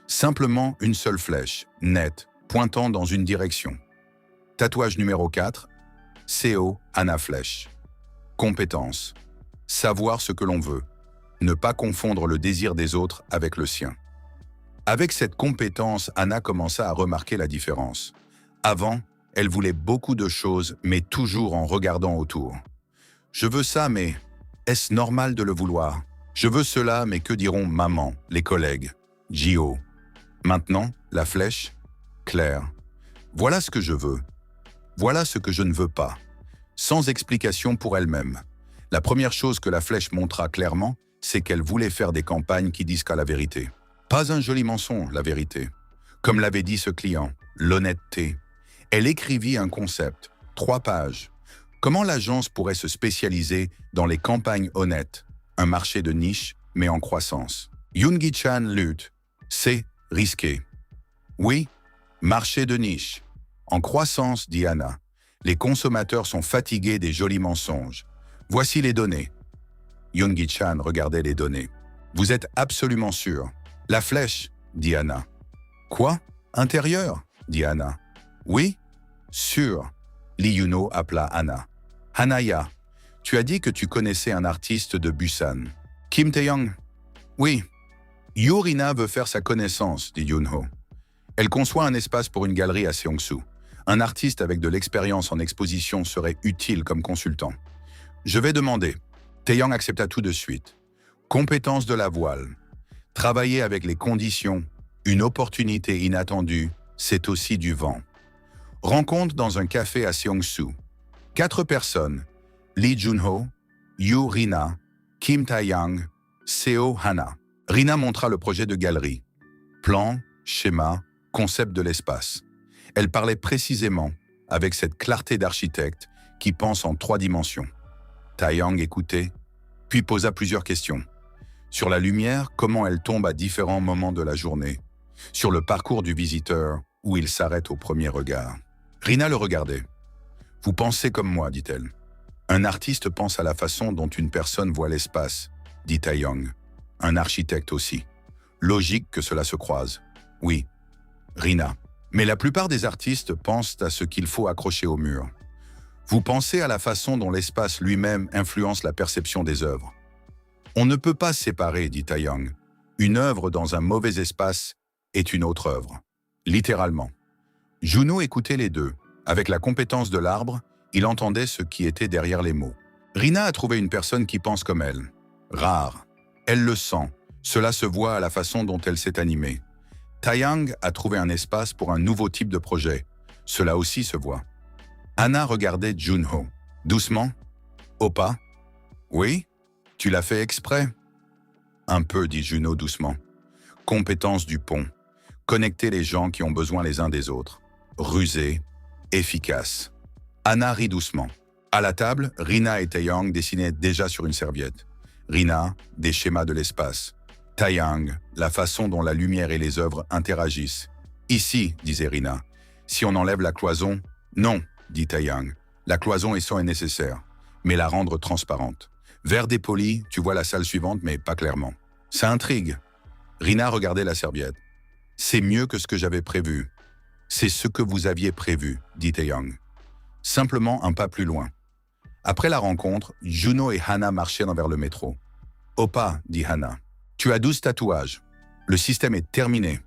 Simplement une seule flèche, nette, pointant dans une direction. Tatouage numéro 4, CO Hana Flèche. Compétence. Savoir ce que l'on veut. Ne pas confondre le désir des autres avec le sien. Avec cette compétence, Hana commença à remarquer la différence. Avant, elle voulait beaucoup de choses, mais toujours en regardant autour. Je veux ça, mais est-ce normal de le vouloir? Je veux cela, mais que diront maman, les collègues? Jio. Maintenant, la flèche? Claire. Voilà ce que je veux. Voilà ce que je ne veux pas. Sans explication pour elle-même. La première chose que la flèche montra clairement, c'est qu'elle voulait faire des campagnes qui disent qu'à la vérité. Pas un joli mensonge, la vérité. Comme l'avait dit ce client, l'honnêteté. Elle écrivit un concept, 3 pages. Comment l'agence pourrait se spécialiser dans les campagnes honnêtes, un marché de niche, mais en croissance. Yoon Gi-chan lutte. C'est risqué. Oui, marché de niche. En croissance, dit Hana. Les consommateurs sont fatigués des jolis mensonges. Voici les données. Yoongi-chan regardait les données. Vous êtes absolument sûr? La flèche, dit Hana. Quoi? Intérieur, dit Hana. Oui? Sûr. Lee Yuno appela Hana. Hanaya, tu as dit que tu connaissais un artiste de Busan. Kim Tae-young? Oui. Rina veut faire sa connaissance, dit Yoon-ho. Elle conçoit un espace pour une galerie à Seongsu. Un artiste avec de l'expérience en exposition serait utile comme consultant. Je vais demander. Tae-young accepta tout de suite. Compétence de la voile. Travailler avec les conditions, une opportunité inattendue, c'est aussi du vent. Rencontre dans un café à Seongsu. 4 personnes. Lee Jun-ho, Rina, Kim Tae-young, Seo Hana. Rina montra le projet de galerie. Plan, schéma, concept de l'espace. Elle parlait précisément, avec cette clarté d'architecte qui pense en 3 dimensions. Tae-young écoutait, puis posa plusieurs questions. Sur la lumière, comment elle tombe à différents moments de la journée. Sur le parcours du visiteur, où il s'arrête au premier regard. Rina le regardait. « Vous pensez comme moi, dit-elle. Un artiste pense à la façon dont une personne voit l'espace, dit Tae-young. Un architecte aussi. Logique que cela se croise. Oui. Rina. Mais la plupart des artistes pensent à ce qu'il faut accrocher au mur. Vous pensez à la façon dont l'espace lui-même influence la perception des œuvres. On ne peut pas séparer, dit Tae-young. Une œuvre dans un mauvais espace est une autre œuvre. Littéralement. Juno écoutait les deux. Avec la compétence de l'arbre, il entendait ce qui était derrière les mots. Rina a trouvé une personne qui pense comme elle. Rare. Elle le sent. Cela se voit à la façon dont elle s'est animée. Tae-young a trouvé un espace pour un nouveau type de projet. Cela aussi se voit. Hana regardait Jun-ho. Doucement. Oppa. Oui? Tu l'as fait exprès? Un peu, dit Juno doucement. Compétence du pont. Connecter les gens qui ont besoin les uns des autres. Rusé. Efficace. Hana rit doucement. À la table, Rina et Tae-young dessinaient déjà sur une serviette. Rina, des schémas de l'espace. Tae-young, la façon dont la lumière et les œuvres interagissent. Ici, disait Rina. Si on enlève la cloison, non, dit Tae-young. La cloison est nécessaire, mais la rendre transparente. Vert dépoli, tu vois la salle suivante, mais pas clairement. Ça intrigue. Rina regardait la serviette. C'est mieux que ce que j'avais prévu. C'est ce que vous aviez prévu, dit Tae-young. Simplement un pas plus loin. Après la rencontre, Juno et Hana marchaient vers le métro. Oppa, dit Hana. Tu as 12 tatouages. Le système est terminé.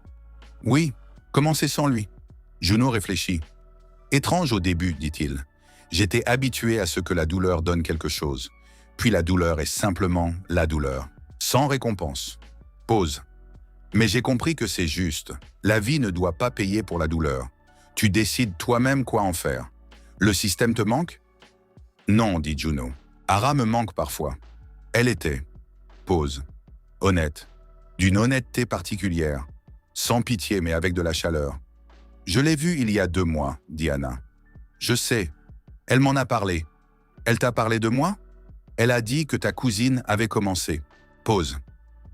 Oui, commencez sans lui. Juno réfléchit. Étrange au début, dit-il. J'étais habitué à ce que la douleur donne quelque chose. Puis la douleur est simplement la douleur, sans récompense. Pause. Mais j'ai compris que c'est juste. La vie ne doit pas payer pour la douleur. Tu décides toi-même quoi en faire. Le système te manque? Non, dit Juno. Hara me manque parfois. Elle était. Pause. Honnête. D'une honnêteté particulière. Sans pitié, mais avec de la chaleur. Je l'ai vue il y a 2 mois, dit Hana. Je sais. Elle m'en a parlé. Elle t'a parlé de moi? Elle a dit que ta cousine avait commencé. Pause.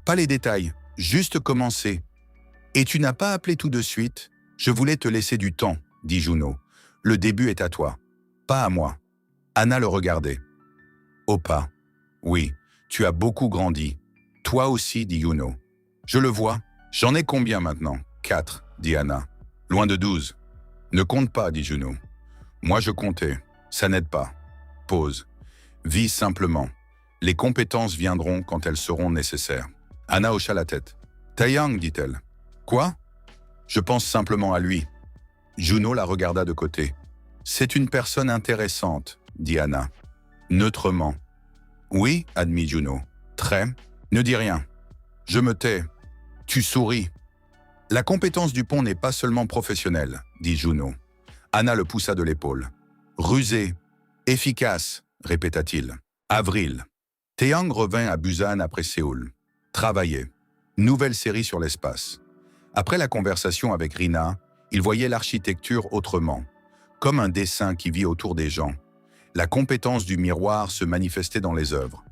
Pas les détails, juste commencé. Et tu n'as pas appelé tout de suite? Je voulais te laisser du temps, dit Juno. Le début est à toi, pas à moi. Hana le regardait. Oppa. Oui, tu as beaucoup grandi. Toi aussi, dit Juno. Je le vois. J'en ai combien maintenant? 4, dit Hana. Loin de 12. Ne compte pas, dit Juno. Moi je comptais. Ça n'aide pas. Pause. Vis simplement. Les compétences viendront quand elles seront nécessaires. Hana hocha la tête. Tae-young, dit-elle. Quoi? Je pense simplement à lui. Juno la regarda de côté. C'est une personne intéressante, dit Hana. Neutrement. Oui, admit Juno. Très. Ne dis rien. Je me tais. Tu souris. La compétence du pont n'est pas seulement professionnelle, dit Juno. Hana le poussa de l'épaule. Rusé. Efficace, répéta-t-il. Avril. Tae-young revint à Busan après Séoul. Travailler. Nouvelle série sur l'espace. Après la conversation avec Rina, il voyait l'architecture autrement, comme un dessin qui vit autour des gens. La compétence du miroir se manifestait dans les œuvres.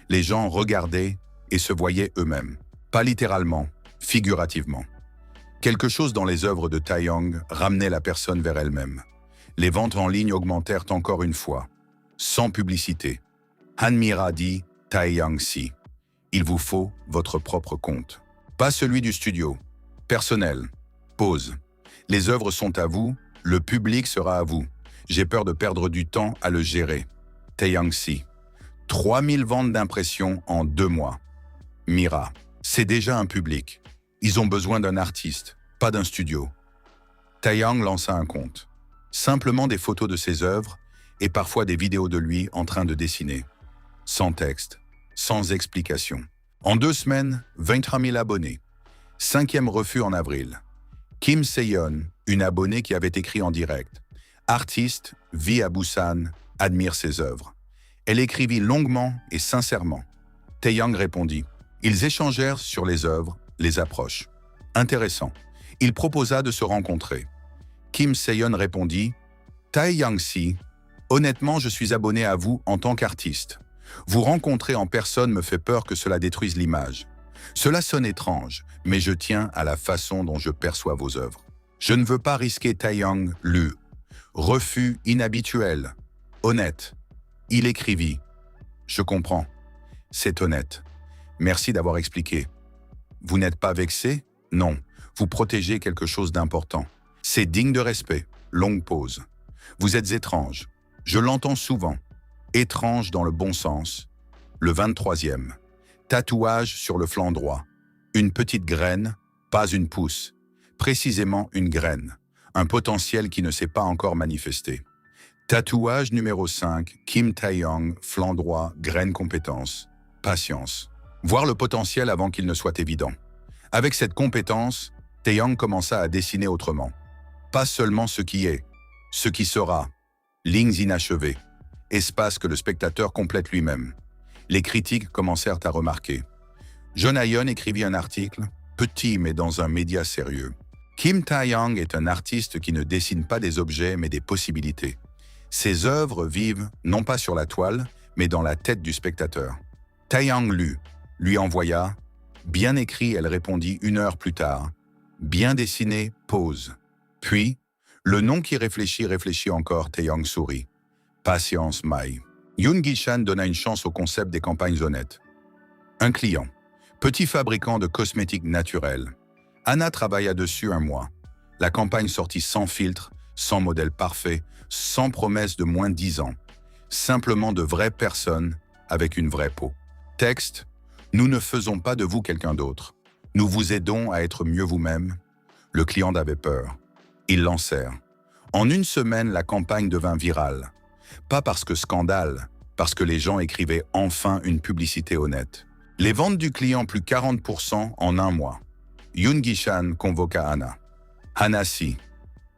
Les gens regardaient et se voyaient eux-mêmes. Pas littéralement, figurativement. Quelque chose dans les œuvres de Tae-young ramenait la personne vers elle-même. Les ventes en ligne augmentèrent encore une fois, sans publicité. Han Mira dit Taeyang-si. Il vous faut votre propre compte. Pas celui du studio. Personnel. Pause. Les œuvres sont à vous, le public sera à vous. J'ai peur de perdre du temps à le gérer. Taeyang-si. 3000 ventes d'impressions en 2 mois. Mira. C'est déjà un public. Ils ont besoin d'un artiste, pas d'un studio. Taeyang lança un compte. Simplement des photos de ses œuvres et parfois des vidéos de lui en train de dessiner. Sans texte, sans explication. En 2 semaines, 23 000 abonnés. 5e refus en avril. Kim Se-yeon, une abonnée qui avait écrit en direct. Artiste, vit à Busan, admire ses œuvres. Elle écrivit longuement et sincèrement. Taeyang répondit. Ils échangèrent sur les œuvres, les approches. Intéressant. Il proposa de se rencontrer. Kim Se-yeon répondit « Taeyang-si, honnêtement, je suis abonné à vous en tant qu'artiste. Vous rencontrer en personne me fait peur que cela détruise l'image. Cela sonne étrange, mais je tiens à la façon dont je perçois vos œuvres. Je ne veux pas risquer Taeyang Lu. Refus inhabituel. Honnête. » Il écrivit « Je comprends. C'est honnête. Merci d'avoir expliqué. Vous n'êtes pas vexé? Non. Vous protégez quelque chose d'important. C'est digne de respect. » Longue pause. « Vous êtes étrange. Je l'entends souvent. Étrange dans le bon sens. » Le 23e. Tatouage sur le flanc droit. Une petite graine, pas une pousse. Précisément une graine. Un potentiel qui ne s'est pas encore manifesté. Tatouage numéro 5, Kim Taeyang, flanc droit, graine compétence. Patience. Voir le potentiel avant qu'il ne soit évident. Avec cette compétence, Taeyang commença à dessiner autrement. Pas seulement ce qui est, ce qui sera. Lignes inachevées. Espace que le spectateur complète lui-même. Les critiques commencèrent à remarquer. John Ayon écrivit un article, petit mais dans un média sérieux. Kim Taeyang est un artiste qui ne dessine pas des objets mais des possibilités. Ses œuvres vivent non pas sur la toile, mais dans la tête du spectateur. Taeyang lui envoya. Bien écrit, elle répondit 1 heure plus tard. Bien dessiné, pause. Puis, le nom qui réfléchit encore, Taeyang sourit. Patience, Mai. Yoon Gi-chan donna une chance au concept des campagnes honnêtes. Un client. Petit fabricant de cosmétiques naturels. Anna travailla dessus 1 mois. La campagne sortit sans filtre, sans modèle parfait, sans promesse de moins 10 ans. Simplement de vraies personnes avec une vraie peau. Texte. Nous ne faisons pas de vous quelqu'un d'autre. Nous vous aidons à être mieux vous-même. Le client avait peur. Ils lancèrent. En 1 semaine, la campagne devint virale. Pas parce que scandale, parce que les gens écrivaient enfin une publicité honnête. Les ventes du client plus 40% en 1 mois. Yoon Gi-chan convoqua Anna. Anna si.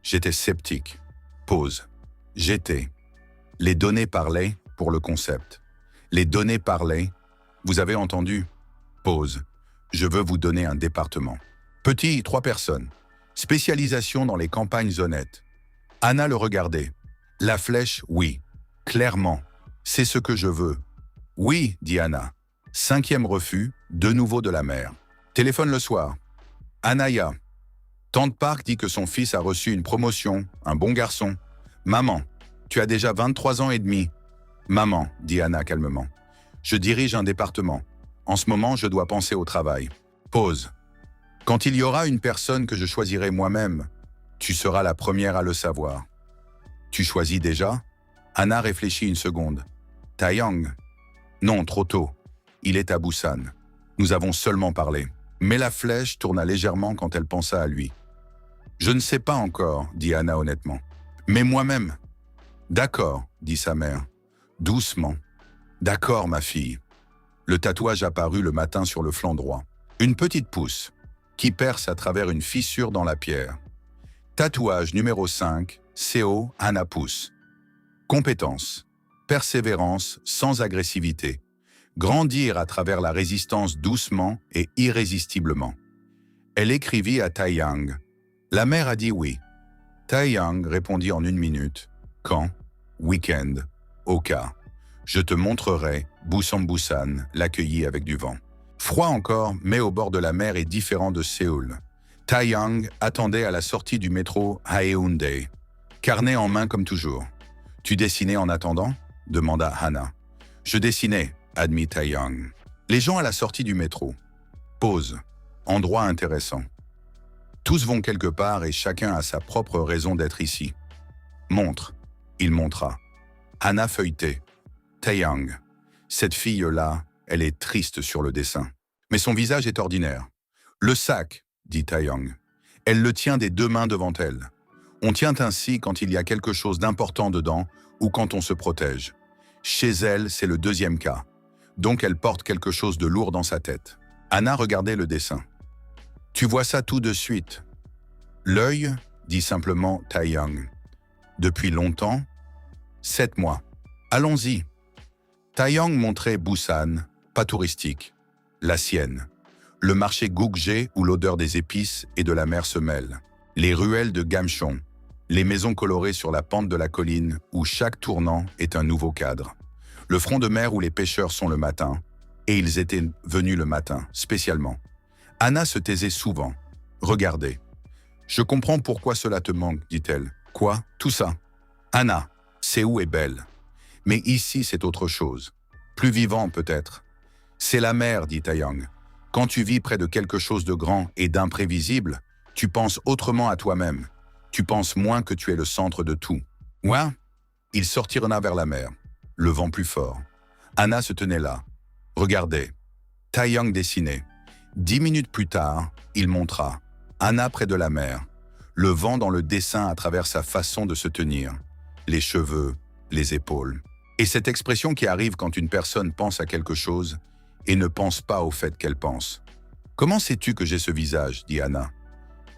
J'étais sceptique. Pause. J'étais. Les données parlaient pour le concept. Les données parlaient. Vous avez entendu? Pause. Je veux vous donner un département. Petit, 3 personnes. Spécialisation dans les campagnes honnêtes. Anna le regardait. La flèche, oui. Clairement. C'est ce que je veux. Oui, dit Anna. 5e refus, de nouveau de la mère. Téléphone le soir. Anaya. Tante Park dit que son fils a reçu une promotion, un bon garçon. Maman, tu as déjà 23 ans et demi. Maman, dit Anna calmement. Je dirige un département. En ce moment, je dois penser au travail. Pause. Quand il y aura une personne que je choisirai moi-même, tu seras la première à le savoir. Tu choisis déjà? Anna réfléchit 1 seconde. Taeyang? Non, trop tôt. Il est à Busan. Nous avons seulement parlé. Mais la flèche tourna légèrement quand elle pensa à lui. Je ne sais pas encore, dit Anna honnêtement. Mais moi-même. D'accord, dit sa mère. Doucement. D'accord, ma fille. Le tatouage apparut le matin sur le flanc droit. Une petite pousse, qui perce à travers une fissure dans la pierre. Tatouage numéro 5, CO Anna pousse. Compétence. Persévérance sans agressivité. Grandir à travers la résistance doucement et irrésistiblement. Elle écrivit à Taeyang. La mère a dit oui. Taeyang répondit en 1 minute. Quand? Week-end. Au cas. Je te montrerai. Busan l'accueillit avec du vent. Froid encore, mais au bord de la mer et différent de Séoul. Taeyang attendait à la sortie du métro Haeundae. Carnet en main comme toujours. Tu dessinais en attendant? Demanda Hana. Je dessinais, admit Taeyang. Les gens à la sortie du métro. Pause. Endroit intéressant. Tous vont quelque part et chacun a sa propre raison d'être ici. Montre. Il montra. Anna feuilletait. Taeyang. Cette fille-là, elle est triste sur le dessin. Mais son visage est ordinaire. Le sac, dit Taeyang. Elle le tient des 2 mains devant elle. On tient ainsi quand il y a quelque chose d'important dedans ou quand on se protège. Chez elle, c'est le 2e cas. Donc elle porte quelque chose de lourd dans sa tête. Anna regardait le dessin. Tu vois ça tout de suite. L'œil, dit simplement Taeyang. Depuis longtemps, 7 mois. Allons-y. Taeyang montrait Busan, pas touristique. La sienne. Le marché Gukje où l'odeur des épices et de la mer se mêle. Les ruelles de Gamchon. Les maisons colorées sur la pente de la colline où chaque tournant est un nouveau cadre. Le front de mer où les pêcheurs sont le matin. Et ils étaient venus le matin, spécialement. Anna se taisait souvent. Regardez. Je comprends pourquoi cela te manque, dit-elle. Quoi? Tout ça? Anna, c'est où est belle. Mais ici, c'est autre chose. Plus vivant, peut-être. C'est la mer, dit Taeyang. Quand tu vis près de quelque chose de grand et d'imprévisible, tu penses autrement à toi-même. Tu penses moins que tu es le centre de tout. Ouais? Il sortira vers la mer. Le vent plus fort. Anna se tenait là. Regardez. Taeyang dessinait. 10 minutes plus tard, il montra. Anna près de la mer. Le vent dans le dessin à travers sa façon de se tenir. Les cheveux, les épaules. Et cette expression qui arrive quand une personne pense à quelque chose et ne pense pas au fait qu'elle pense. Comment sais-tu que j'ai ce visage, dit Anna.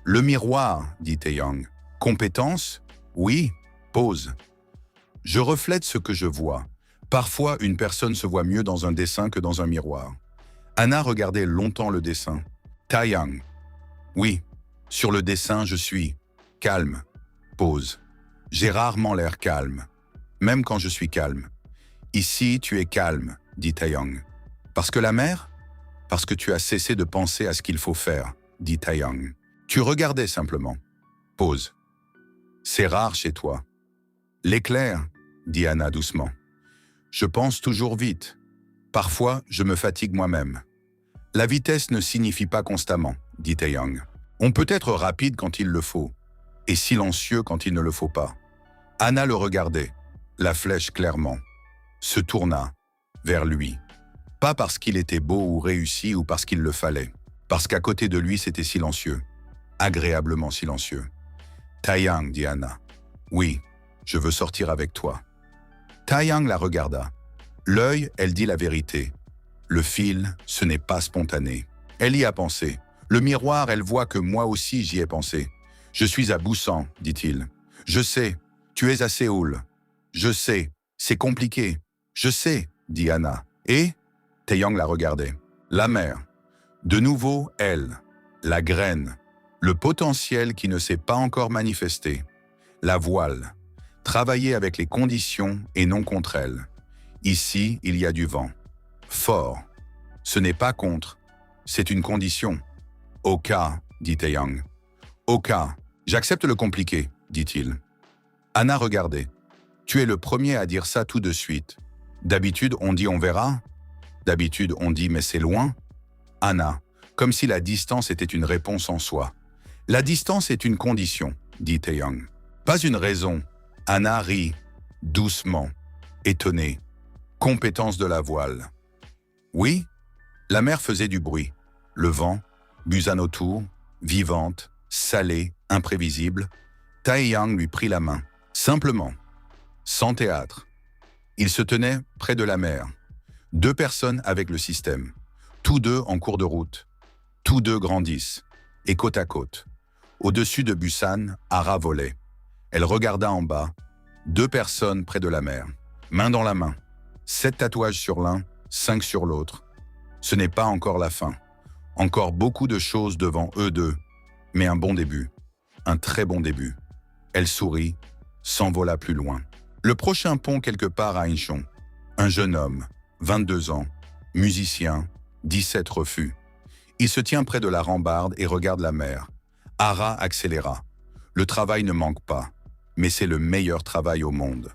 Le miroir, dit Taeyang. Compétence? Oui. Pause. Je reflète ce que je vois. Parfois, une personne se voit mieux dans un dessin que dans un miroir. Anna regardait longtemps le dessin. Taeyang. Oui. Sur le dessin, je suis calme. Pause. J'ai rarement l'air calme. Même quand je suis calme. Ici, tu es calme, dit Taeyang. Parce que la mer? Parce que tu as cessé de penser à ce qu'il faut faire, dit Taeyang. Tu regardais simplement. Pause. C'est rare chez toi. L'éclair, dit Anna doucement. Je pense toujours vite. Parfois, je me fatigue moi-même. La vitesse ne signifie pas constamment, dit Taeyang. On peut être rapide quand il le faut, et silencieux quand il ne le faut pas. Anna le regardait, la flèche clairement, se tourna vers lui. Pas parce qu'il était beau ou réussi ou parce qu'il le fallait, parce qu'à côté de lui c'était silencieux, agréablement silencieux. Taeyang, dit Anna. Oui, je veux sortir avec toi. Taeyang la regarda. L'œil, elle dit la vérité. Le fil, ce n'est pas spontané. Elle y a pensé. Le miroir, elle voit que moi aussi j'y ai pensé. Je suis à Busan, dit-il. Je sais, tu es à Séoul. Je sais, c'est compliqué. Je sais, dit Anna. Et Taeyang la regardait. La mer. De nouveau, elle. La graine. Le potentiel qui ne s'est pas encore manifesté. La voile. Travailler avec les conditions et non contre elles. Ici, il y a du vent. Fort. Ce n'est pas contre. C'est une condition. Au cas, dit Taeyang. Au cas. J'accepte le compliqué, dit-il. Anna regardait. Tu es le premier à dire ça tout de suite. D'habitude, on dit on verra. D'habitude, on dit mais c'est loin. Anna, comme si la distance était une réponse en soi. La distance est une condition, dit Taeyang. Pas une raison. Anna rit, doucement, étonnée. Compétence de la voile. Oui, la mer faisait du bruit. Le vent, Busan autour, vivante, salée, imprévisible. Taeyang lui prit la main, simplement, sans théâtre. Ils se tenaient près de la mer. 2 personnes avec le système. Tous 2 en cours de route. Tous 2 grandissent. Et côte à côte. Au-dessus de Busan, Ara volait. Elle regarda en bas. 2 personnes près de la mer. Main dans la main. 7 tatouages sur l'un, 5 sur l'autre. Ce n'est pas encore la fin. Encore beaucoup de choses devant eux 2. Mais un bon début. Un très bon début. Elle sourit, s'envola plus loin. Le prochain pont quelque part à Incheon. Un jeune homme, 22 ans, musicien, 17 refus. Il se tient près de la rambarde et regarde la mer. Ara accéléra. Le travail ne manque pas, mais c'est le meilleur travail au monde.